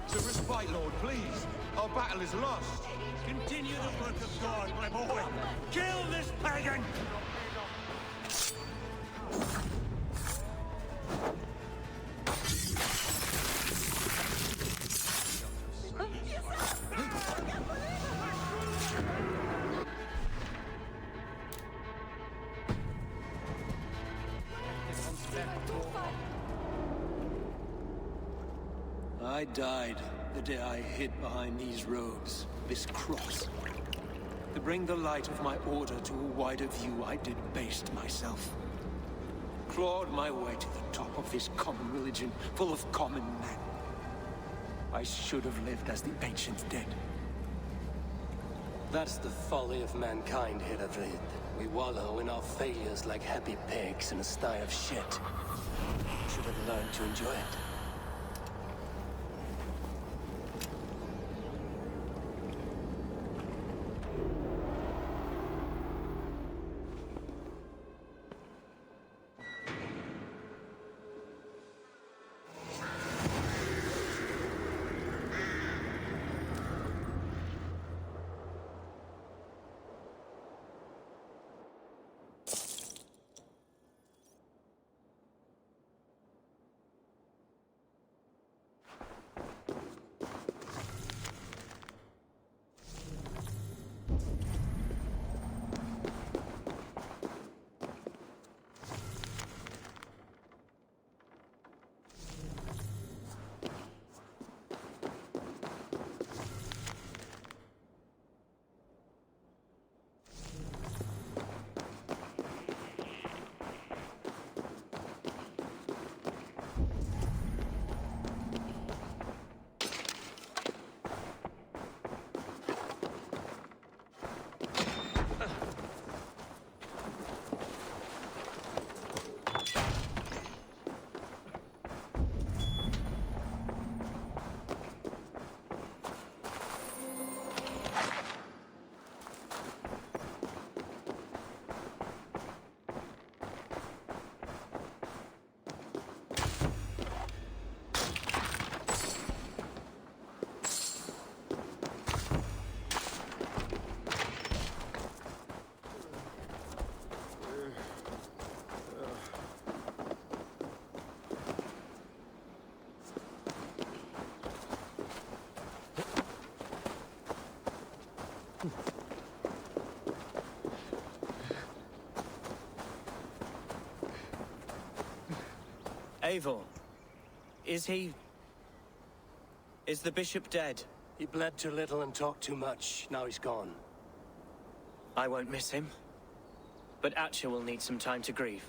Speaker 5: To respite, Lord, please. Our battle is lost.
Speaker 3: Continue the work of God, my boy. Kill this pagan!
Speaker 1: I died the day I hid behind these robes, this cross. To bring the light of my order to a wider view, I debased myself. Clawed my way to the top of this common religion, full of common men. I should have lived as the ancient dead.
Speaker 18: That's the folly of mankind, Hiravid. We wallow in our failures like happy pigs in a sty of shit. Should have learned to enjoy it.
Speaker 7: Eivor, is the bishop dead?
Speaker 1: He bled too little and talked too much. Now he's gone.
Speaker 7: I won't miss him. But Atcha will need some time to grieve.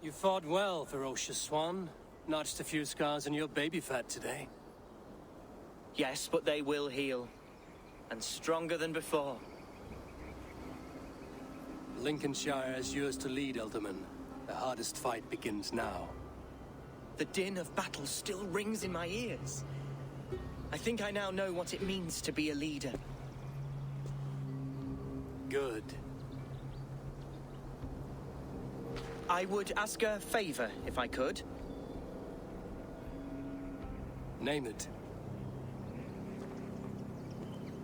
Speaker 1: You fought well, ferocious swan. Notched a few scars on your baby fat today.
Speaker 7: Yes, but they will heal. And stronger than before.
Speaker 1: Lincolnshire is yours to lead, Elderman. The hardest fight begins now.
Speaker 7: The din of battle still rings in my ears. I think I now know what it means to be a leader.
Speaker 1: Good.
Speaker 7: I would ask a favor, if I could.
Speaker 1: Name it.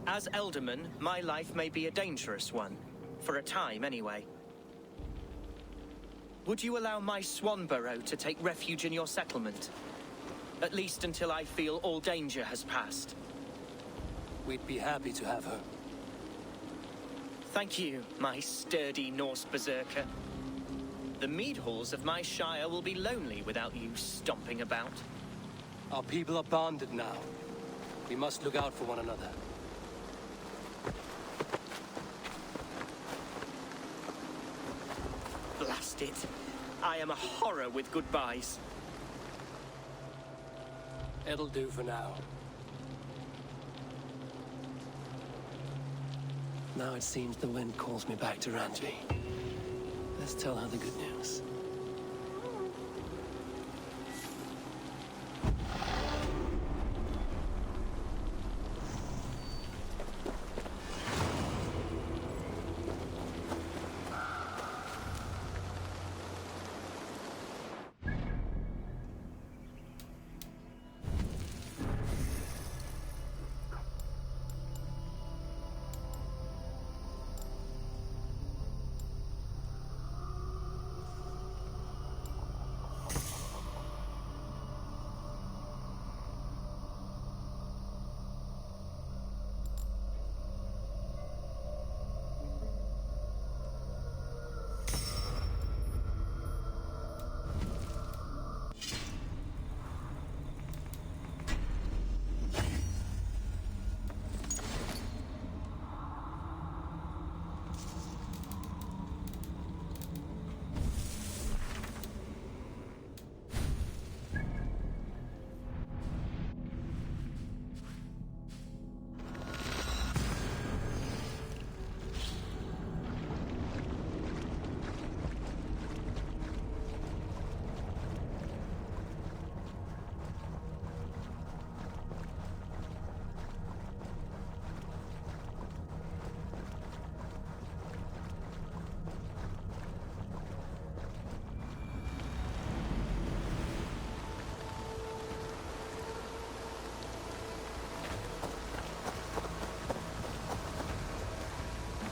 Speaker 7: As Elderman, my life may be a dangerous one. For a time, anyway. Would you allow my swan burrow to take refuge in your settlement? At least until I feel all danger has passed.
Speaker 1: We'd be happy to have her.
Speaker 7: Thank you, my sturdy Norse berserker. The mead halls of my shire will be lonely without you stomping about.
Speaker 1: Our people are bonded now. We must look out for one another.
Speaker 7: Blast it. I am a horror with goodbyes.
Speaker 1: It'll do for now. Now it seems the wind calls me back to Randvi. Let's tell her the good news.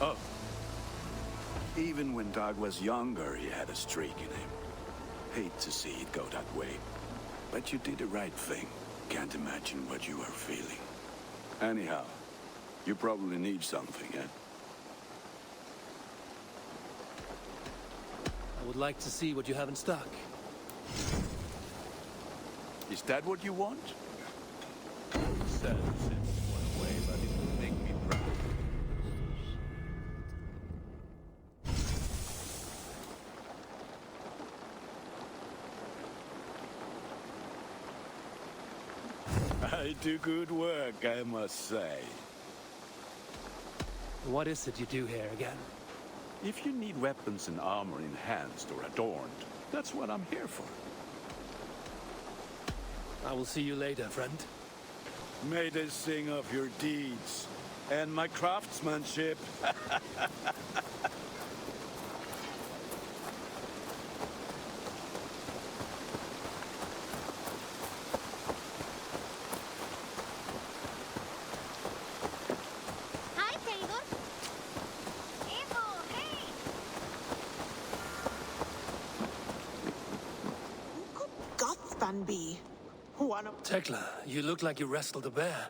Speaker 13: Oh. Even when Dog was younger, he had a streak in him. Hate to see it go that way. But you did the right thing. Can't imagine what you are feeling. Anyhow, you probably need something, eh?
Speaker 1: I would like to see what you have in stock.
Speaker 13: Is that what you want?
Speaker 20: Sad in one way, but it will make me proud.
Speaker 13: I do good work, I must say.
Speaker 1: What is it you do here again?
Speaker 13: If you need weapons and armor enhanced or adorned, that's what I'm here for.
Speaker 1: I will see you later, friend.
Speaker 13: May they sing of your deeds and my craftsmanship.
Speaker 10: can be. One of...
Speaker 1: Tekla, you look like you wrestled a bear.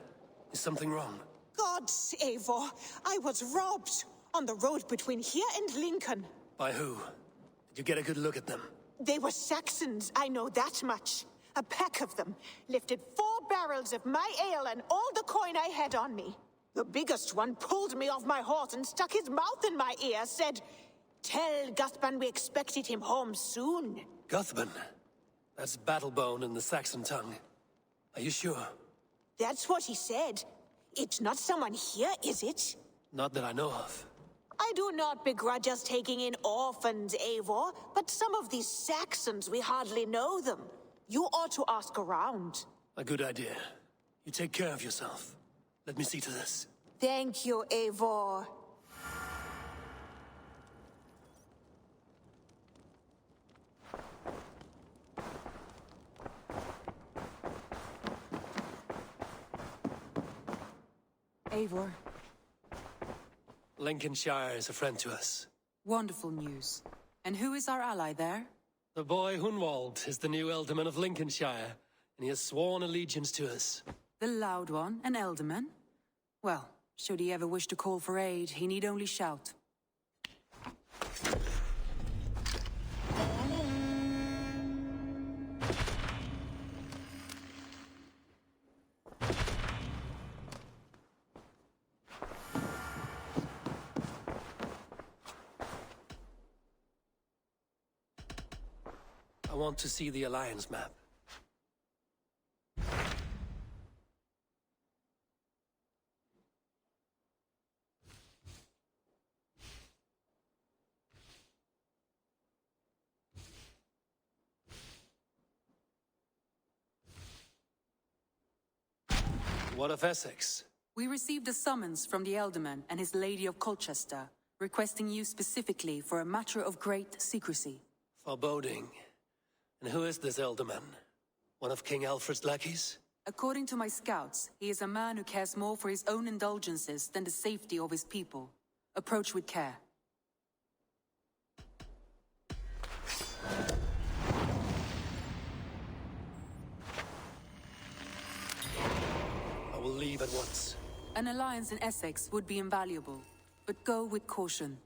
Speaker 1: Is something wrong?
Speaker 10: Gods, Eivor, I was robbed on the road between here and Lincoln.
Speaker 1: By who? Did you get a good look at them?
Speaker 10: They were Saxons, I know that much. A pack of them lifted 4 barrels of my ale and all the coin I had on me. The biggest one pulled me off my horse and stuck his mouth in my ear, said, "Tell Guthban we expected him home soon."
Speaker 1: Guthban? That's Battlebone in the Saxon tongue. Are you sure?
Speaker 10: That's what he said. It's not someone here, is it?
Speaker 1: Not that I know of.
Speaker 10: I do not begrudge us taking in orphans, Eivor, but some of these Saxons, we hardly know them. You ought to ask around.
Speaker 1: A good idea. You take care of yourself. Let me see to this.
Speaker 10: Thank you, Eivor.
Speaker 14: Eivor.
Speaker 1: Lincolnshire is a friend to us.
Speaker 14: Wonderful news. And who is our ally there?
Speaker 1: The boy Hunwald is the new Ealdorman of Lincolnshire, and he has sworn allegiance to us.
Speaker 14: The loud one, an Ealdorman? Well, should he ever wish to call for aid, he need only shout.
Speaker 1: I want to see the Alliance map. What of Essex?
Speaker 14: We received a summons from the Ealdorman and his Lady of Colchester, requesting you specifically for a matter of great secrecy.
Speaker 1: Foreboding. And who is this Ealdorman? One of King Alfred's lackeys?
Speaker 14: According to my scouts, he is a man who cares more for his own indulgences than the safety of his people. Approach with care.
Speaker 1: I will leave at once.
Speaker 14: An alliance in Essex would be invaluable, but go with caution.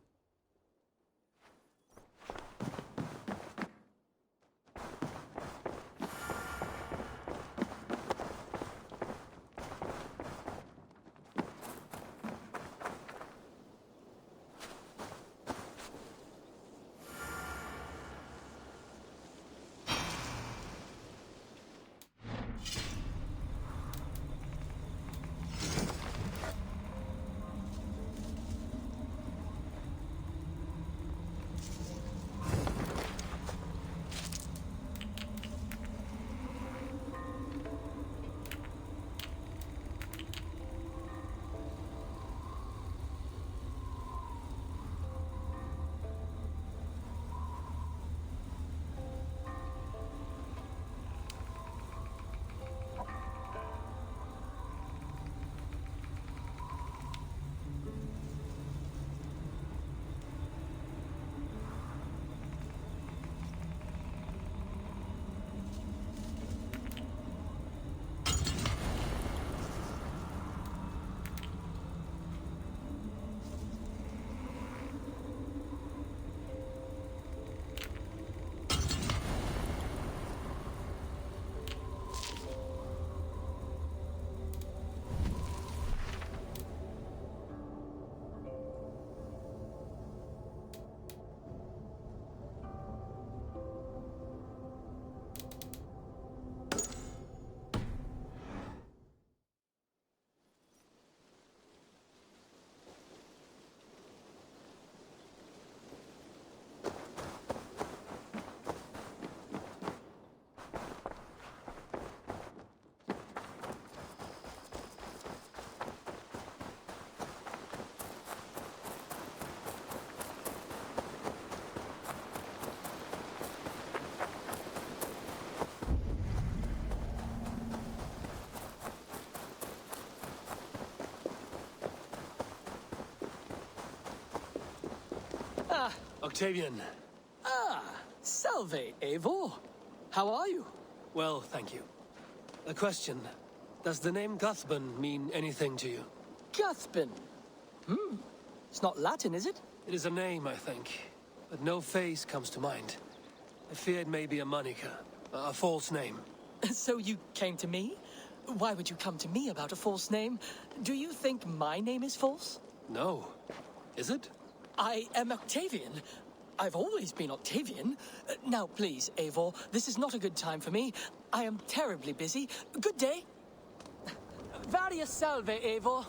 Speaker 23: Ah,
Speaker 1: Octavian.
Speaker 23: Salve, Eivor. How are you?
Speaker 1: Well, thank you. A question. Does the name Guthban mean anything to you?
Speaker 17: Guthban? It's not Latin, is it?
Speaker 1: It is a name, I think. But no face comes to mind. I fear it may be a moniker. A false name.
Speaker 17: So you came to me? Why would you come to me about a false name? Do you think my name is false?
Speaker 1: No. Is it?
Speaker 17: I am Octavian. I've always been Octavian. Now, please, Eivor, this is not a good time for me. I am terribly busy. Good day. Varia salve, Eivor.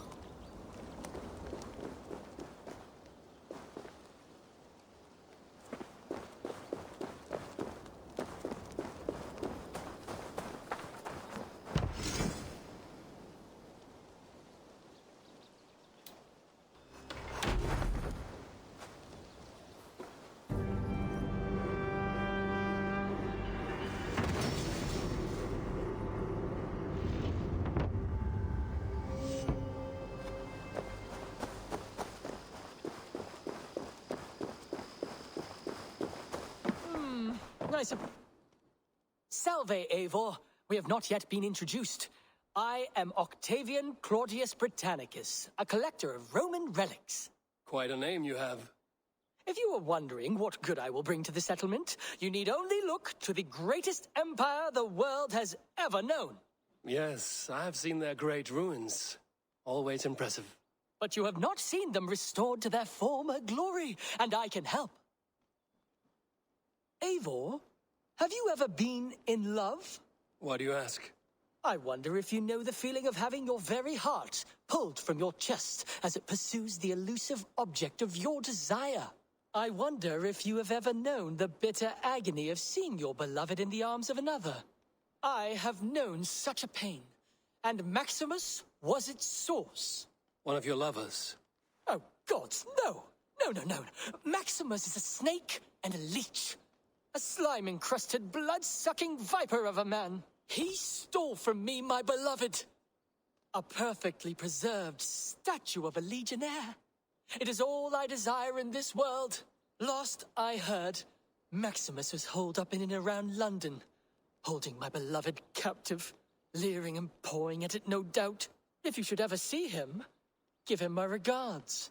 Speaker 17: Salve, Eivor. We have not yet been introduced. I am Octavian Claudius Britannicus, a collector of Roman relics.
Speaker 1: Quite a name you have.
Speaker 17: If you are wondering what good I will bring to the settlement, you need only look to the greatest empire the world has ever known.
Speaker 1: Yes, I have seen their great ruins. Always impressive.
Speaker 17: But you have not seen them restored to their former glory, and I can help. Eivor, have you ever been in love?
Speaker 1: Why do you ask?
Speaker 17: I wonder if you know the feeling of having your very heart pulled from your chest as it pursues the elusive object of your desire. I wonder if you have ever known the bitter agony of seeing your beloved in the arms of another. I have known such a pain, and Maximus was its source.
Speaker 1: One of your lovers?
Speaker 17: Oh, gods, no! No. Maximus is a snake and a leech. A slime-encrusted, blood-sucking viper of a man. He stole from me my beloved. A perfectly preserved statue of a legionnaire. It is all I desire in this world. Last I heard, Maximus was holed up in and around London, holding my beloved captive, leering and pawing at it, no doubt. If you should ever see him, give him my regards.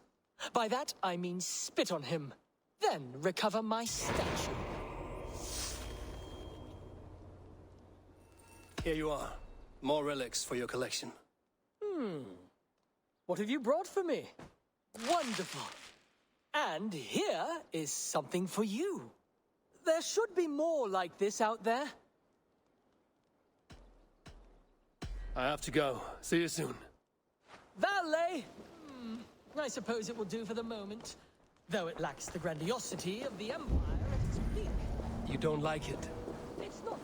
Speaker 17: By that I mean spit on him, then recover my statue.
Speaker 1: Here you are. More relics for your collection.
Speaker 17: What have you brought for me? Wonderful. And here is something for you. There should be more like this out there.
Speaker 1: I have to go. See you soon.
Speaker 17: Valet! I suppose it will do for the moment. Though it lacks the grandiosity of the Empire at its peak.
Speaker 1: You don't like it?
Speaker 17: It's not...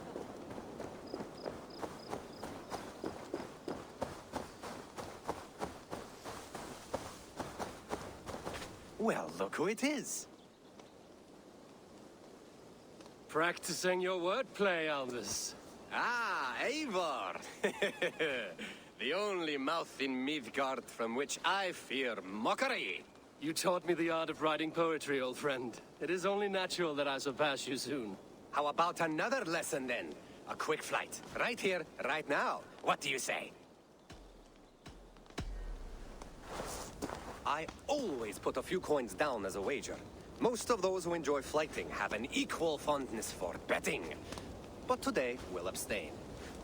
Speaker 18: Well, look who it is.
Speaker 1: Practicing your wordplay, Albus.
Speaker 18: Ah, Eivor! The only mouth in Midgard from which I fear mockery.
Speaker 1: You taught me the art of writing poetry, old friend. It is only natural that I surpass you soon.
Speaker 18: How about another lesson, then? A quick flight. Right here, right now. What do you say? I always put a few coins down as a wager. Most of those who enjoy flighting have an equal fondness for betting. But today, we'll abstain.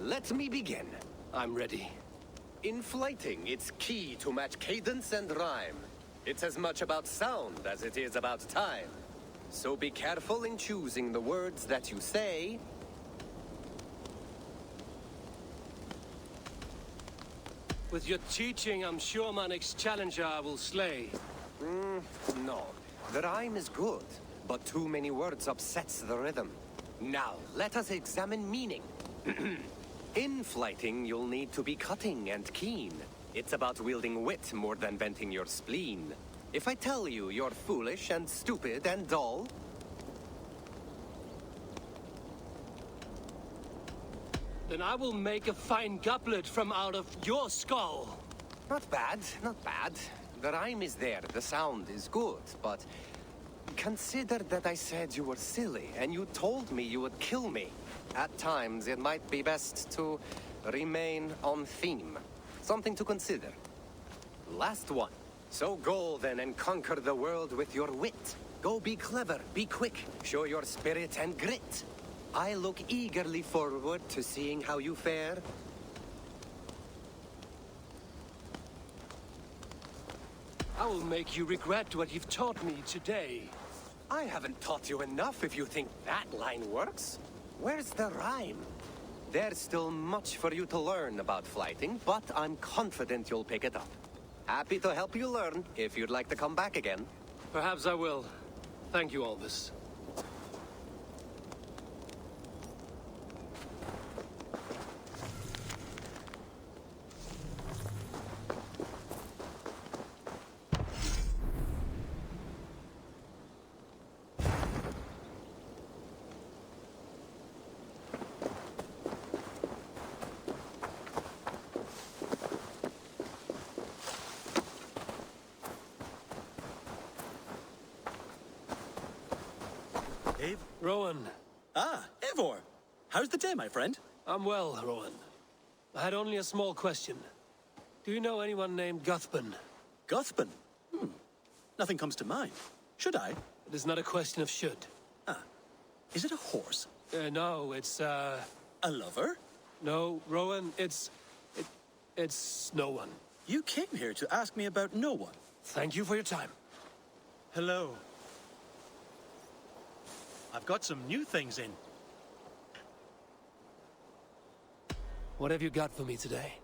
Speaker 18: Let me begin.
Speaker 1: I'm ready.
Speaker 18: In flighting, it's key to match cadence and rhyme. It's as much about sound as it is about time. So be careful in choosing the words that you say.
Speaker 1: With your teaching, I'm sure my next challenger I will slay.
Speaker 18: No. The rhyme is good, but too many words upsets the rhythm. Now, let us examine meaning. In flighting, you'll need to be cutting and keen. It's about wielding wit more than venting your spleen. If I tell you you're foolish and stupid and dull...
Speaker 1: Then I will make a fine goblet from out of your skull.
Speaker 18: Not bad, not bad. The rhyme is there, the sound is good, but... Consider that I said you were silly, and you told me you would kill me. At times, it might be best to remain on theme. Something to consider. Last one. So go then and conquer the world with your wit. Go be clever, be quick, show your spirit and grit. I look eagerly forward to seeing how you fare.
Speaker 1: I will make you regret what you've taught me today.
Speaker 18: I haven't taught you enough if you think that line works. Where's the rhyme? There's still much for you to learn about flighting, but I'm confident you'll pick it up. Happy to help you learn if you'd like to come back again.
Speaker 1: Perhaps I will. Thank you, Albus. Rowan.
Speaker 19: Ah, Eivor. How's the day, my friend?
Speaker 1: I'm well, Rowan. I had only a small question. Do you know anyone named Guthban?
Speaker 19: Guthban? Nothing comes to mind. Should I?
Speaker 1: It is not a question of should.
Speaker 19: Ah. Is it a horse?
Speaker 1: No, it's,
Speaker 19: A lover?
Speaker 1: No, Rowan, it's no one.
Speaker 19: You came here to ask me about no one.
Speaker 1: Thank you for your time.
Speaker 21: Hello. I've got some new things in.
Speaker 1: What have you got for me today?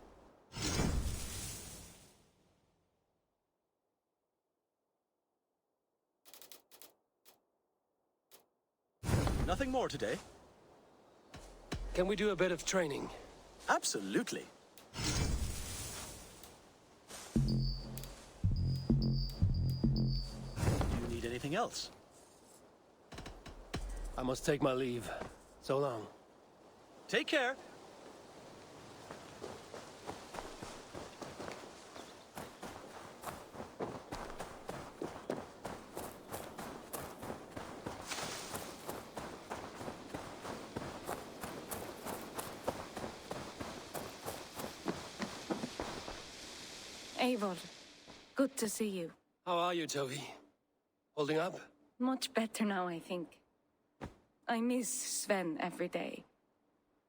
Speaker 19: Nothing more today.
Speaker 1: Can we do a bit of training?
Speaker 19: Absolutely. Do you need anything else?
Speaker 1: I must take my leave. So long.
Speaker 19: Take care.
Speaker 11: Eivor, good to see you.
Speaker 1: How are you, Tovi? Holding up?
Speaker 11: Much better now, I think. I miss Sven every day.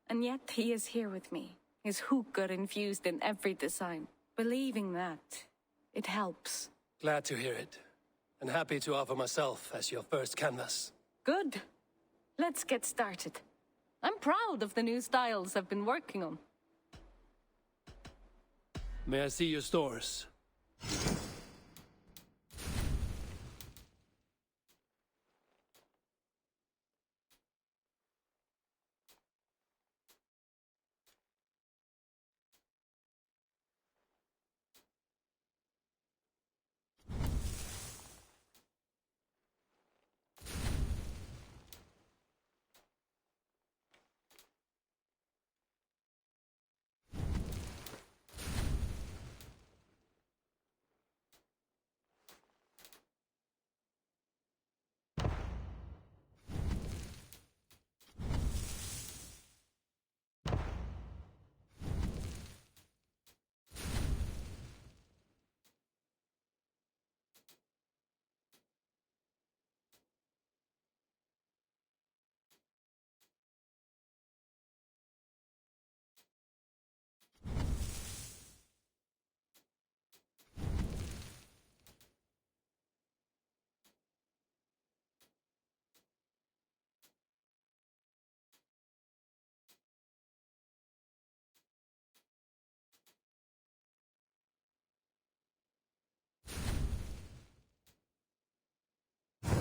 Speaker 11: And yet he is here with me. His hooker infused in every design. Believing that, it helps.
Speaker 1: Glad to hear it. And happy to offer myself as your first canvas.
Speaker 11: Good. Let's get started. I'm proud of the new styles I've been working on.
Speaker 1: May I see your stores?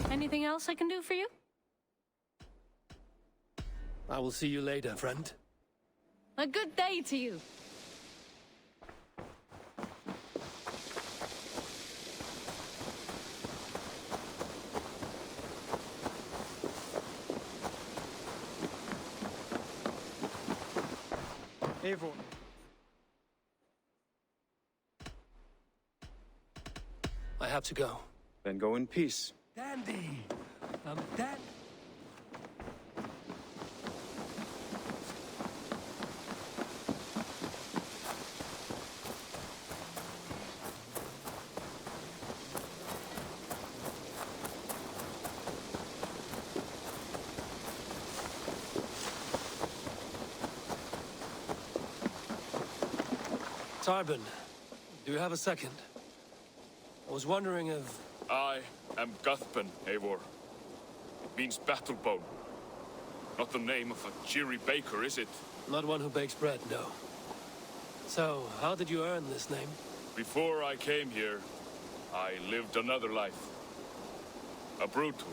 Speaker 11: Anything else I can do for you?
Speaker 1: I will see you later, friend.
Speaker 11: A good day to you.
Speaker 21: Eivor.
Speaker 1: I have to go.
Speaker 23: Then go in peace.
Speaker 1: Dandy! Dan... Tarbin, do you have a second? I was wondering if...
Speaker 4: I am Guthban, Eivor. It means battle bone. Not the name of a cheery baker, is it?
Speaker 1: Not one who bakes bread, no. So, how did you earn this name?
Speaker 4: Before I came here, I lived another life. A brutal,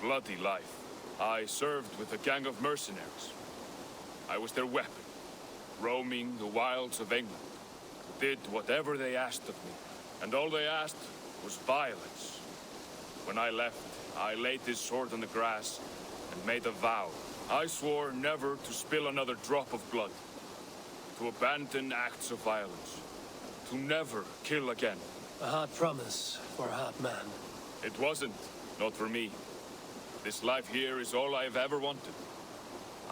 Speaker 4: bloody life. I served with a gang of mercenaries. I was their weapon, roaming the wilds of England. Did whatever they asked of me, and all they asked was violence. When I left, I laid this sword on the grass and made a vow. I swore never to spill another drop of blood, to abandon acts of violence, to never kill again.
Speaker 1: A hard promise for a hard man.
Speaker 4: It wasn't, not for me. This life here is all I've ever wanted.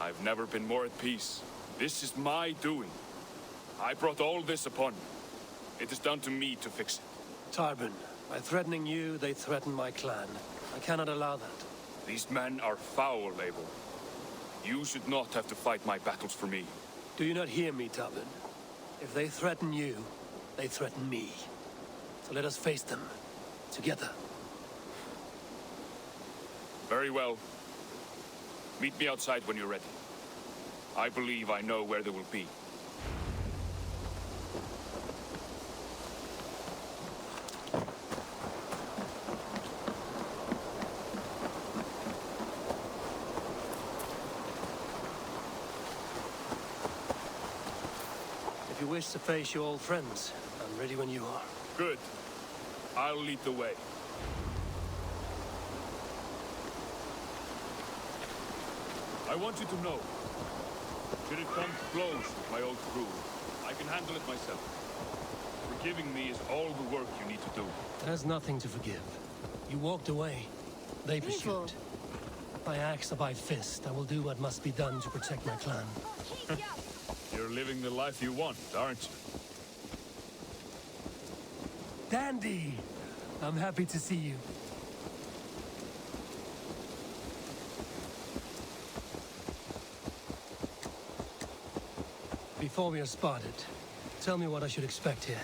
Speaker 4: I've never been more at peace. This is my doing. I brought all this upon me. It is down to me to fix it.
Speaker 1: Tarbin, by threatening you, they threaten my clan. I cannot allow that.
Speaker 4: These men are foul, Abel. You should not have to fight my battles for me.
Speaker 1: Do you not hear me, Tarbin? If they threaten you, they threaten me. So let us face them, together.
Speaker 4: Very well. Meet me outside when you're ready. I believe I know where they will be.
Speaker 1: If you wish to face your old friends, I'm ready when you are.
Speaker 4: Good. I'll lead the way. I want you to know, should it come to blows with my old crew, I can handle it myself. Forgiving me is all the work you need to do.
Speaker 1: There's nothing to forgive. You walked away. They pursued. By axe or by fist, I will do what must be done to protect my clan.
Speaker 4: You're living the life you want, aren't you?
Speaker 1: Dandy! I'm happy to see you. Before we are spotted, tell me what I should expect here.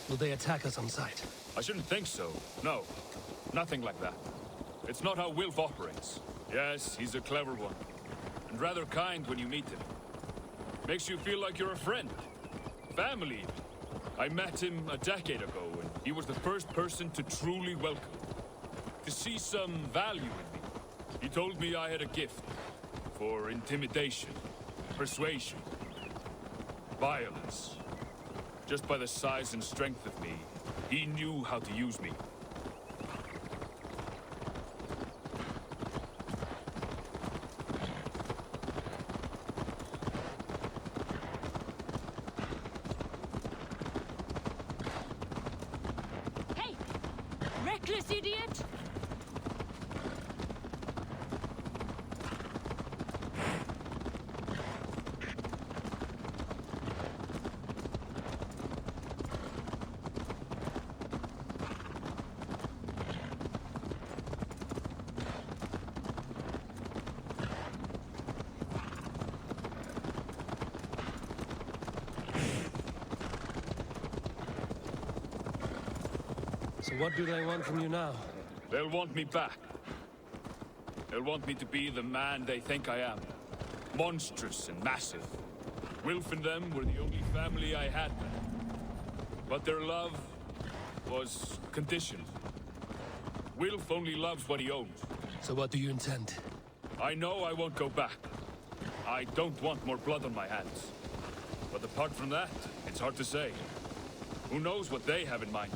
Speaker 1: Will they attack us on sight?
Speaker 4: I shouldn't think so. No. Nothing like that. It's not how Wilf operates. Yes, he's a clever one. And rather kind when you meet him. Makes you feel like you're a friend. Family, even. I met him a decade ago, and he was the first person to truly welcome me. To see some value in me. He told me I had a gift. For intimidation. Persuasion. Violence. Just by the size and strength of me, he knew how to use me.
Speaker 2: Hey! Reckless idiot!
Speaker 1: So what do they want from you now?
Speaker 4: They'll want me back. They'll want me to be the man they think I am. Monstrous and massive. Wilf and them were the only family I had. But their love was conditioned. Wilf only loves what he owns.
Speaker 1: So what do you intend?
Speaker 4: I know I won't go back. I don't want more blood on my hands. But apart from that, it's hard to say. Who knows what they have in mind?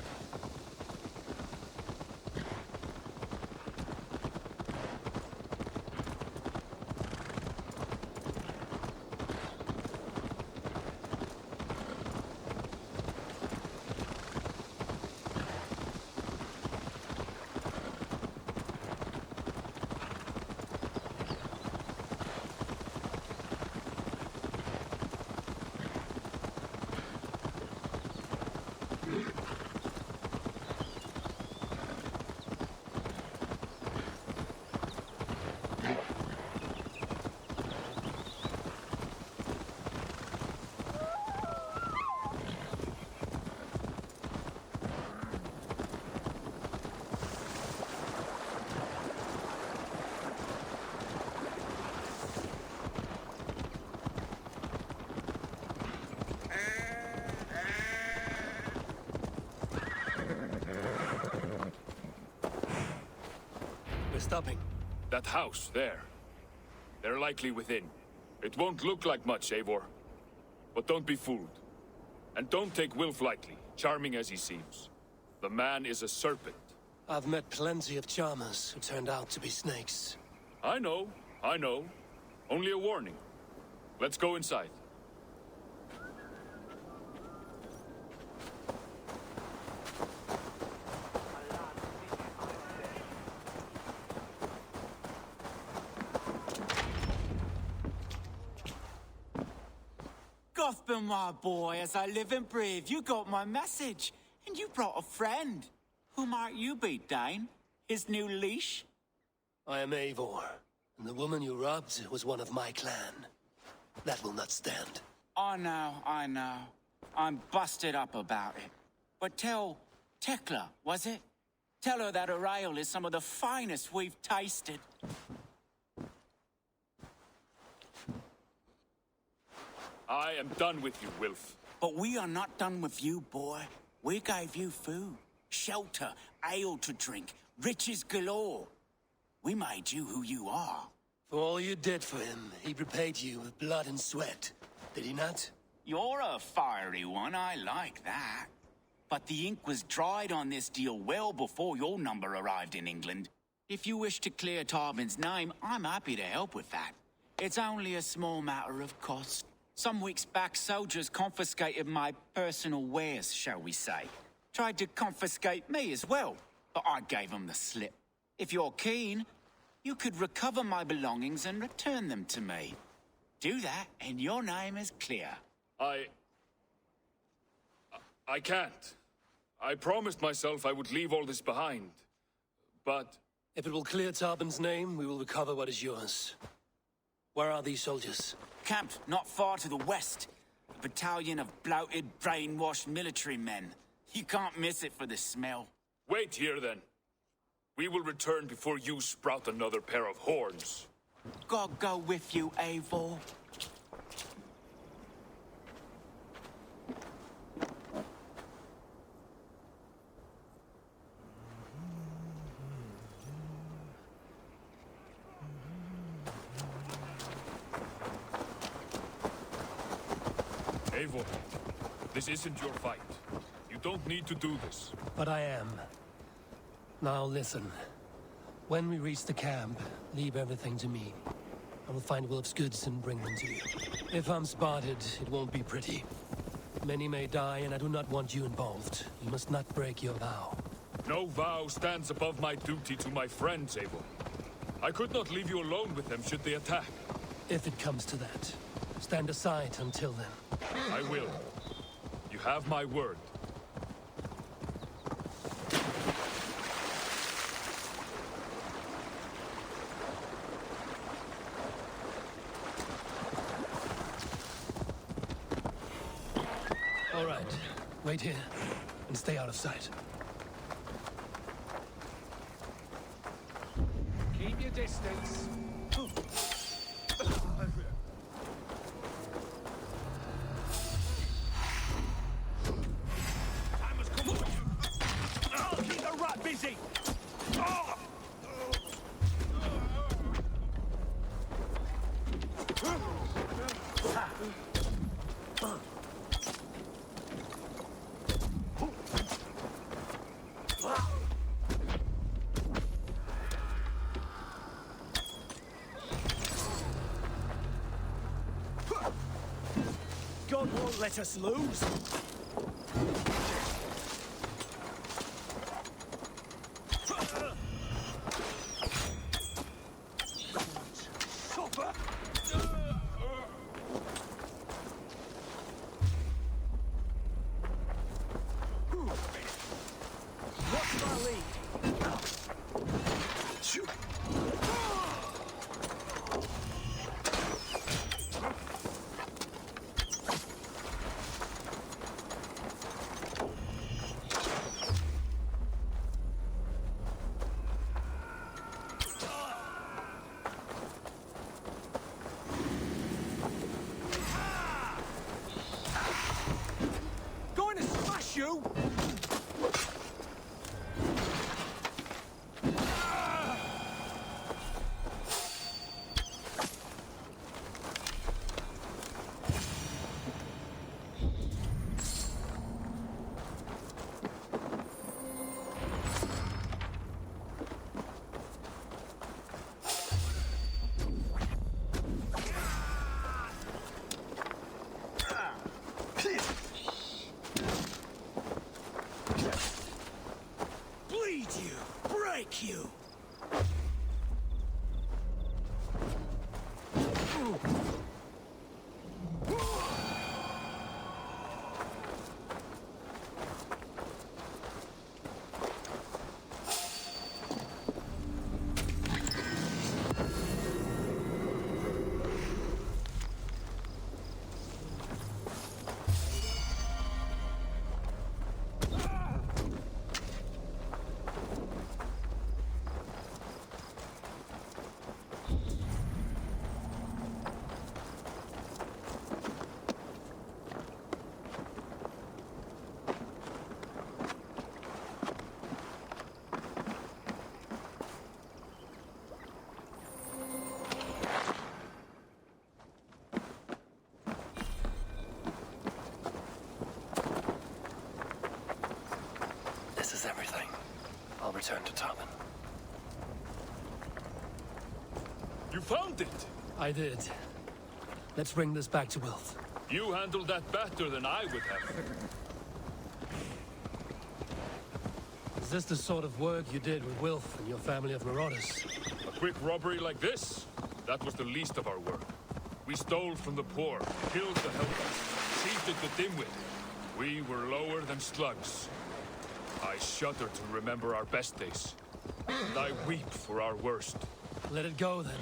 Speaker 1: stopping?
Speaker 4: That house, there. They're likely within. It won't look like much, Eivor. But don't be fooled. And don't take Wilf lightly, charming as he seems. The man is a serpent.
Speaker 1: I've met plenty of charmers who turned out to be snakes.
Speaker 4: I know. Only a warning. Let's go inside.
Speaker 15: Gotham, my boy, as I live and breathe, you got my message. And you brought a friend. Who might you be, Dane? His new leash?
Speaker 1: I am Eivor, and the woman you robbed was one of my clan. That will not stand.
Speaker 15: I know. I'm busted up about it. But tell Tekla, was it? Tell her that her ale is some of the finest we've tasted.
Speaker 4: I am done with you, Wilf.
Speaker 15: But we are not done with you, boy. We gave you food, shelter, ale to drink, riches galore. We made you who you are.
Speaker 1: For all you did for him, he repaid you with blood and sweat. Did he not?
Speaker 15: You're a fiery one, I like that. But the ink was dried on this deal well before your number arrived in England. If you wish to clear Tarbin's name, I'm happy to help with that. It's only a small matter of cost. Some weeks back, soldiers confiscated my personal wares, shall we say. Tried to confiscate me as well, but I gave them the slip. If you're keen, you could recover my belongings and return them to me. Do that, and your name is clear.
Speaker 4: I can't. I promised myself I would leave all this behind. But...
Speaker 1: If it will clear Tarbin's name, we will recover what is yours. Where are these soldiers?
Speaker 15: Camped not far to the west. A battalion of bloated, brainwashed military men. You can't miss it for the smell.
Speaker 4: Wait here, then. We will return before you sprout another pair of horns.
Speaker 15: God go with you, Eivor.
Speaker 4: Eivor, this isn't your fight. You don't need to do this.
Speaker 1: But I am. Now listen. When we reach the camp, leave everything to me. I will find Wilf's goods and bring them to you. If I'm spotted, it won't be pretty. Many may die, and I do not want you involved. You must not break your vow.
Speaker 4: No vow stands above my duty to my friends, Eivor. I could not leave you alone with them should they attack.
Speaker 1: If it comes to that, stand aside until then.
Speaker 4: I will. You have my word.
Speaker 1: All right. Wait here and stay out of sight.
Speaker 6: Keep your distance.
Speaker 3: Busy!
Speaker 6: God won't let us lose.
Speaker 1: return to Tarlin.
Speaker 4: You found it!
Speaker 1: I did. Let's bring this back to Wilf.
Speaker 4: You handled that better than I would have.
Speaker 1: Is this the sort of work you did with Wilf and your family of marauders?
Speaker 4: A quick robbery like this? That was the least of our work. We stole from the poor, killed the helpless, cheated the dimwit. We were lower than slugs. I shudder to remember our best days. And I weep for our worst.
Speaker 1: Let it go, then.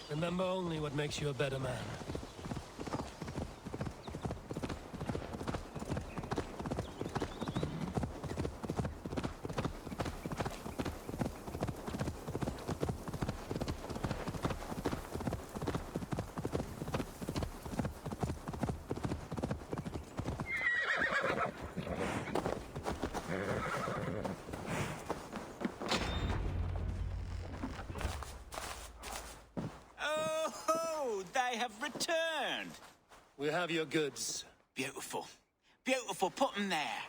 Speaker 1: Remember only what makes you a better man.
Speaker 8: They have returned.
Speaker 1: We have your goods.
Speaker 8: Beautiful. Beautiful. Put them there.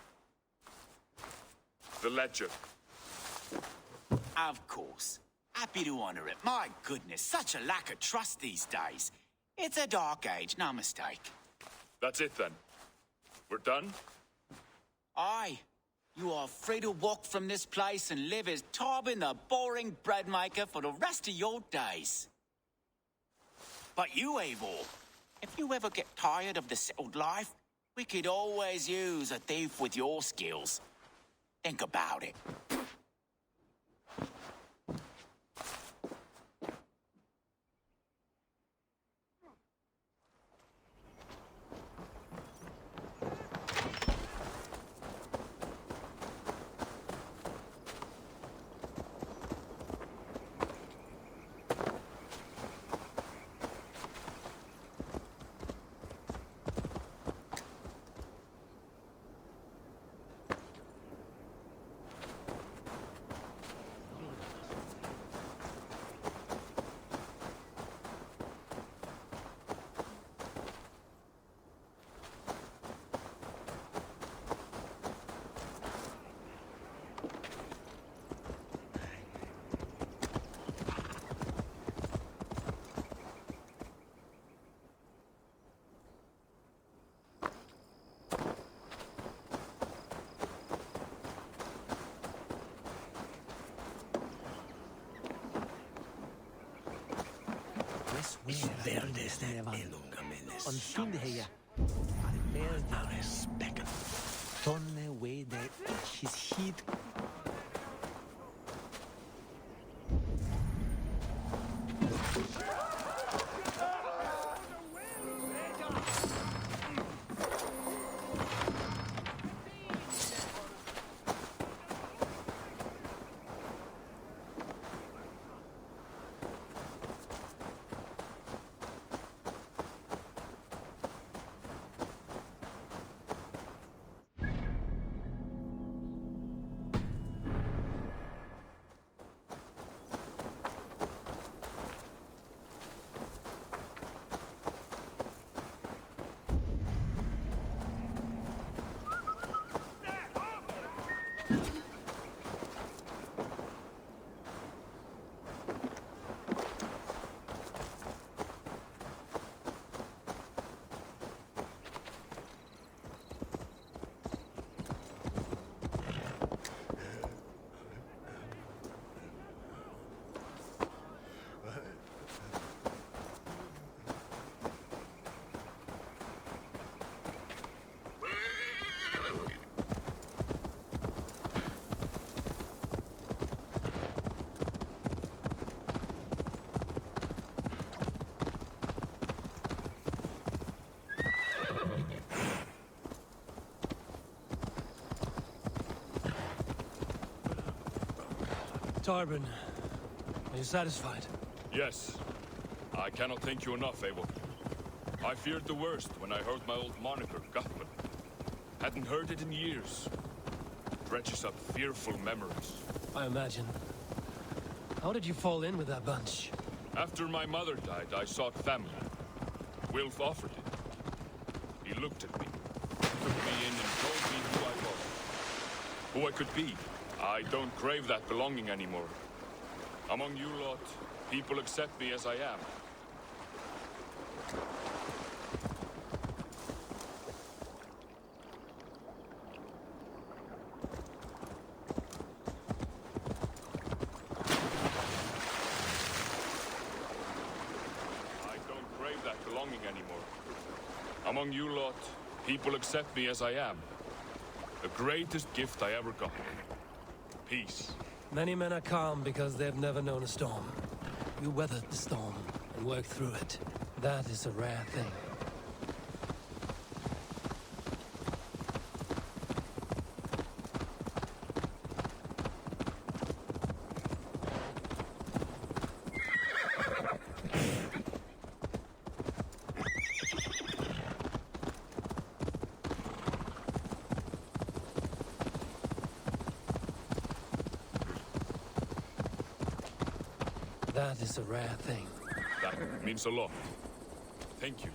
Speaker 4: The ledger.
Speaker 8: Of course. Happy to honor it. My goodness, such a lack of trust these days. It's a dark age, no mistake.
Speaker 4: That's it then. We're done?
Speaker 8: Aye. You are free to walk from this place and live as Tobin the boring bread maker for the rest of your days. But you, Eivor, if you ever get tired of the settled life, we could always use a thief with your skills. Think about it.
Speaker 9: On Sundheya, Alberda respect. Tonne way that his heat.
Speaker 1: Tarbin, are you satisfied?
Speaker 4: Yes. I cannot thank you enough, Eivor. I feared the worst when I heard my old moniker, Guthman. Hadn't heard it in years. Dredges up fearful memories.
Speaker 1: I imagine. How did you fall in with that bunch?
Speaker 4: After my mother died, I sought family. Wilf offered it. He looked at me, took me in and told me who I was. Who I could be. I don't crave that belonging anymore. Among you lot, people accept me as I am. I don't crave that belonging anymore. Among you lot, people accept me as I am. The greatest gift I ever got. Peace.
Speaker 1: Many men are calm because they've never known a storm. You weathered the storm and worked through it. That is a rare thing. That is a rare thing.
Speaker 4: That means a lot. Thank you.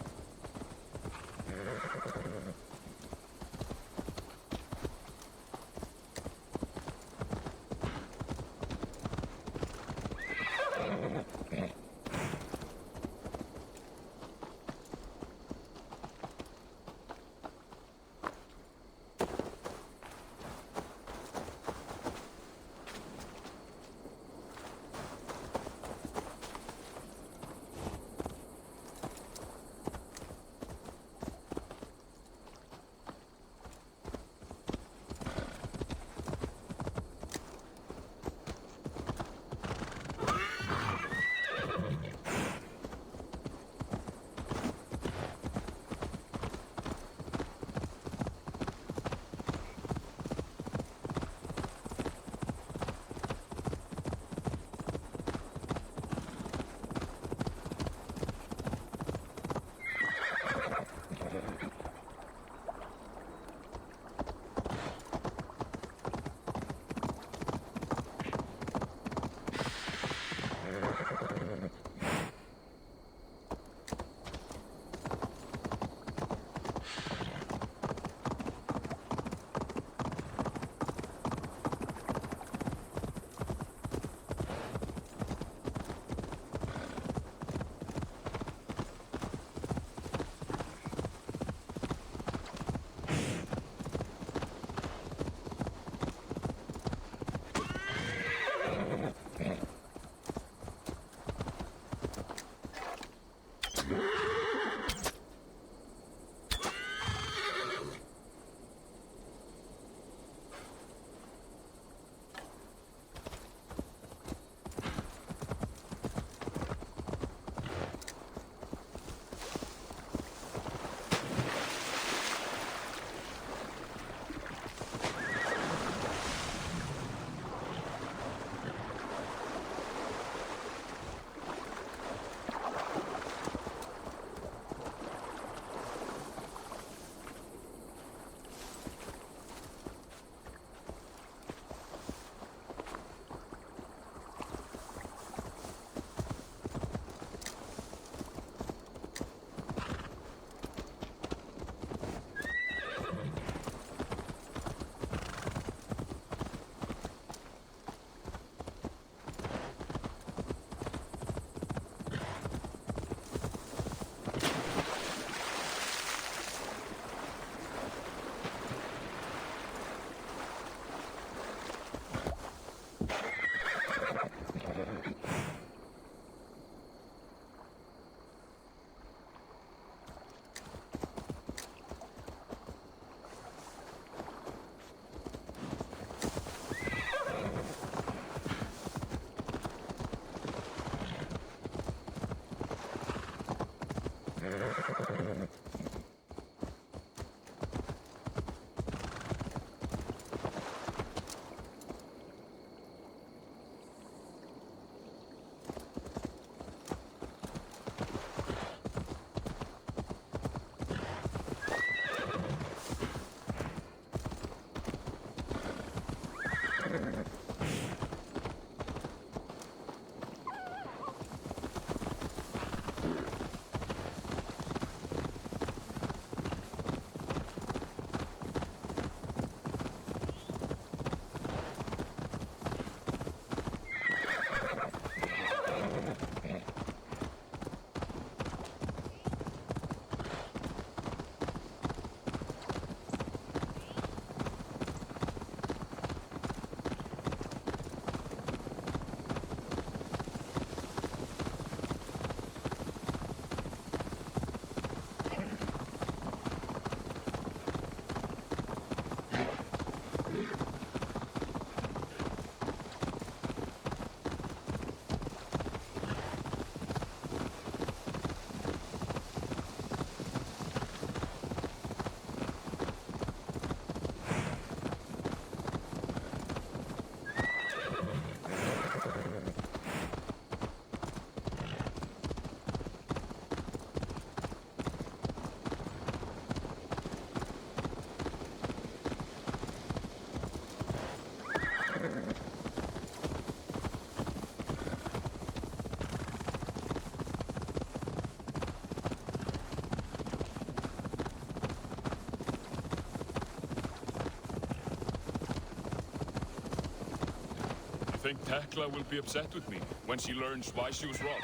Speaker 4: think Tekla will be upset with me when she learns why she was wrong?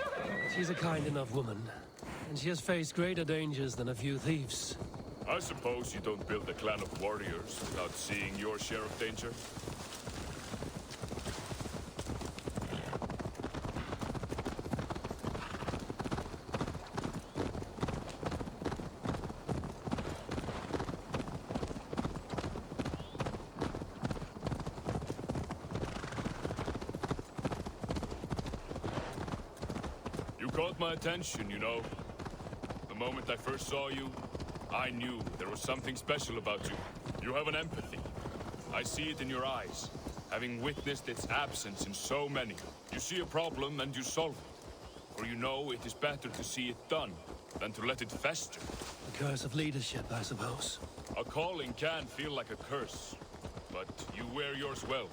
Speaker 1: She's a kind enough woman, and she has faced greater dangers than a few thieves.
Speaker 4: I suppose you don't build a clan of warriors without seeing your share of danger. You caught my attention, you know. The moment I first saw you, I knew there was something special about you. You have an empathy. I see it in your eyes, having witnessed its absence in so many. You see a problem and you solve it. For you know it is better to see it done than to let it fester.
Speaker 1: The curse of leadership, I suppose.
Speaker 4: A calling can feel like a curse, but you wear yours well.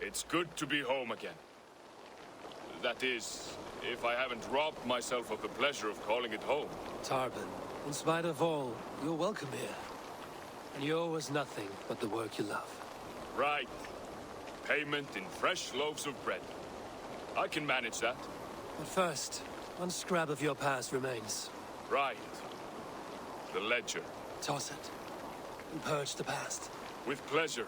Speaker 4: It's good to be home again. That is, if I haven't robbed myself of the pleasure of calling it home.
Speaker 1: Tarban, in spite of all, you're welcome here. And you owe us nothing but the work you love.
Speaker 4: Right. Payment in fresh loaves of bread. I can manage that.
Speaker 1: But first, one scrap of your past remains.
Speaker 4: Right. The ledger.
Speaker 1: Toss it, and purge the past.
Speaker 4: With pleasure.